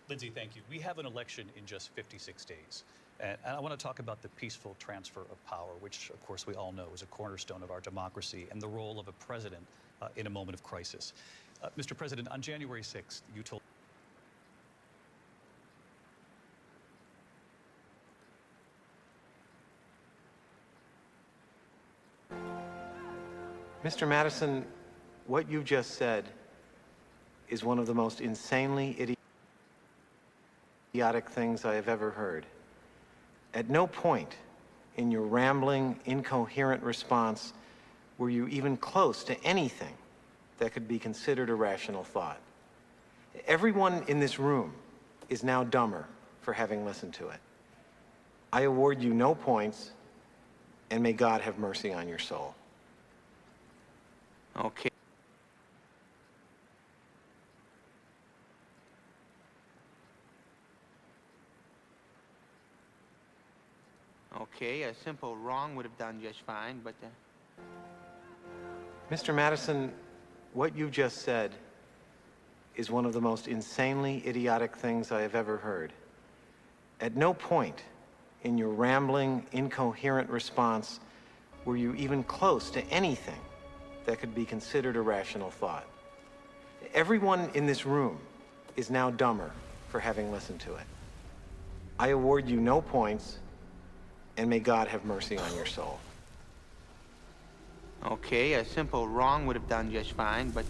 Lindsay, thank you. We have an election in just 56 days. And I want to talk about the peaceful transfer of power, which, of course, we all know is a cornerstone of our democracy, and the role of a president in a moment of crisis. Mr. President, on January 6th, you told... Mr. Madison, what you just said is one of the most insanely idiotic things I have ever heard. At no point in your rambling, incoherent response were you even close to anything that could be considered a rational thought. Everyone in this room is now dumber for having listened to it. I award you no points, and may God have mercy on your soul. Okay. Okay, a simple wrong would have done just fine, but... Mr. Madison, what you just said is one of the most insanely idiotic things I have ever heard. At no point in your rambling, incoherent response were you even close to anything that could be considered a rational thought. Everyone in this room is now dumber for having listened to it. I award you no points, and may God have mercy on your soul. Okay, a simple wrong would have done just fine, but...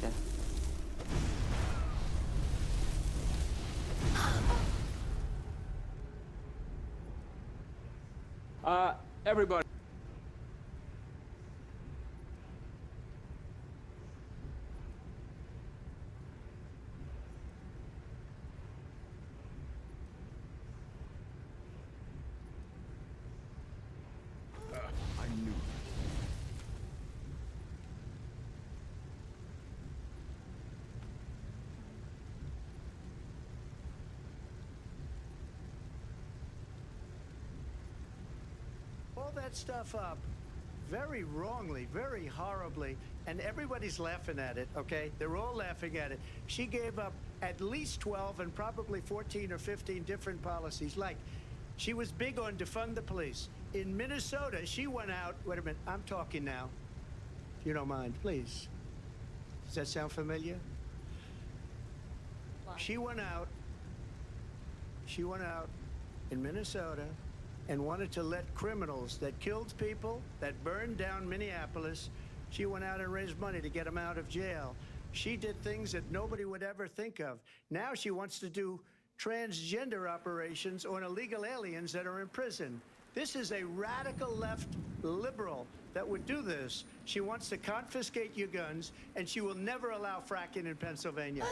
Everybody. that stuff up very wrongly, very horribly, and everybody's laughing at it, okay? They're all laughing at it. She gave up at least 12 and probably 14 or 15 different policies. Like, she was big on defund the police. In Minnesota, she went out, wait a minute, I'm talking now, if you don't mind, please. Does that sound familiar? She went out in Minnesota and wanted to let criminals that killed people, that burned down Minneapolis, she went out and raised money to get them out of jail. She did things that nobody would ever think of. Now she wants to do transgender operations on illegal aliens that are in prison. This is a radical left liberal that would do this. She wants to confiscate your guns, and she will never allow fracking in Pennsylvania.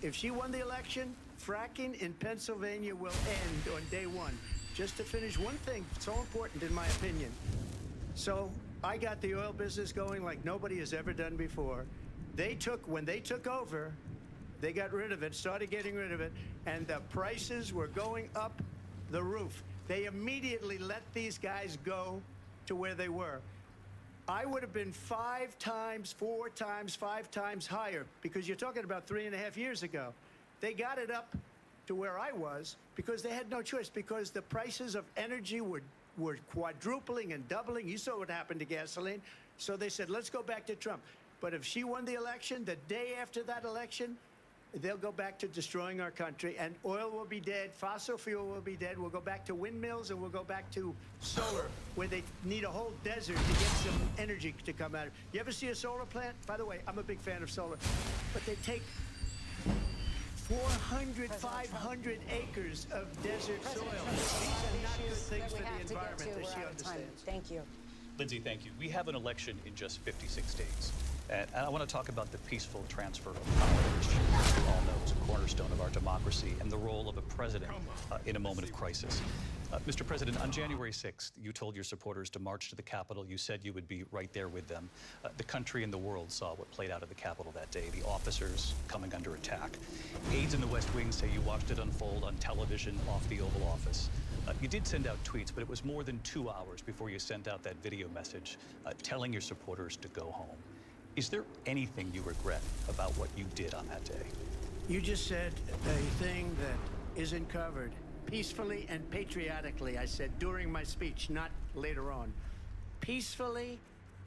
If she won the election, fracking in Pennsylvania will end on day one. Just to finish one thing, so important in my opinion. So I got the oil business going like nobody has ever done before. When they took over, they got rid of it, started getting rid of it, and the prices were going up the roof. They immediately let these guys go to where they were. I would have been 5 times, 4 times, 5 times higher, because you're talking about 3.5 years ago. They got it up to where I was because they had no choice, because the prices of energy were quadrupling and doubling. You saw what happened to gasoline. So they said, let's go back to Trump. But if she won the election, the day after that election, they'll go back to destroying our country, and oil will be dead, fossil fuel will be dead, we'll go back to windmills, and we'll go back to solar, where they need a whole desert to get some energy to come out of. You ever see a solar plant? By the way, I'm a big fan of solar, but they take 400, 500 acres of desert soil. These are not good things for the environment, as she understands. Thank you. Lindsay, thank you. We have an election in just 56 days. And I want to talk about the peaceful transfer of power, which you all know is a cornerstone of our democracy, and the role of a president in a moment of crisis. Mr. President, on January 6th, you told your supporters to march to the Capitol. You said you would be right there with them. The country and the world saw what played out at the Capitol that day, the officers coming under attack. Aides in the West Wing say you watched it unfold on television off the Oval Office. You did send out tweets, but it was more than 2 hours before you sent out that video message telling your supporters to go home. Is there anything you regret about what you did on that day? You just said a thing that isn't covered. Peacefully and patriotically, I said during my speech, not later on. Peacefully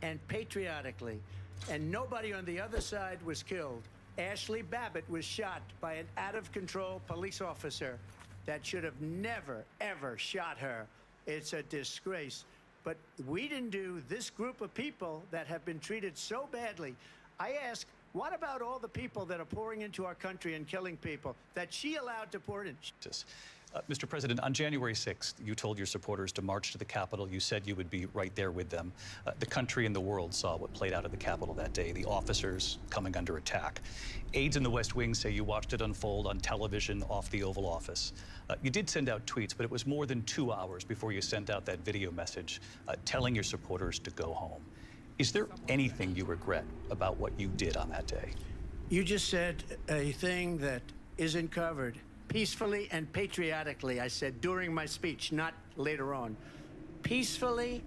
and patriotically. And nobody on the other side was killed. Ashley Babbitt was shot by an out-of-control police officer that should have never, ever shot her. It's a disgrace. But we didn't do this group of people that have been treated so badly. I ask, what about all the people that are pouring into our country and killing people that she allowed to pour in? Mr. President, on January 6th, you told your supporters to march to the Capitol. You said you would be right there with them. The country and the world saw what played out at the Capitol that day, the officers coming under attack. Aides in the West Wing say you watched it unfold on television off the Oval Office. You did send out tweets, but it was more than 2 hours before you sent out that video message telling your supporters to go home. Is there anything you regret about what you did on that day? You just said a thing that isn't covered. Peacefully and patriotically, I said during my speech, not later on. Peacefully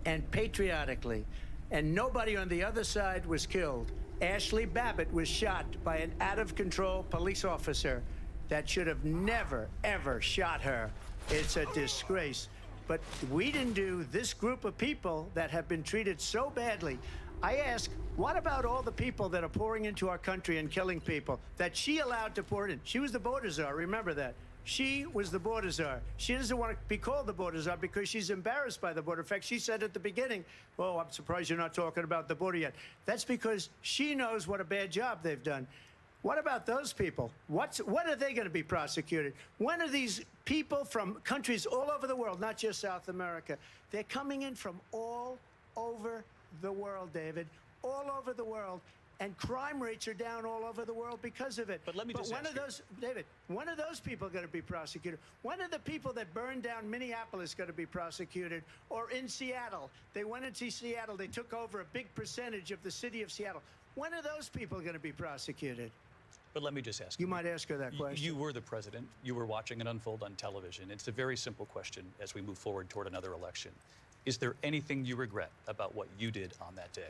and patriotically. And nobody on the other side was killed. Ashley Babbitt was shot by an out-of-control police officer that should have never, ever shot her. It's a disgrace. But we didn't do this group of people that have been treated so badly. I ask, what about all the people that are pouring into our country and killing people that she allowed to pour in? She was the border czar, remember that. She was the border czar. She doesn't want to be called the border czar because she's embarrassed by the border. In fact, she said at the beginning, oh, I'm surprised you're not talking about the border yet. That's because she knows what a bad job they've done. What about those people? When are they going to be prosecuted? When are these people from countries all over the world, not just South America, they're coming in from all over the world, David, all over the world, and crime rates are down all over the world because of it. But let me just when are those, David, when are those people going to be prosecuted? When are the people that burned down Minneapolis going to be prosecuted? Or in Seattle, they went into Seattle, they took over a big percentage of the city of Seattle. When are those people going to be prosecuted? But let me just ask you. You might ask her that question. You were the president. You were watching it unfold on television. It's a very simple question as we move forward toward another election. Is there anything you regret about what you did on that day?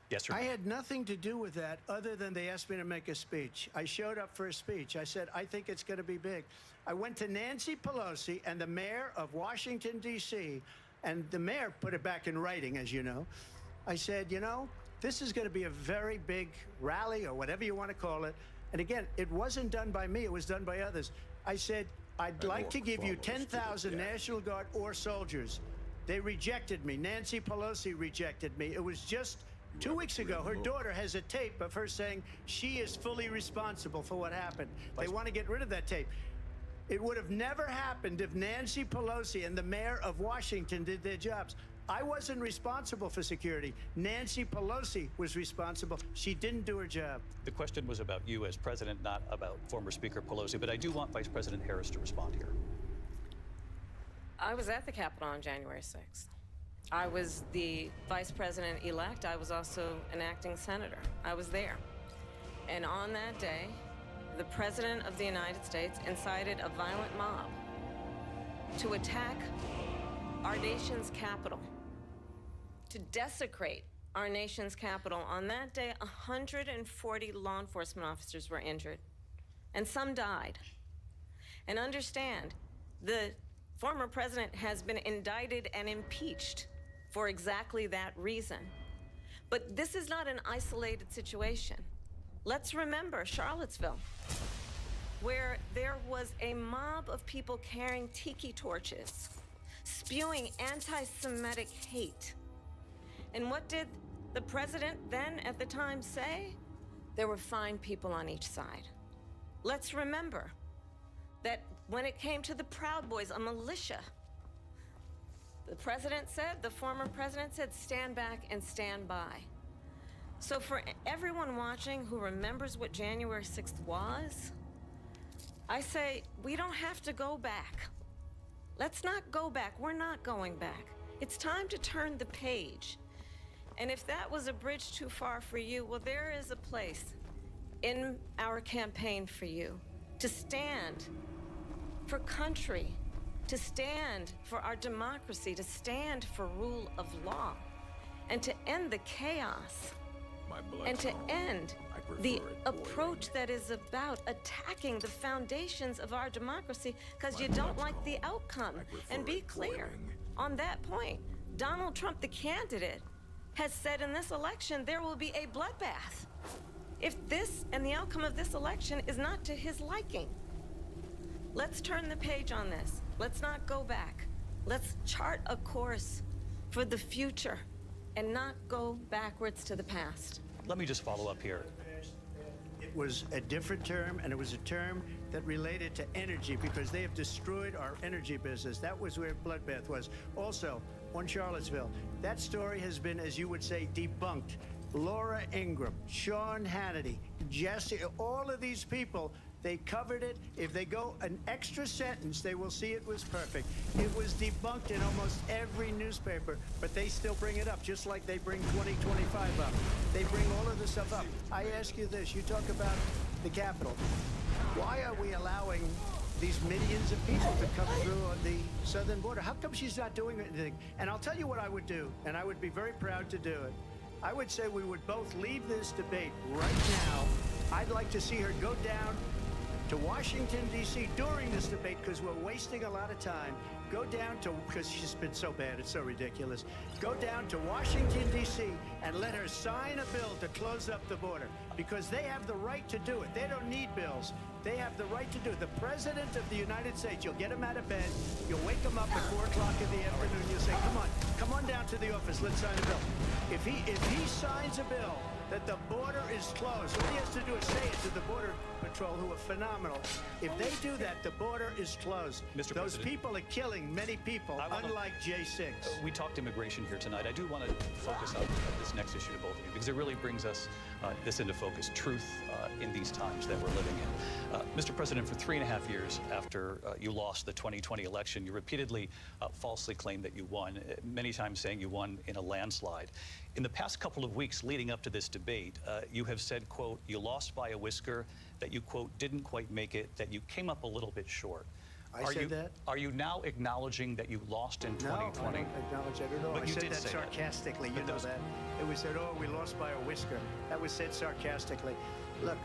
Yes or no? I had nothing to do with that other than they asked me to make a speech. I showed up for a speech. I said, I think it's going to be big. I went to Nancy Pelosi and the mayor of Washington, D.C., and the mayor put it back in writing, as you know. I said, you know, this is going to be a very big rally or whatever you want to call it. And again, it wasn't done by me. It was done by others. I said, I'd like to give you 10,000 National Guard or soldiers. They rejected me. Nancy Pelosi rejected me. It was just 2 weeks ago. Her daughter has a tape of her saying she is fully responsible for what happened. They want to get rid of that tape. It would have never happened if Nancy Pelosi and the mayor of Washington did their jobs. I wasn't responsible for security. Nancy Pelosi was responsible. She didn't do her job. The question was about you as president, not about former Speaker Pelosi, but I do want Vice President Harris to respond here. I was at the Capitol on January 6th. I was the vice president-elect. I was also an acting senator. I was there. And on that day, the President of the United States incited a violent mob to attack our nation's capital, to desecrate our nation's capital. On that day, 140 law enforcement officers were injured, and some died. And understand, the former president has been indicted and impeached for exactly that reason. But this is not an isolated situation. Let's remember Charlottesville, where there was a mob of people carrying tiki torches, spewing anti-Semitic hate. And what did the president then at the time say? There were fine people on each side. Let's remember that when it came to the Proud Boys, a militia, the president said, the former president said, stand back and stand by. So for everyone watching who remembers what January 6th was, I say, we don't have to go back. Let's not go back. We're not going back. It's time to turn the page. And if that was a bridge too far for you, well, there is a place in our campaign for you to stand for country, to stand for our democracy, to stand for rule of law, and to end the chaos, and to end the approach that is about attacking the foundations of our democracy because you don't like the outcome. And be clear on that point. Donald Trump, the candidate, has said in this election there will be a bloodbath if this and the outcome of this election is not to his liking. Let's turn the page on this. Let's not go back. Let's chart a course for the future and not go backwards to the past. Let me just follow up here. It was a different term, and it was a term that related to energy because they have destroyed our energy business. That was where bloodbath was. Also, on Charlottesville, that story has been, as you would say, debunked. Laura Ingraham, Sean Hannity, Jesse, all of these people, they covered it. If they go an extra sentence, they will see it was perfect. It was debunked in almost every newspaper, but they still bring it up, just like they bring 2025 up. They bring all of this stuff up. I ask you this, you talk about the Capitol. Why are we allowing these millions of people to come through on the southern border? How come she's not doing anything? And I'll tell you what I would do, and I would be very proud to do it. I would say we would both leave this debate right now. I'd like to see her go down to Washington, D.C. during this debate because we're wasting a lot of time. Go down to, because she's been so bad, it's so ridiculous. Go down to Washington, D.C. and let her sign a bill to close up the border because they have the right to do it. They don't need bills. They have the right to do it. The President of the United States, you'll get him out of bed, you'll wake him up at 4 o'clock in the afternoon, you'll say, come on down to the office, let's sign a bill. If he signs a bill that the border is closed, all he has to do is say it to the Border Patrol, who are phenomenal. If they do that, the border is closed. Mr. Those President, people are killing many people, unlike J6. We talked immigration here tonight. I do want to focus on this next issue to both of you because it really brings us this into focus, truth in these times that we're living in. Mr. President, for 3.5 years after you lost the 2020 election, you repeatedly falsely claimed that you won, many times saying you won in a landslide. In the past couple of weeks leading up to this debate, you have said, quote, you lost by a whisker, that you, quote, didn't quite make it, that you came up a little bit short. said that? Are you now acknowledging that you lost in 2020? No, I don't acknowledge that at all. But I you said did that say sarcastically. You know that. It was said, oh, we lost by a whisker. That was said sarcastically. Look,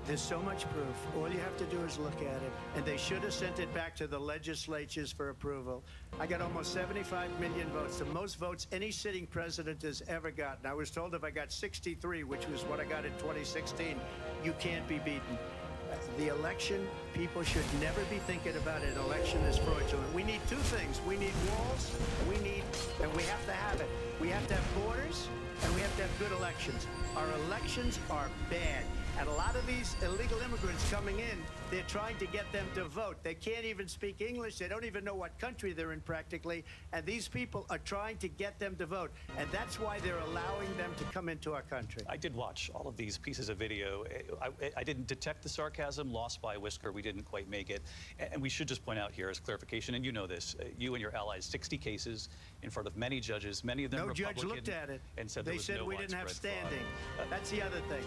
there's so much proof. All you have to do is look at it. And they should have sent it back to the legislatures for approval. I got almost 75 million votes, the most votes any sitting president has ever gotten. I was told if I got 63, which was what I got in 2016, you can't be beaten. The election, people should never be thinking about an election as fraudulent. We need two things. We need walls, and we have to have it. We have to have borders, and we have to have good elections. Our elections are bad. And a lot of these illegal immigrants coming in, they're trying to get them to vote. They can't even speak English. They don't even know what country they're in practically. And these people are trying to get them to vote. And that's why they're allowing them to come into our country. I did watch all of these pieces of video. I didn't detect the sarcasm, lost by a whisker. We didn't quite make it. And we should just point out here as clarification, and you know this, you and your allies, 60 cases in front of many judges, many of them Republican. No judge looked at it. And said they said no we didn't have standing. That's the other thing.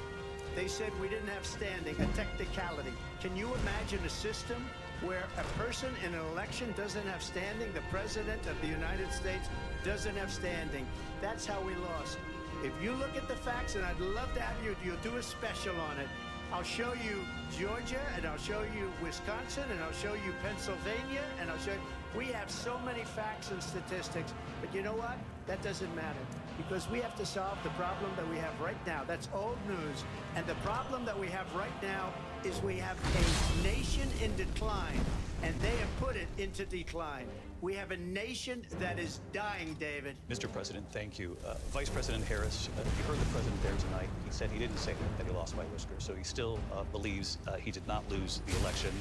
They said we didn't have standing, a technicality. Can you imagine a system where a person in an election doesn't have standing? The President of the United States doesn't have standing. That's how we lost. If you look at the facts, and I'd love to have you'll do a special on it. I'll show you Georgia, and I'll show you Wisconsin, and I'll show you Pennsylvania, and I'll show you... We have so many facts and statistics, but you know what? That doesn't matter, because we have to solve the problem that we have right now. That's old news. And the problem that we have right now is we have a nation in decline, and they have put it into decline. We have a nation that is dying, David. Mr. President, thank you. Vice President Harris, you heard the president there tonight. He said he didn't say that he lost by a whisker, so he still believes he did not lose the election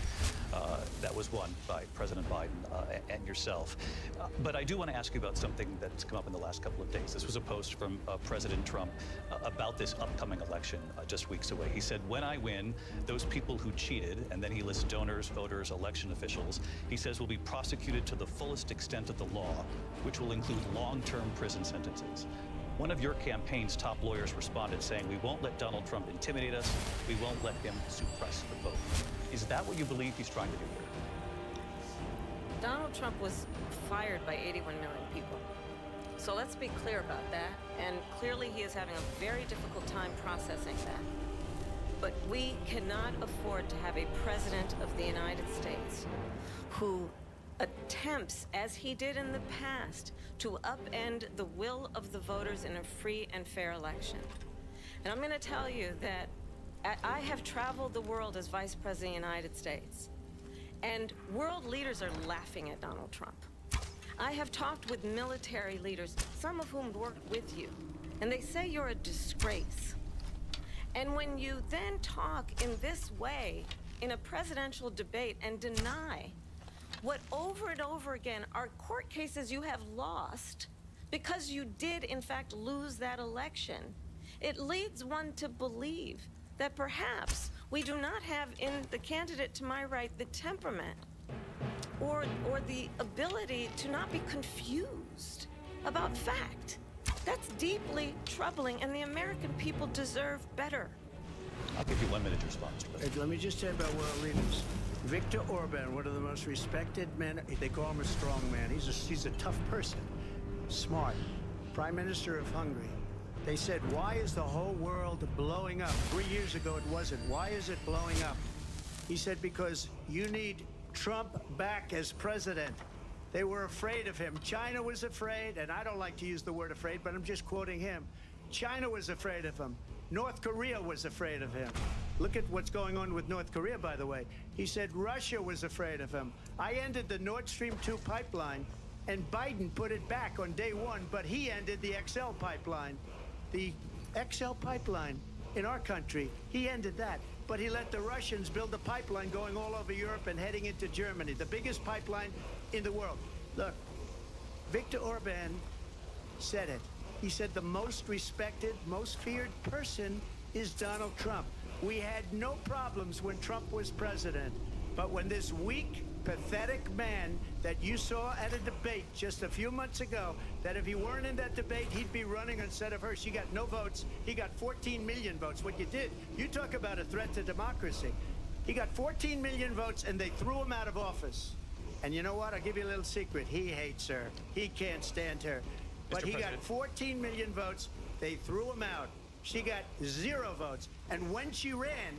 that was won by President Biden and yourself. But I do want to ask you about something that's come up in the last couple of days. This was a post from President Trump about this upcoming election just weeks away. He said, when I win, those people who cheated, and then he lists donors, voters, election officials, he says will be prosecuted to the fullest extent of the law, which will include long-term prison sentences. One of your campaign's top lawyers responded saying, we won't let Donald Trump intimidate us. We won't let him suppress the vote. Is that what you believe he's trying to do here? Donald Trump was fired by 81 million people. So let's be clear about that. And clearly he is having a very difficult time processing that. But we cannot afford to have a president of the United States who attempts, as he did in the past, to upend the will of the voters in a free and fair election. And I'm going to tell you that I have traveled the world as Vice President of the United States, and world leaders are laughing at Donald Trump. I have talked with military leaders, some of whom worked with you, and they say you're a disgrace. And when you then talk in this way in a presidential debate and deny what over and over again are court cases you have lost because you did in fact lose that election, it leads one to believe that perhaps we do not have in the candidate to my right the temperament or the ability to not be confused about fact. That's deeply troubling, and the American people deserve better. I'll give you 1 minute to respond, Mr. President. Let me just tell you about world leaders. Viktor Orban, one of the most respected men, they call him a strong man. He's a tough person, smart. Prime Minister of Hungary. They said, why is the whole world blowing up? 3 years ago it wasn't. Why is it blowing up? He said, because you need Trump back as president. They were afraid of him. China was afraid, and I don't like to use the word afraid, but I'm just quoting him. China was afraid of him. North Korea was afraid of him. Look at what's going on with North Korea, by the way. He said Russia was afraid of him. I ended the Nord Stream 2 pipeline, and Biden put it back on day one, but he ended the XL pipeline. The XL pipeline in our country, he ended that. But he let the Russians build a pipeline going all over Europe and heading into Germany, the biggest pipeline in the world. Look, Viktor Orban said it. He said the most respected, most feared person is Donald Trump. We had no problems when Trump was president. But when this weak, pathetic man that you saw at a debate just a few months ago, that if he weren't in that debate, he'd be running instead of her. She got no votes. He got 14 million votes. What you did, you talk about a threat to democracy. He got 14 million votes, and they threw him out of office. And you know what? I'll give you a little secret. He hates her. He can't stand her. But he got 14 million votes. They threw him out. She got 0 votes. And when she ran,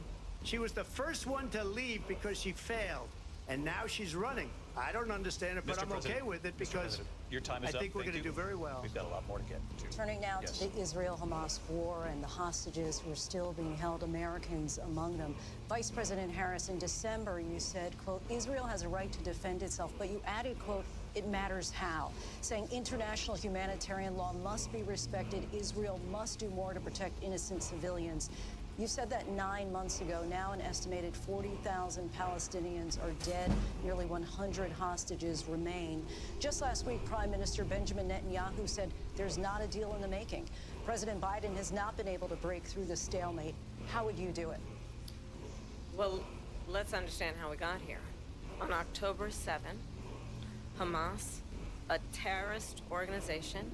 she was the first one to leave because she failed. And now she's running. I don't understand it, but I'm okay with it because your time is I think we're going to do very well. We've got a lot more to get to. Turning now to the Israel-Hamas war and the hostages who are still being held, Americans among them. Vice President Harris, in December, you said, quote, Israel has a right to defend itself, but you added, quote, it matters how, saying international humanitarian law must be respected. Israel must do more to protect innocent civilians. You said that 9 months ago. Now an estimated 40,000 Palestinians are dead. Nearly 100 hostages remain. Just last week, Prime Minister Benjamin Netanyahu said there's not a deal in the making. President Biden has not been able to break through the stalemate. How would you do it? Well, let's understand how we got here. On October 7, Hamas, a terrorist organization,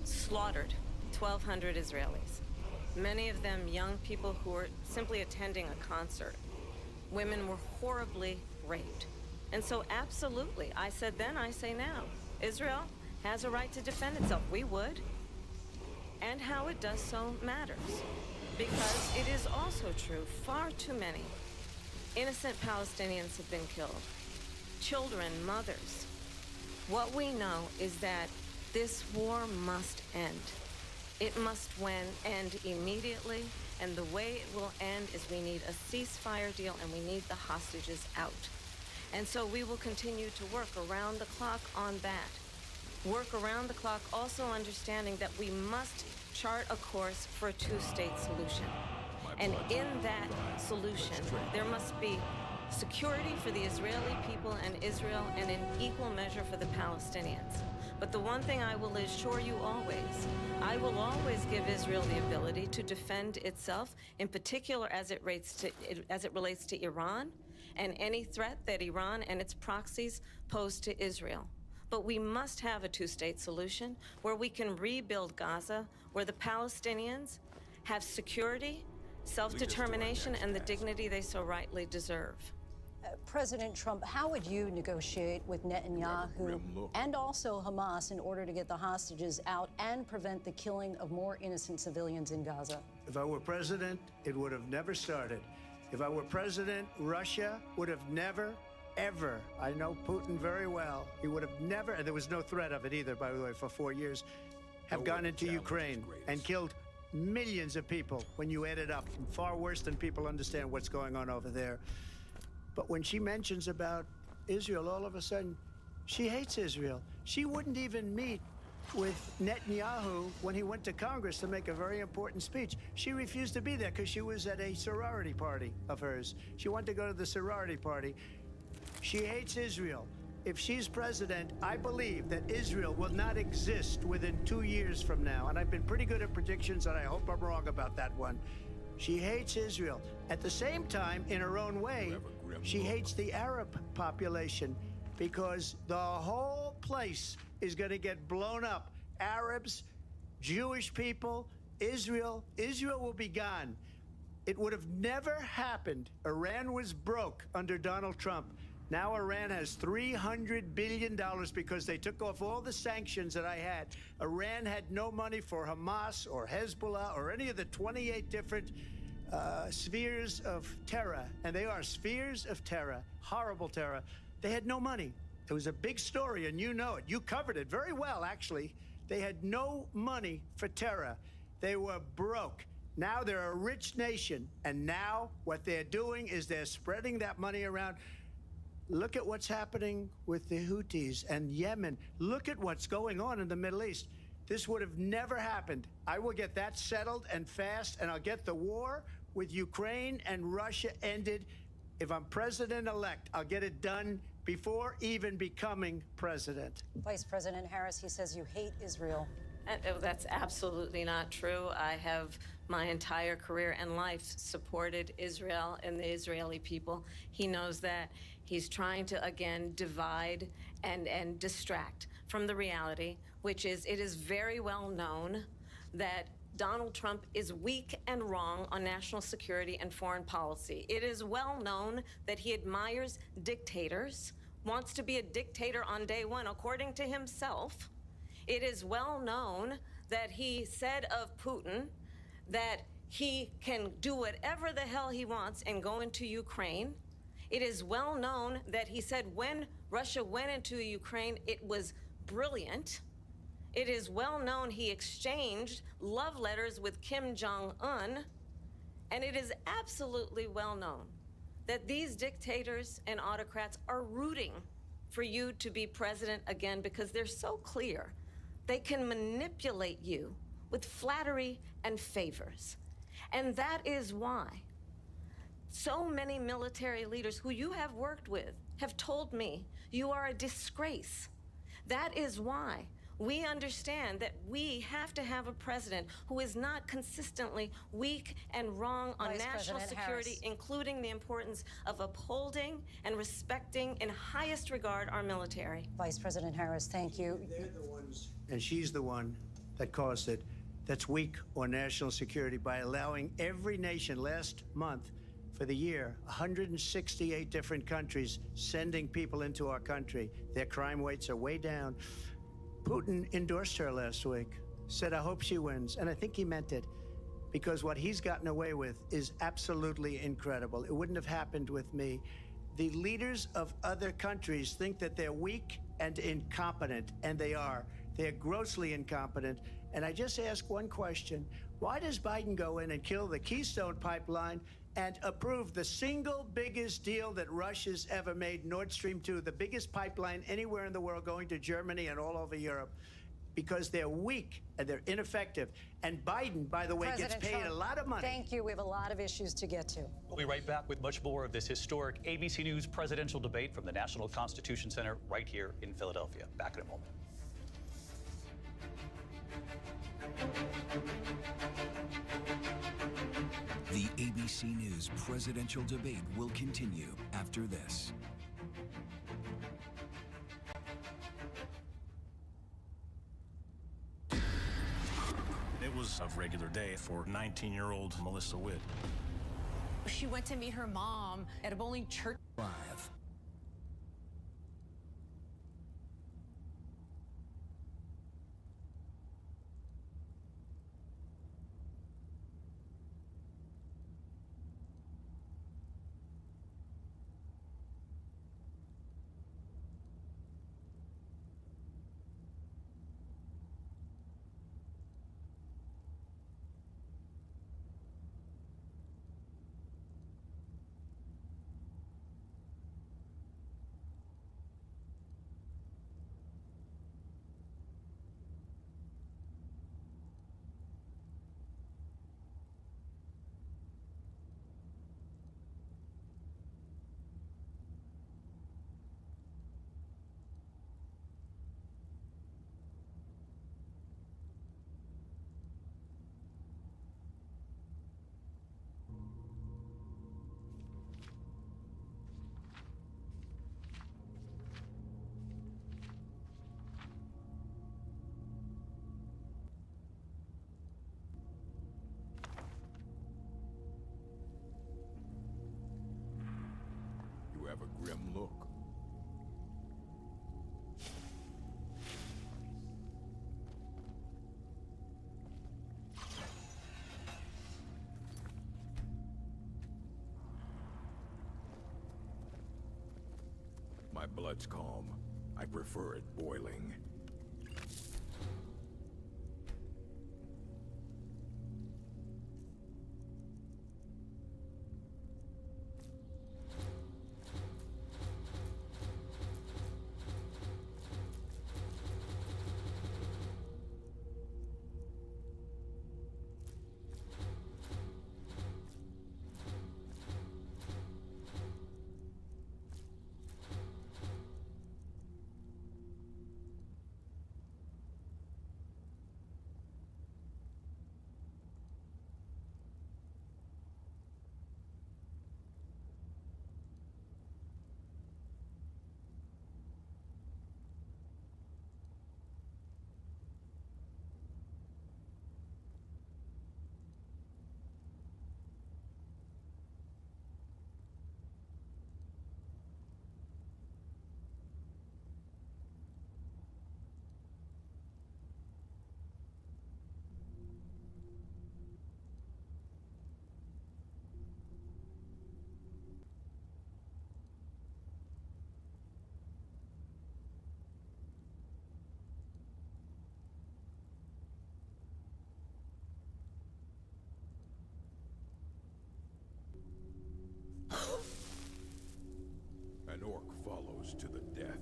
slaughtered 1,200 Israelis. Many of them young people who were simply attending a concert. Women were horribly raped. And so absolutely, I said then, I say now, Israel has a right to defend itself. We would. And how it does so matters. Because it is also true, far too many innocent Palestinians have been killed. Children, mothers. What we know is that this war must end. It must end immediately, and the way it will end is we need a ceasefire deal and we need the hostages out. And so we will continue to work around the clock on that. Work around the clock, also understanding that we must chart a course for a two-state solution. And in that solution, there must be security for the Israeli people and Israel, and an equal measure for the Palestinians. But the one thing I will assure you always, I will always give Israel the ability to defend itself, in particular as it relates to Iran and any threat that Iran and its proxies pose to Israel. But we must have a two-state solution where we can rebuild Gaza, where the Palestinians have security, self-determination, and the dignity they so rightly deserve. President Trump, how would you negotiate with Netanyahu and also Hamas in order to get the hostages out and prevent the killing of more innocent civilians in Gaza? If I were president, it would have never started. If I were president, Russia would have never, ever, I know Putin very well, he would have never, and there was no threat of it either, by the way, for 4 years, have gone into Ukraine and killed millions of people when you add it up, far worse than people understand what's going on over there. But when she mentions about Israel, all of a sudden, she hates Israel. She wouldn't even meet with Netanyahu when he went to Congress to make a very important speech. She refused to be there because she was at a sorority party of hers. She wanted to go to the sorority party. She hates Israel. If she's president, I believe that Israel will not exist within 2 years from now. And I've been pretty good at predictions, and I hope I'm wrong about that one. She hates Israel. At the same time, in her own way, she hates the Arab population because the whole place is going to get blown up. Arabs, Jewish people, Israel will be gone. It would have never happened. Iran was broke under Donald Trump. Now Iran has $300 billion because they took off all the sanctions that I had. Iran had no money for Hamas or Hezbollah or any of the 28 different spheres of terror. And they are spheres of terror, horrible terror. They had no money. It was a big story, and you know it. You covered it very well, actually. They had no money for terror. They were broke. Now they're a rich nation, and now what they're doing is they're spreading that money around. Look at what's happening with the Houthis and Yemen. Look at what's going on in the Middle East. This would have never happened. I will get that settled and fast, and I'll get the war with Ukraine and Russia ended. If I'm president-elect, I'll get it done before even becoming president. Vice President Harris, he says you hate Israel. That's absolutely not true. I have my entire career and life supported Israel and the Israeli people. He knows that. He's trying to, again, divide and distract from the reality, which is it is very well known that Donald Trump is weak and wrong on national security and foreign policy. It is well known that he admires dictators wants to be a dictator on day one, according to himself. It is well known that he said of Putin that he can do whatever the hell he wants and go into Ukraine. It is well known that he said when Russia went into Ukraine, it was brilliant. It is well known he exchanged love letters with Kim Jong-un. And it is absolutely well known that these dictators and autocrats are rooting for you to be president again because they're so clear. They can manipulate you with flattery and favors. And that is why so many military leaders who you have worked with have told me you are a disgrace. That is why we understand that we have to have a president who is not consistently weak and wrong on national security, including the importance of upholding and respecting in highest regard our military. Vice President Harris, thank you. They're the ones, and she's the one that caused it, that's weak on national security by allowing every nation last month for the year, 168 different countries sending people into our country. Their crime rates are way down. Putin endorsed her last week, said, I hope she wins. And I think he meant it, because what he's gotten away with is absolutely incredible. It wouldn't have happened with me. The leaders of other countries think that they're weak and incompetent, and they are. They're grossly incompetent. And I just ask one question. Why does Biden go in and kill the Keystone Pipeline and approve the single biggest deal that Russia's ever made, Nord Stream 2, the biggest pipeline anywhere in the world going to Germany and all over Europe? Because they're weak and they're ineffective. And Biden, by the way, President gets paid Trump, a lot of money. Thank you. We have a lot of issues to get to. We'll be right back with much more of this historic ABC News presidential debate from the National Constitution Center right here in Philadelphia. Back in a moment. The ABC News presidential debate will continue after this. It was a regular day for 19-year-old Melissa Witt. She went to meet her mom at a bowling church. Live. You have a grim look. My blood's calm. I prefer it boiling. An orc follows to the death.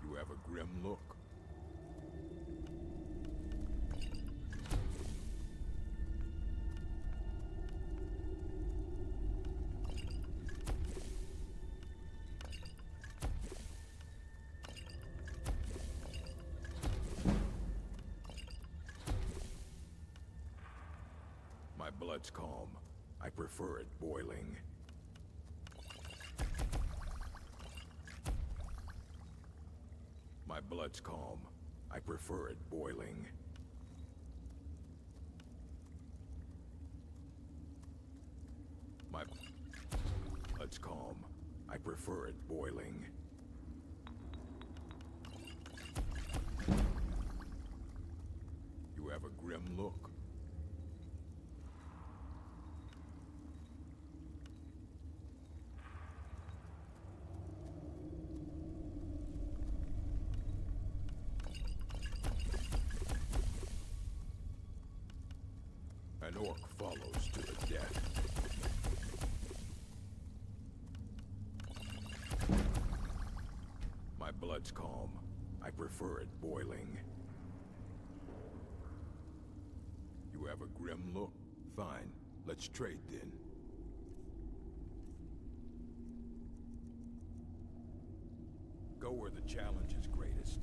You have a grim look. My blood's calm. I prefer it boiling. My blood's calm. I prefer it boiling. My blood's calm. I prefer it boiling. You have a grim look. An orc follows to the death. My blood's calm. I prefer it boiling. You have a grim look? Fine. Let's trade then. Go where the challenge is greatest.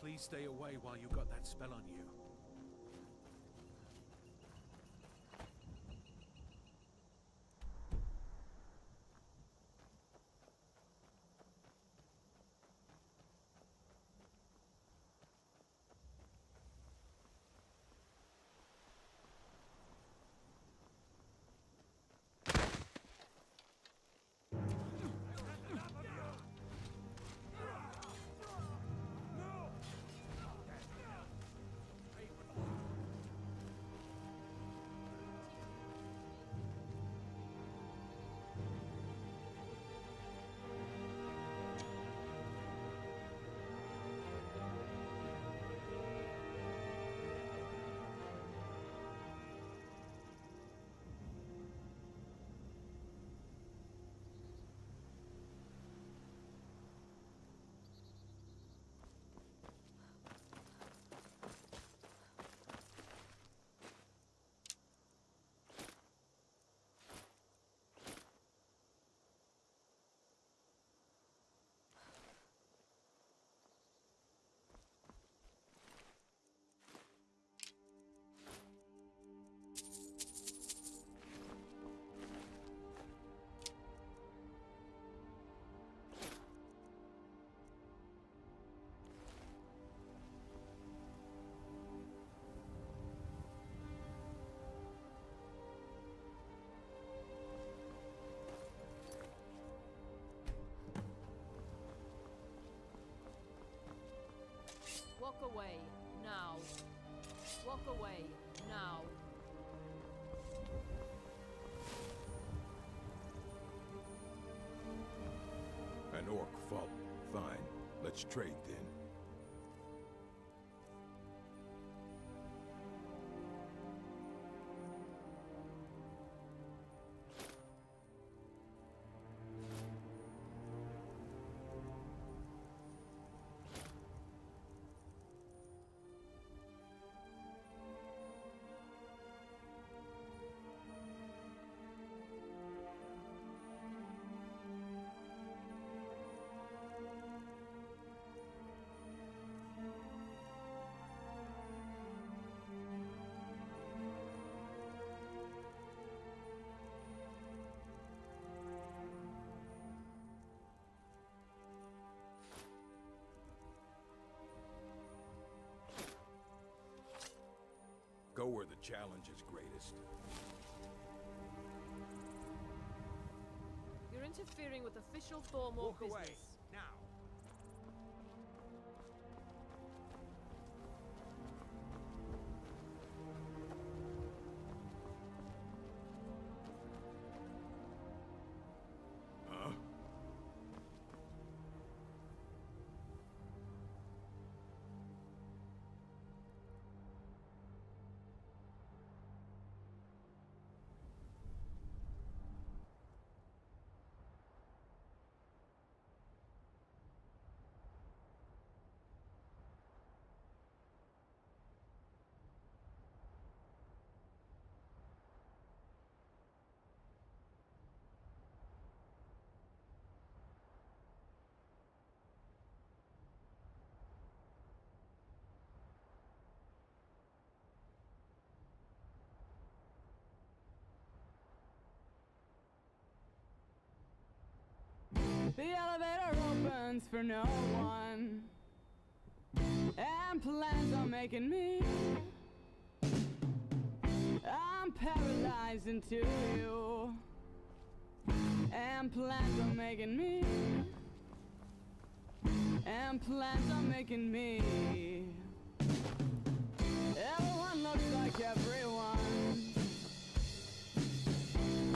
Please stay away while you got that spell on you. Walk away, now. Walk away, now. An orc followed. Fine. Let's trade then. Go where the challenge is greatest. You're interfering with official Thormore business. Away, now. Huh? The elevator opens for no one, and plans are making me. I'm paralyzed into you, and plans are making me. And plans are making me. Everyone looks like everyone,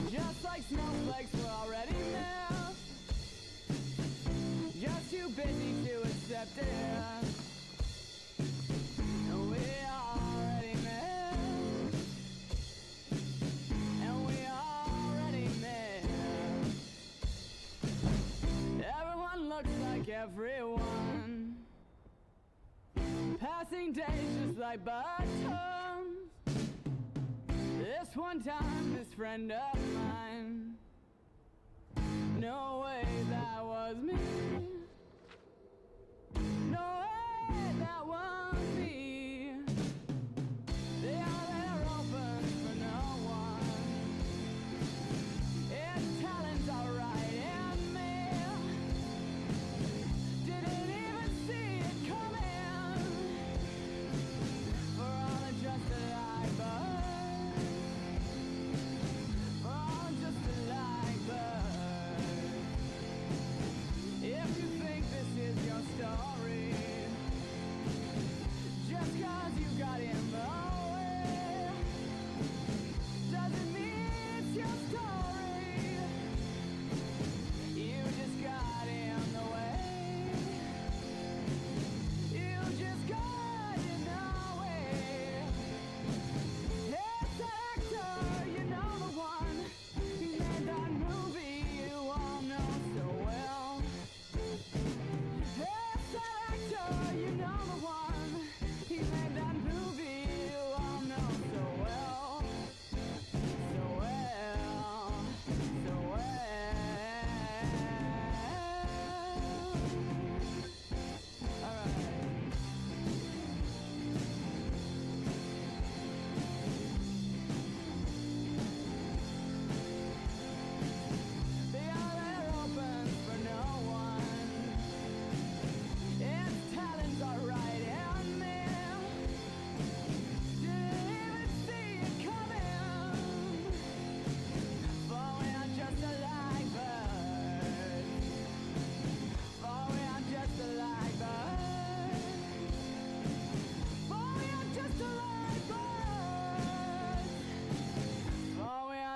just like snowflakes were already there. Just too busy to accept it. And we already met. And we already met. Everyone looks like everyone. Passing days just like buttons. This one time, this friend of mine. No way that was me. No way that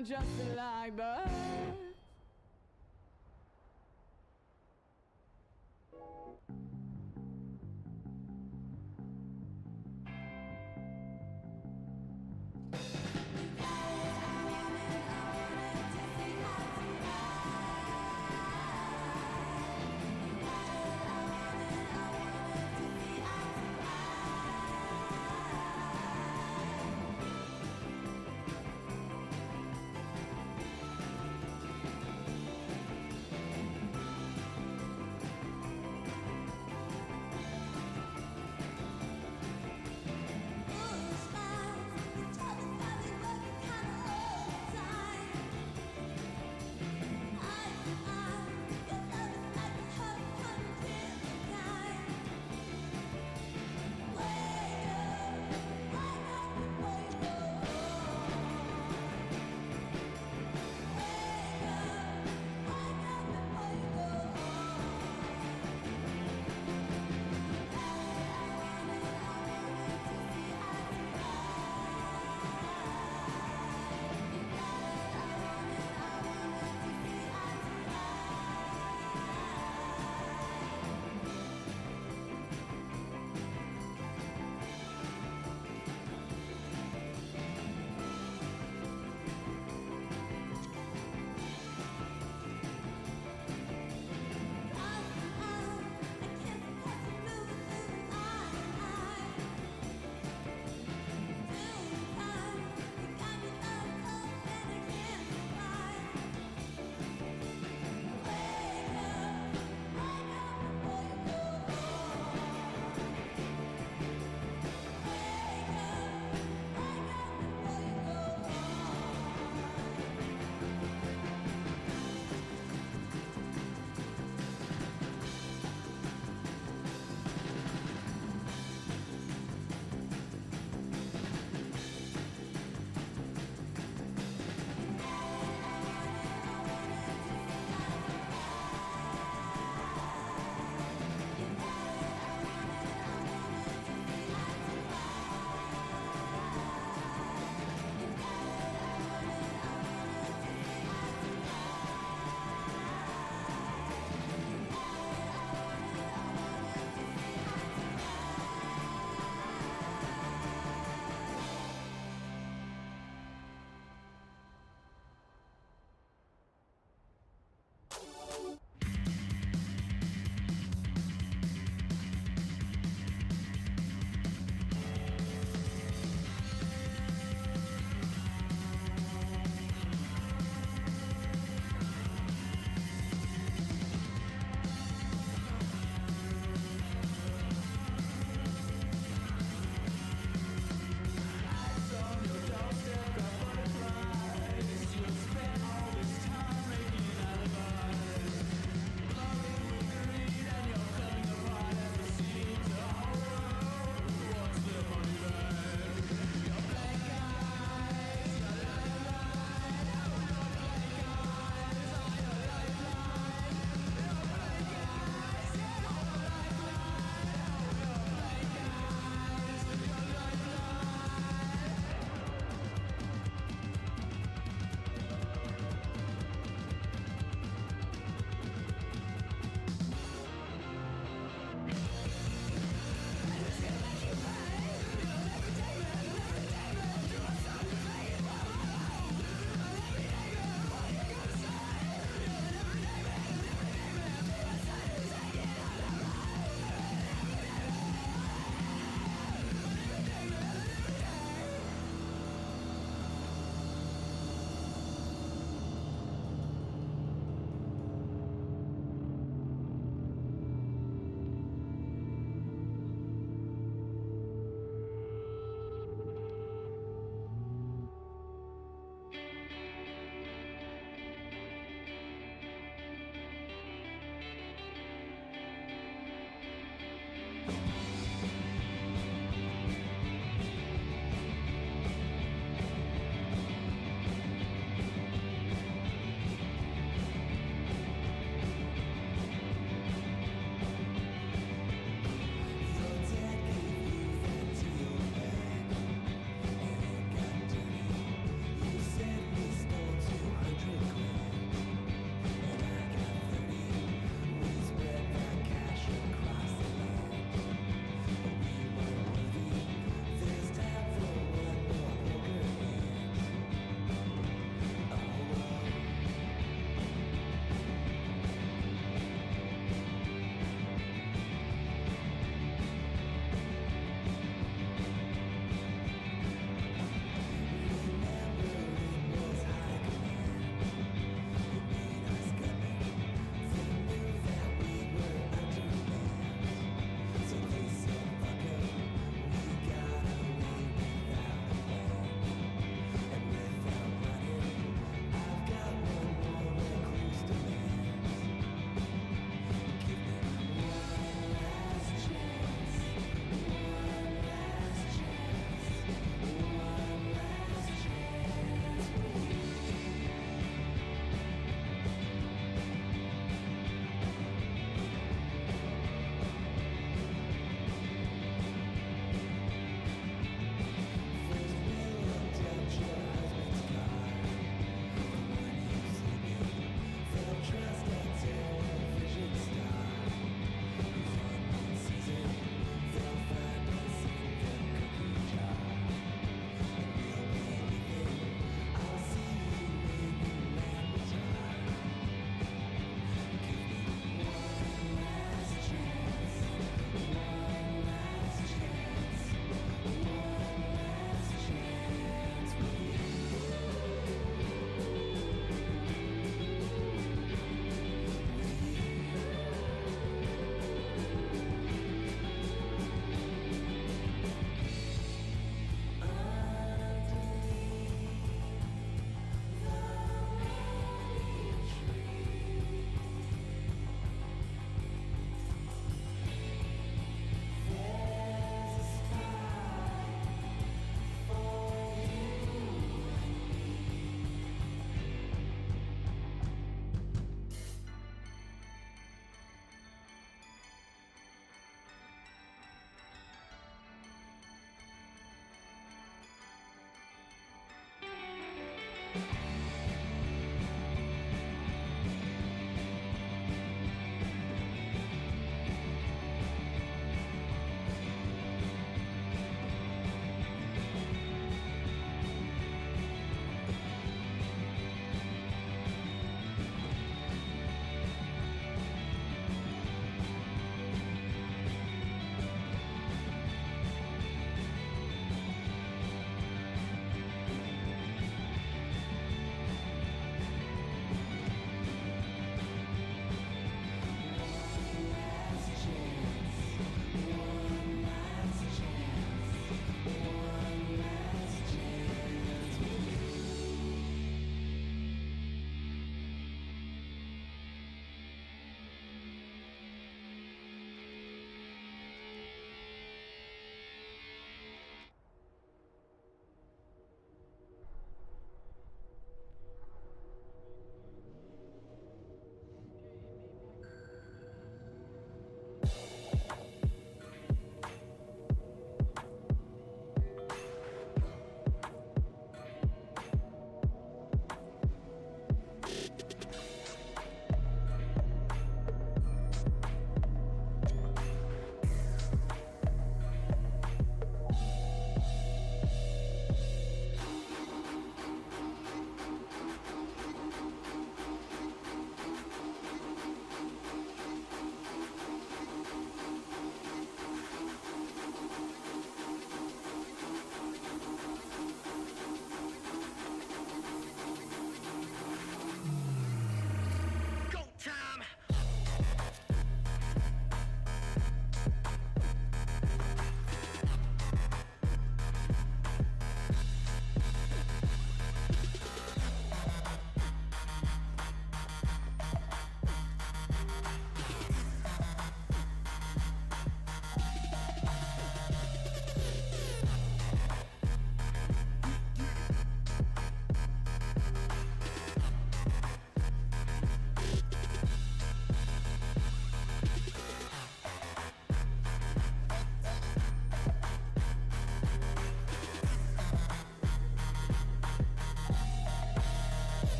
not just a lie, but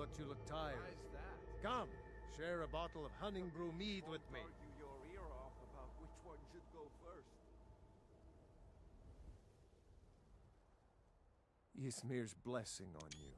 but you look tired. Come, share a bottle of honey brew mead with me. Argue your ear off about which one should go first. Ysmir's blessing on you.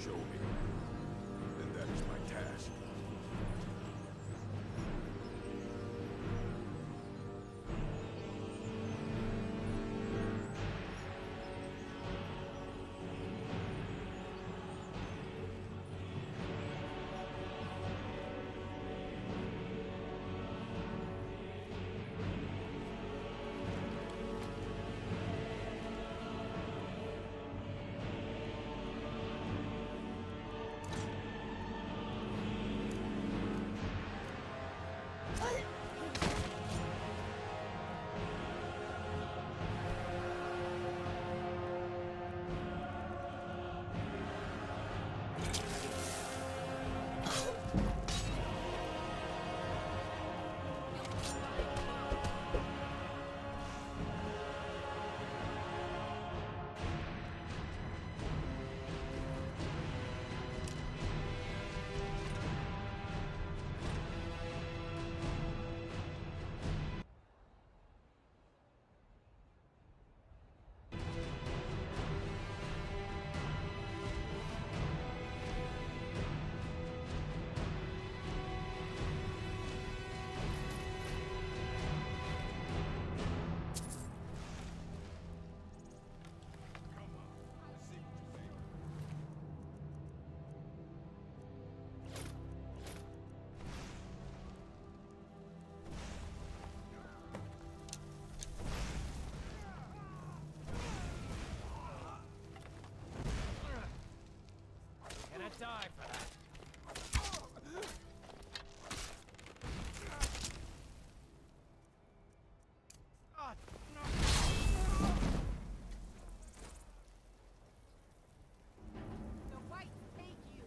Show me. And that is my task. Die for that. The whites take you.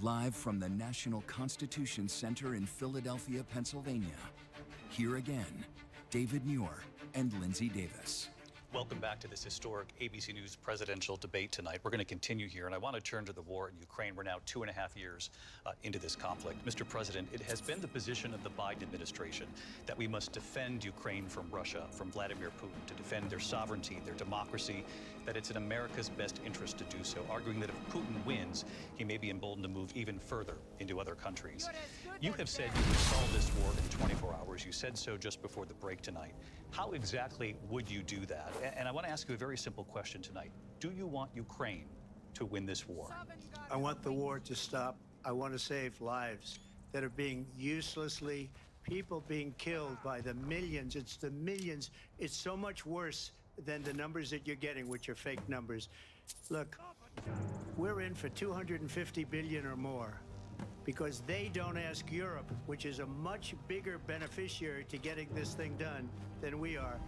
Live from the National Constitution Center in Philadelphia, Pennsylvania. Here again, David Muir and Lindsay Davis. Welcome back to this historic ABC News presidential debate tonight. We're going to continue here, and I want to turn to the war in Ukraine. We're now 2.5 years into this conflict. Mr. President, it has been the position of the Biden administration that we must defend Ukraine from Russia, from Vladimir Putin, to defend their sovereignty, their democracy, that it's in America's best interest to do so, arguing that if Putin wins, he may be emboldened to move even further into other countries. You have said you would solve this war in 24 hours. You said so just before the break tonight. How exactly would you do that? And I want to ask you a very simple question tonight. Do you want Ukraine to win this war? I want the war to stop. I want to save lives that are being uselessly, people being killed by the millions. It's the millions. It's so much worse than the numbers that you're getting, which are fake numbers. Look, we're in for 250 billion or more because they don't ask Europe, which is a much bigger beneficiary to getting this thing done than we are.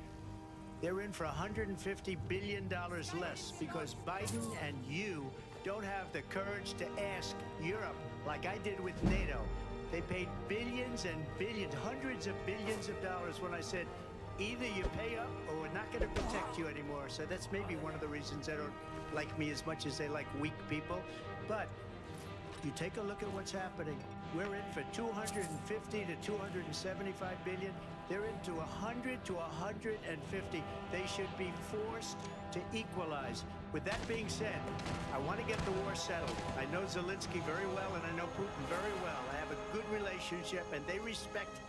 They're in for $150 billion less because Biden and you don't have the courage to ask Europe like I did with NATO. They paid billions and billions, hundreds of billions of dollars when I said, either you pay up or we're not going to protect you anymore. So that's maybe one of the reasons they don't like me as much as they like weak people. But you take a look at what's happening. We're in for 250 to 275 billion. They're into 100 to 150. They should be forced to equalize. With that being said, I want to get the war settled. I know Zelensky very well, and I know Putin very well. I have a good relationship, and they respect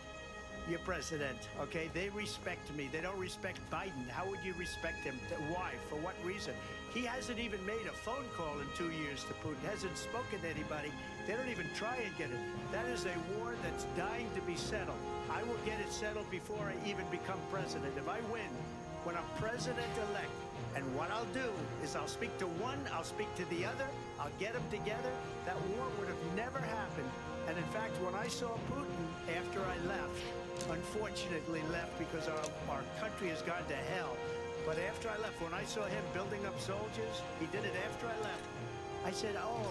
your president, okay? They respect me. They don't respect Biden. How would you respect him? Why? For what reason? He hasn't even made a phone call in 2 years to Putin. Hasn't spoken to anybody. They don't even try and get it. That is a war that's dying to be settled. I will get it settled before I even become president. If I win, when I'm president-elect, and what I'll do is I'll speak to one, I'll speak to the other, I'll get them together. That war would have never happened. And in fact, when I saw Putin after I left, unfortunately left because our country has gone to hell. But after I left, when I saw him building up soldiers, he did it after I left. I said, oh,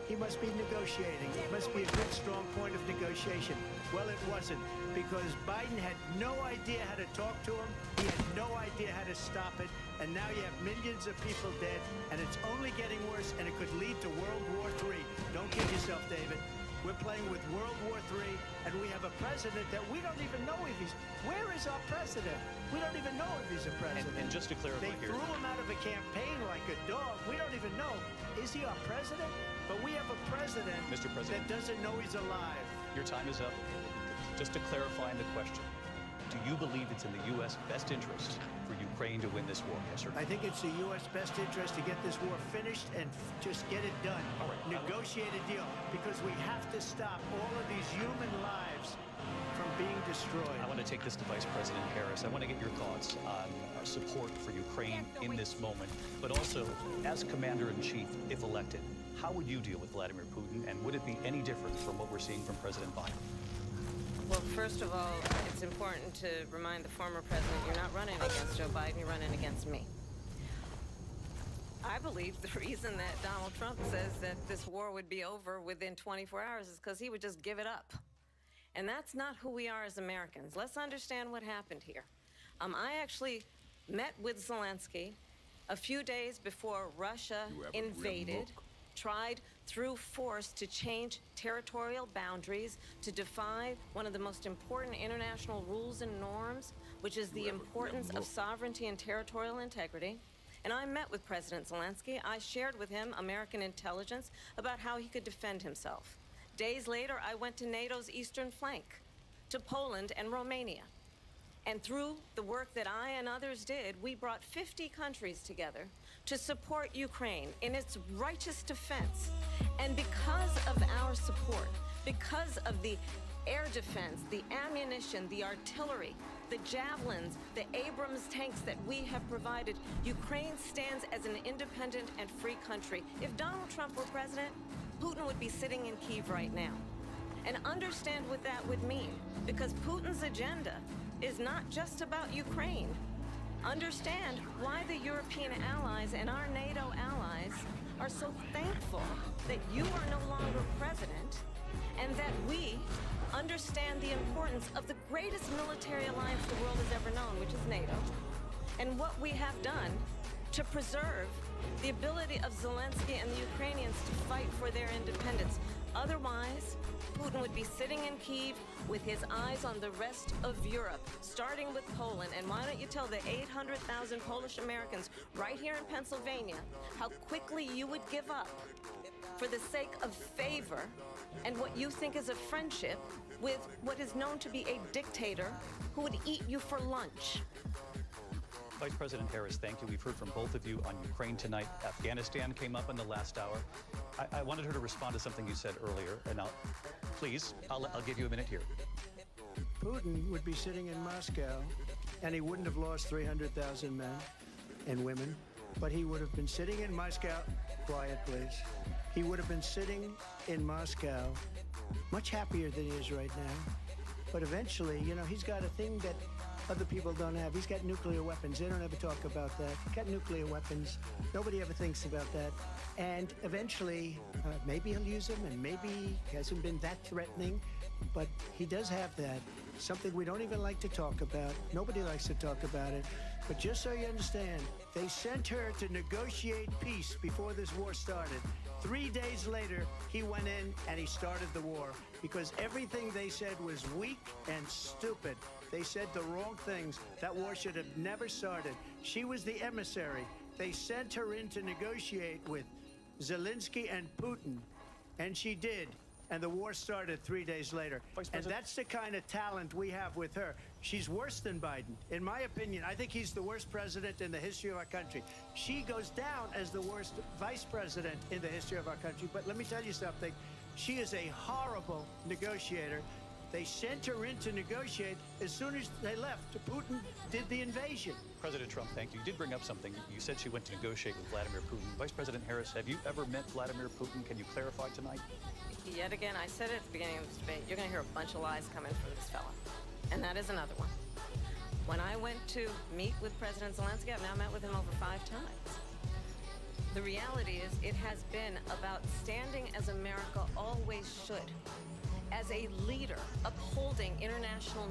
he must be negotiating. It must be a good, strong point of negotiation. Well, it wasn't, because Biden had no idea how to talk to him. He had no idea how to stop it. And now you have millions of people dead, and it's only getting worse, and it could lead to World War III. Don't kid yourself, David. We're playing with World War III, and we have a president that we don't even know if he's... Where is our president? We don't even know if he's a president. And just to clarify they here... threw him out of a campaign like a dog. We don't even know. Is he our president? But we have a president, Mr. President, that doesn't know he's alive. Your time is up. Just to clarify the question, do you believe it's in the U.S. best interest for Ukraine to win this war? Yes, sir. I think it's the U.S. best interest to get this war finished and just get it done. All right. Negotiate a deal, because we have to stop all of these human lives from being destroyed. I want to take this to Vice President Harris. I want to get your thoughts on our support for Ukraine in this moment, but also as Commander-in-Chief, if elected, how would you deal with Vladimir Putin, and would it be any different from what we're seeing from President Biden? Well, first of all, it's important to remind the former president you're not running against Joe Biden, you're running against me. I believe the reason that Donald Trump says that this war would be over within 24 hours is because he would just give it up. And that's not who we are as Americans. Let's understand what happened here. I actually met with Zelensky a few days before Russia invaded, tried through force to change territorial boundaries, to defy one of the most important international rules and norms, which is the importance of sovereignty and territorial integrity. And I met with President Zelensky. I shared with him American intelligence about how he could defend himself. Days later, I went to NATO's eastern flank, to Poland and Romania. And through the work that I and others did, we brought 50 countries together to support Ukraine in its righteous defense. And because of our support, because of the air defense, the ammunition, the artillery, the javelins, the Abrams tanks that we have provided, Ukraine stands as an independent and free country. If Donald Trump were president, Putin would be sitting in Kyiv right now. And understand what that would mean, because Putin's agenda is not just about Ukraine. Understand why the European allies and our NATO allies are so thankful that you are no longer president, and that we understand the importance of the greatest military alliance the world has ever known, which is NATO, and what we have done to preserve the ability of Zelensky and the Ukrainians to fight for their independence. Otherwise, Putin would be sitting in Kyiv with his eyes on the rest of Europe, starting with Poland. And why don't you tell the 800,000 Polish Americans right here in Pennsylvania how quickly you would give up for the sake of favor and what you think is a friendship with what is known to be a dictator who would eat you for lunch. Vice President Harris, thank you. We've heard from both of you on Ukraine tonight. Afghanistan came up in the last hour. I wanted her to respond to something you said earlier, and I'll give you a minute here. Putin would be sitting in Moscow, and he wouldn't have lost 300,000 men and women, but he would have been sitting in Moscow. Quiet, please. He would have been sitting in Moscow much happier than he is right now. But eventually, you know, he's got a thing that other people don't have. He's got nuclear weapons. They don't ever talk about that. He's got nuclear weapons. Nobody ever thinks about that. And eventually, maybe he'll use them, and maybe he hasn't been that threatening, but he does have that. Something we don't even like to talk about. Nobody likes to talk about it. But just so you understand, they sent her to negotiate peace before this war started. 3 days later, he went in and he started the war because everything they said was weak and stupid. They said the wrong things. That war should have never started. She was the emissary. They sent her in to negotiate with Zelensky and Putin, and she did. And the war started 3 days later. And that's the kind of talent we have with her. She's worse than Biden. In my opinion, I think he's the worst president in the history of our country. She goes down as the worst vice president in the history of our country. But let me tell you something. She is a horrible negotiator. They sent her in to negotiate. As soon as they left, Putin did the invasion. President Trump, thank you. You did bring up something. You said she went to negotiate with Vladimir Putin. Vice President Harris, have you ever met Vladimir Putin? Can you clarify tonight? Yet again, I said it at the beginning of this debate, you're going to hear a bunch of lies coming from this fella. And that is another one. When I went to meet with President Zelensky, I've now met with him over 5 times. The reality is it has been about standing as America always should, as a leader upholding international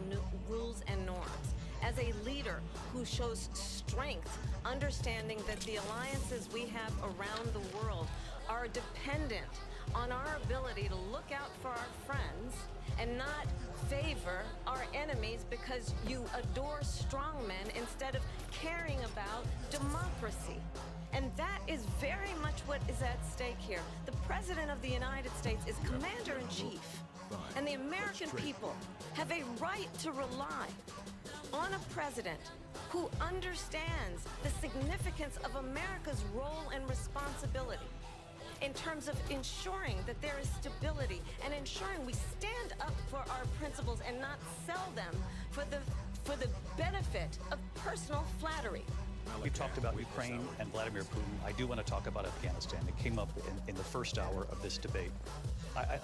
rules and norms, as a leader who shows strength, understanding that the alliances we have around the world are dependent on our ability to look out for our friends and not favor our enemies because you adore strongmen instead of caring about democracy. And that is very much what is at stake here. The President of the United States is Commander-in-Chief, and the American people have a right to rely on a president who understands the significance of America's role and responsibility in terms of ensuring that there is stability and ensuring we stand up for our principles and not sell them for the benefit of personal flattery. We've talked about Ukraine and Vladimir Putin. I do want to talk about Afghanistan. It came up in the first hour of this debate.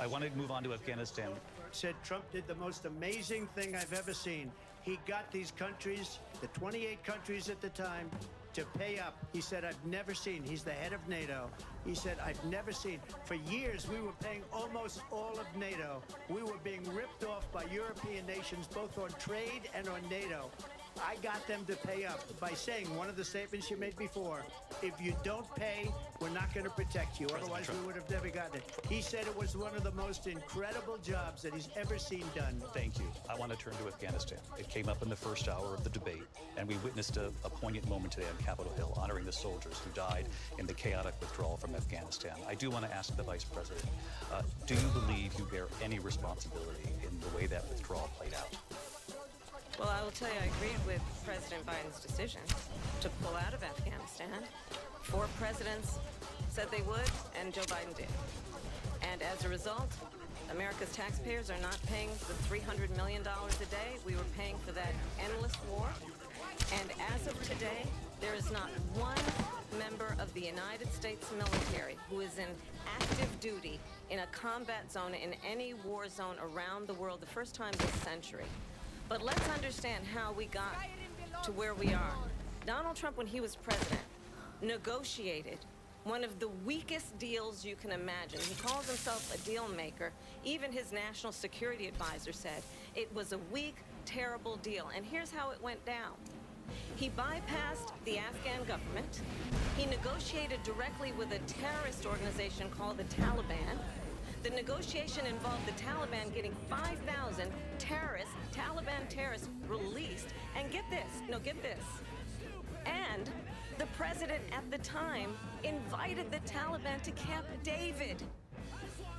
I want to move on to Afghanistan. Said Trump did the most amazing thing I've ever seen. He got these countries, the 28 countries at the time, to pay up. He said, I've never seen, he's the head of NATO. He said, I've never seen. For years, we were paying almost all of NATO. We were being ripped off by European nations, both on trade and on NATO. I got them to pay up by saying one of the statements you made before, if you don't pay, we're not going to protect you. Otherwise, we would have never gotten it. He said it was one of the most incredible jobs that he's ever seen done. Thank you. I want to turn to Afghanistan. It came up in the first hour of the debate, and we witnessed a poignant moment today on Capitol Hill, honoring the soldiers who died in the chaotic withdrawal from Afghanistan. I do want to ask the Vice President, do you believe you bear any responsibility in the way that withdrawal played out? Well, I will tell you, I agreed with President Biden's decision to pull out of Afghanistan. 4 presidents said they would, and Joe Biden did. And as a result, America's taxpayers are not paying the $300 million a day we were paying for that endless war. And as of today, there is not one member of the United States military who is in active duty in a combat zone in any war zone around the world, the first time this century. But let's understand how we got to where we are. Donald Trump, when he was president, negotiated one of the weakest deals you can imagine. He calls himself a deal maker. Even his national security advisor said it was a weak, terrible deal. And here's how it went down. He bypassed the Afghan government. He negotiated directly with a terrorist organization called the Taliban. The negotiation involved the Taliban getting 5,000 Taliban terrorists released. And get this. And the president at the time invited the Taliban to Camp David,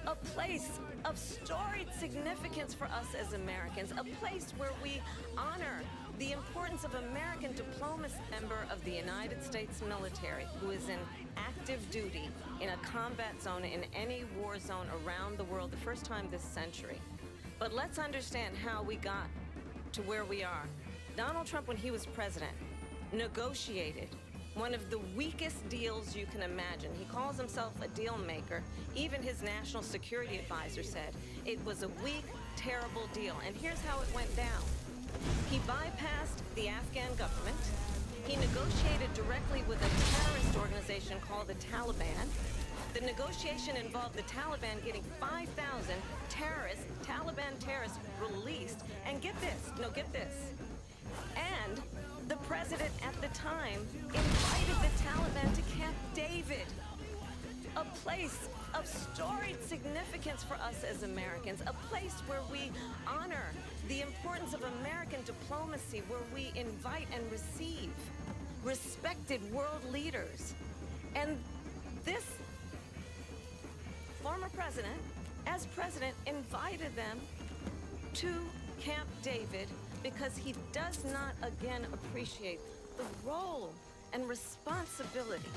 a place of storied significance for us as Americans, a place where we honor the importance of American diplomacy, member of the United States military who is in active duty in a combat zone in any war zone around the world, the first time this century. But let's understand how we got to where we are. Donald Trump, when he was president, negotiated one of the weakest deals you can imagine. He calls himself a deal maker. Even his national security advisor said it was a weak, terrible deal. And here's how it went down. He bypassed the Afghan government. He negotiated directly with a terrorist organization called the Taliban. The negotiation involved the Taliban getting 5,000 Taliban terrorists released. And get this, and the president at the time invited the Taliban to Camp David, a place of storied significance for us as Americans, a place where we honor the importance of American diplomacy, where we invite and receive respected world leaders. And this former president, as president, invited them to Camp David because he does not again appreciate the role and responsibility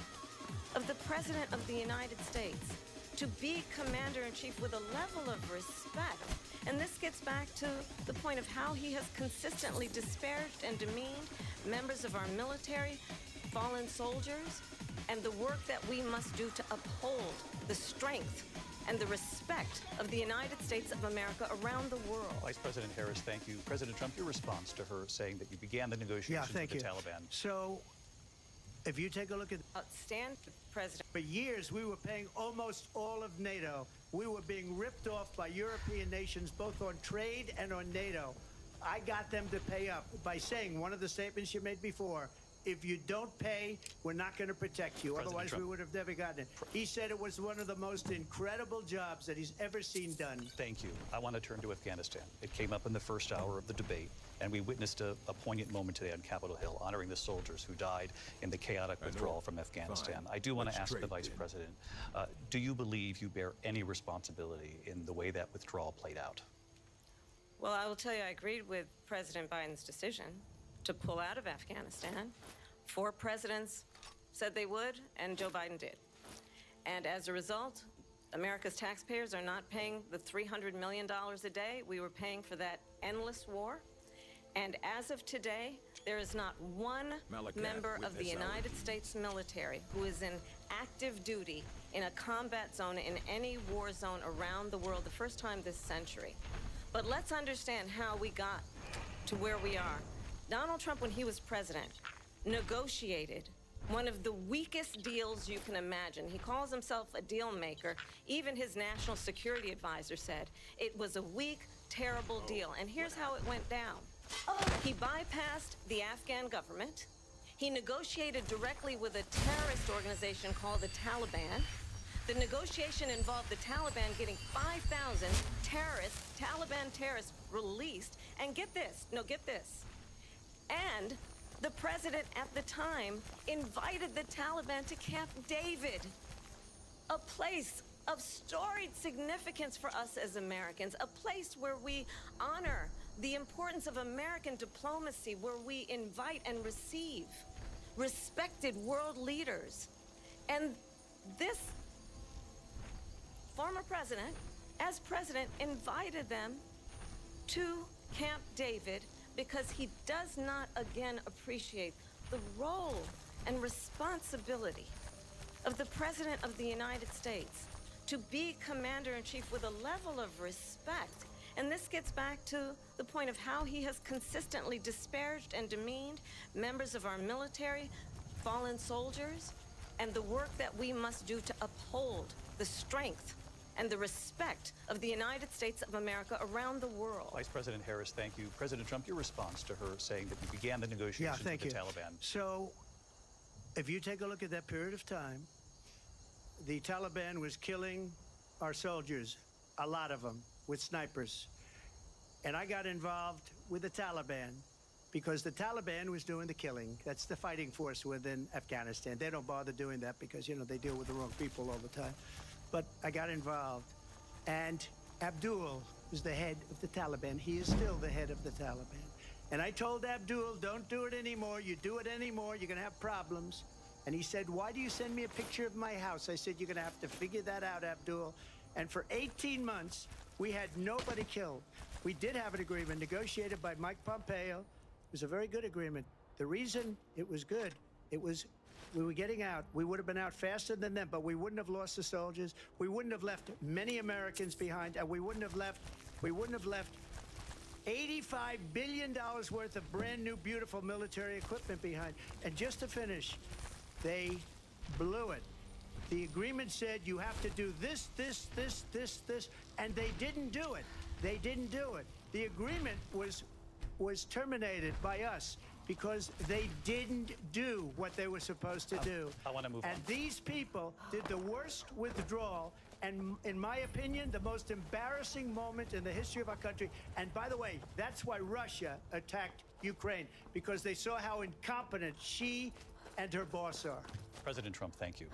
of the President of the United States to be commander-in-chief with a level of respect. And this gets back to the point of how he has consistently disparaged and demeaned members of our military, fallen soldiers, and the work that we must do to uphold the strength and the respect of the United States of America around the world. Vice President Harris, thank you. President Trump, your response to her saying that you began the negotiations with the Taliban. So, if you take a look at... Outstanding, President. For years, we were paying almost all of NATO. We were being ripped off by European nations, both on trade and on NATO. I got them to pay up by saying, one of the statements you made before, if you don't pay, we're not going to protect you. President Otherwise, Trump. we would have never gotten it. He said it was one of the most incredible jobs that he's ever seen done. Thank you. I want to turn to Afghanistan. It came up in the first hour of the debate, and we witnessed a poignant moment today on Capitol Hill, honoring the soldiers who died in the chaotic withdrawal from Afghanistan. Fine. I do want to Let's ask the trade Vice then. President, do you believe you bear any responsibility in the way that withdrawal played out? Well, I will tell you, I agreed with President Biden's decision to pull out of Afghanistan. 4 presidents said they would, and Joe Biden did. And as a result, America's taxpayers are not paying the $300 million a day we were paying for that endless war. And as of today, there is not one member of the United States military who is in active duty in a combat zone in any war zone around the world, the first time this century. But let's understand how we got to where we are. Donald Trump, when he was president, negotiated one of the weakest deals you can imagine. He calls himself a deal maker. Even his national security advisor said it was a weak, terrible deal. And here's how it went down. He bypassed the Afghan government. He negotiated directly with a terrorist organization called the Taliban. The negotiation involved the Taliban getting 5,000 Taliban terrorists released. And get this, and the president at the time invited the Taliban to Camp David, a place of storied significance for us as Americans, a place where we honor the importance of American diplomacy, where we invite and receive respected world leaders. And this former president, as president, invited them to Camp David because he does not again appreciate the role and responsibility of the President of the United States to be commander-in-chief with a level of respect. And this gets back to the point of how he has consistently disparaged and demeaned members of our military, fallen soldiers, and the work that we must do to uphold the strength and the respect of the United States of America around the world. Vice President Harris, thank you. President Trump, your response to her saying that you began the negotiations with the Taliban. So, if you take a look at that period of time, the Taliban was killing our soldiers, a lot of them, with snipers. And I got involved with the Taliban because the Taliban was doing the killing. That's the fighting force within Afghanistan. They don't bother doing that because, you know, they deal with the wrong people all the time. But I got involved. And Abdul was the head of the Taliban. He is still the head of the Taliban. And I told Abdul, don't do it anymore. You do it anymore, you're going to have problems. And he said, why do you send me a picture of my house? I said, you're going to have to figure that out, Abdul. And for 18 months, we had nobody killed. We did have an agreement negotiated by Mike Pompeo. It was a very good agreement. The reason it was good, it was we were getting out. We would have been out faster than them, but we wouldn't have lost the soldiers. We wouldn't have left many Americans behind, and we wouldn't have left $85 billion worth of brand new, beautiful military equipment behind. And just to finish, they blew it. The agreement said you have to do this, and they didn't do it. They didn't do it. The agreement was terminated by us because they didn't do what they were supposed to do. I want to move on. And these people did the worst withdrawal, and in my opinion, the most embarrassing moment in the history of our country. And by the way, that's why Russia attacked Ukraine, because they saw how incompetent she and her boss are. President Trump, thank you.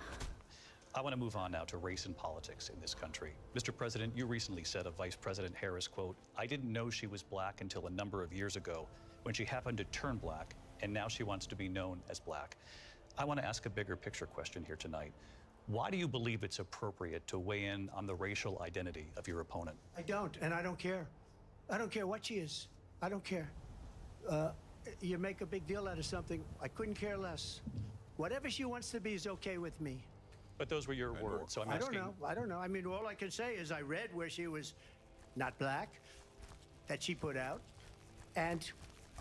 I want to move on now to race and politics in this country. Mr. President, you recently said of Vice President Harris, quote, I didn't know she was black until a number of years ago when she happened to turn black, and now she wants to be known as black. I want to ask a bigger picture question here tonight. Why do you believe it's appropriate to weigh in on the racial identity of your opponent? I don't, and I don't care. I don't care what she is. I don't care. You make a big deal out of something. I couldn't care less. Whatever she wants to be is okay with me. But those were your words, so I'm asking... I don't know. I mean, all I can say is I read where she was not black, that she put out, and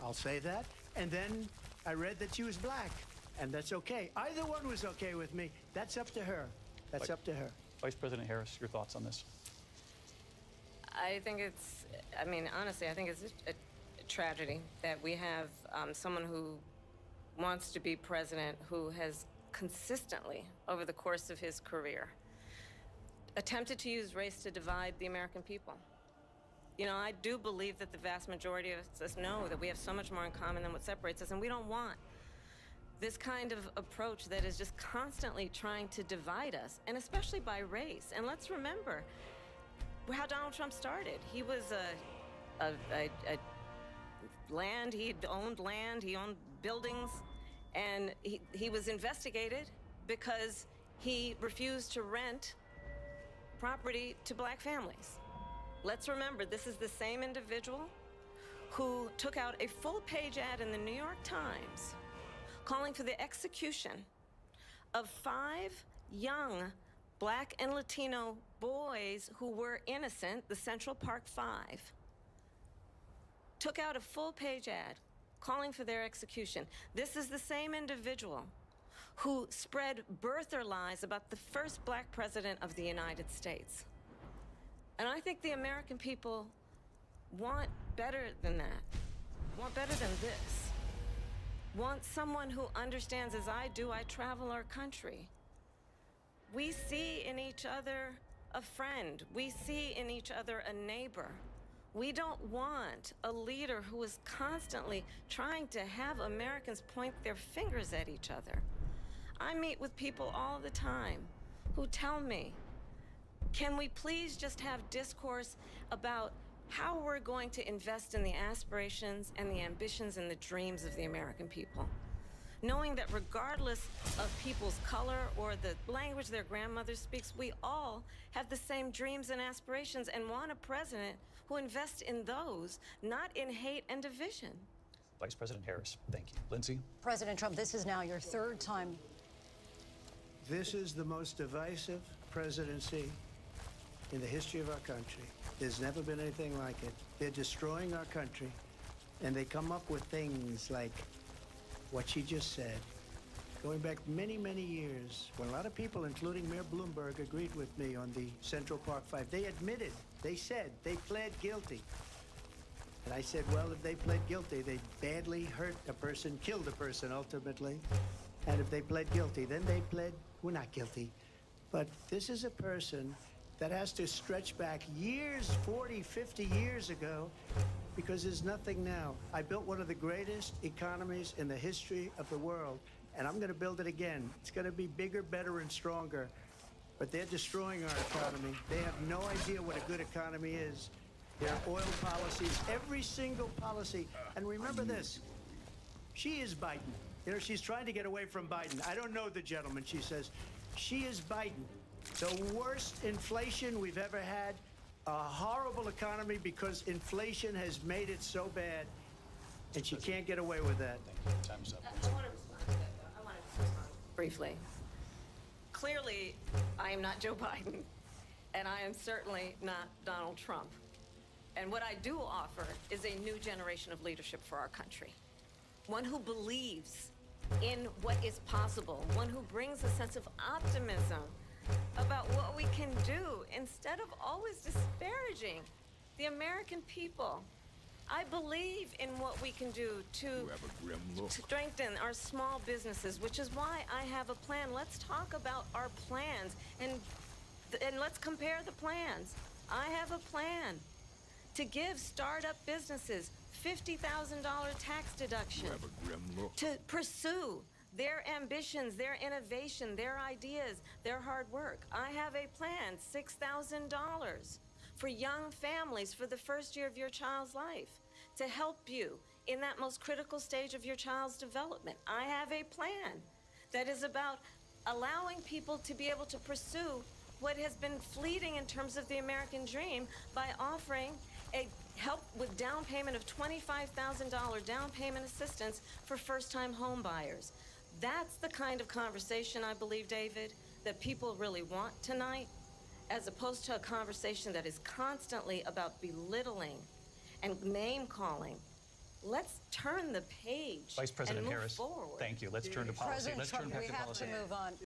I'll say that. And then I read that she was black, and that's okay. Either one was okay with me. That's up to her. That's up to her. Vice President Harris, your thoughts on this? I think it's, I mean, honestly, I think it's a tragedy that we have someone who wants to be president who has consistently, over the course of his career, attempted to use race to divide the American people. You know, I do believe that the vast majority of us know that we have so much more in common than what separates us, and we don't want this kind of approach that is just constantly trying to divide us, and especially by race. And let's remember how Donald Trump started. He was land, he owned buildings, and he was investigated because he refused to rent property to black families. Let's remember, this is the same individual who took out a full-page ad in the New York Times calling for the execution of 5 young black and Latino boys who were innocent, the Central Park 5. Took out a full-page ad calling for their execution. This is the same individual who spread birther lies about the first black president of the United States. And I think the American people want better than that, want better than this, want someone who understands, as I do. I travel our country. We see in each other a friend. We see in each other a neighbor. We don't want a leader who is constantly trying to have Americans point their fingers at each other. I meet with people all the time who tell me, can we please just have discourse about how we're going to invest in the aspirations and the ambitions and the dreams of the American people? Knowing that regardless of people's color or the language their grandmother speaks, we all have the same dreams and aspirations and want a president who invests in those, not in hate and division. Vice President Harris, thank you. Lindsay? President Trump, this is now your 3rd time. This is the most divisive presidency in the history of our country. There's never been anything like it. They're destroying our country, and they come up with things like what she just said. Going back many, many years, when a lot of people, including Mayor Bloomberg, agreed with me on the Central Park 5, they admitted, they said, they pled guilty. And I said, well, if they pled guilty, they badly hurt a person, killed a person ultimately. And if they pled guilty, then they pled, we're not guilty. But this is a person that has to stretch back years, 40, 50 years ago, because there's nothing now. I built one of the greatest economies in the history of the world, and I'm going to build it again. It's going to be bigger, better, and stronger. But they're destroying our economy. They have no idea what a good economy is. their oil policies, every single policy. And remember this, she is Biden. You know, she's trying to get away from Biden. I don't know the gentleman, she says. She is Biden. The worst inflation we've ever had, a horrible economy because inflation has made it so bad, and she can't get away with that. Time's up. I want to respond to that, though. I want to respond briefly. Clearly, I am not Joe Biden, and I am certainly not Donald Trump. And what I do offer is a new generation of leadership for our country. One who believes in what is possible, one who brings a sense of optimism about what we can do instead of always disparaging the American people. I believe in what we can do to strengthen our small businesses, which is why I have a plan. Let's talk about our plans and let's compare the plans. I have a plan to give startup businesses $50,000 tax deduction to pursue their ambitions, their innovation, their ideas, their hard work. I have a plan, $6,000 for young families for the first year of your child's life to help you in that most critical stage of your child's development. I have a plan that is about allowing people to be able to pursue what has been fleeting in terms of the American dream by offering a help with down payment of $25,000 down payment assistance for first-time home buyers. That's the kind of conversation, I believe, David, that people really want tonight, as opposed to a conversation that is constantly about belittling and name-calling. Let's turn the page Vice President and move Harris, forward. Thank you. Let's turn to policy. President Let's Trump, turn back we to have policy. to move on.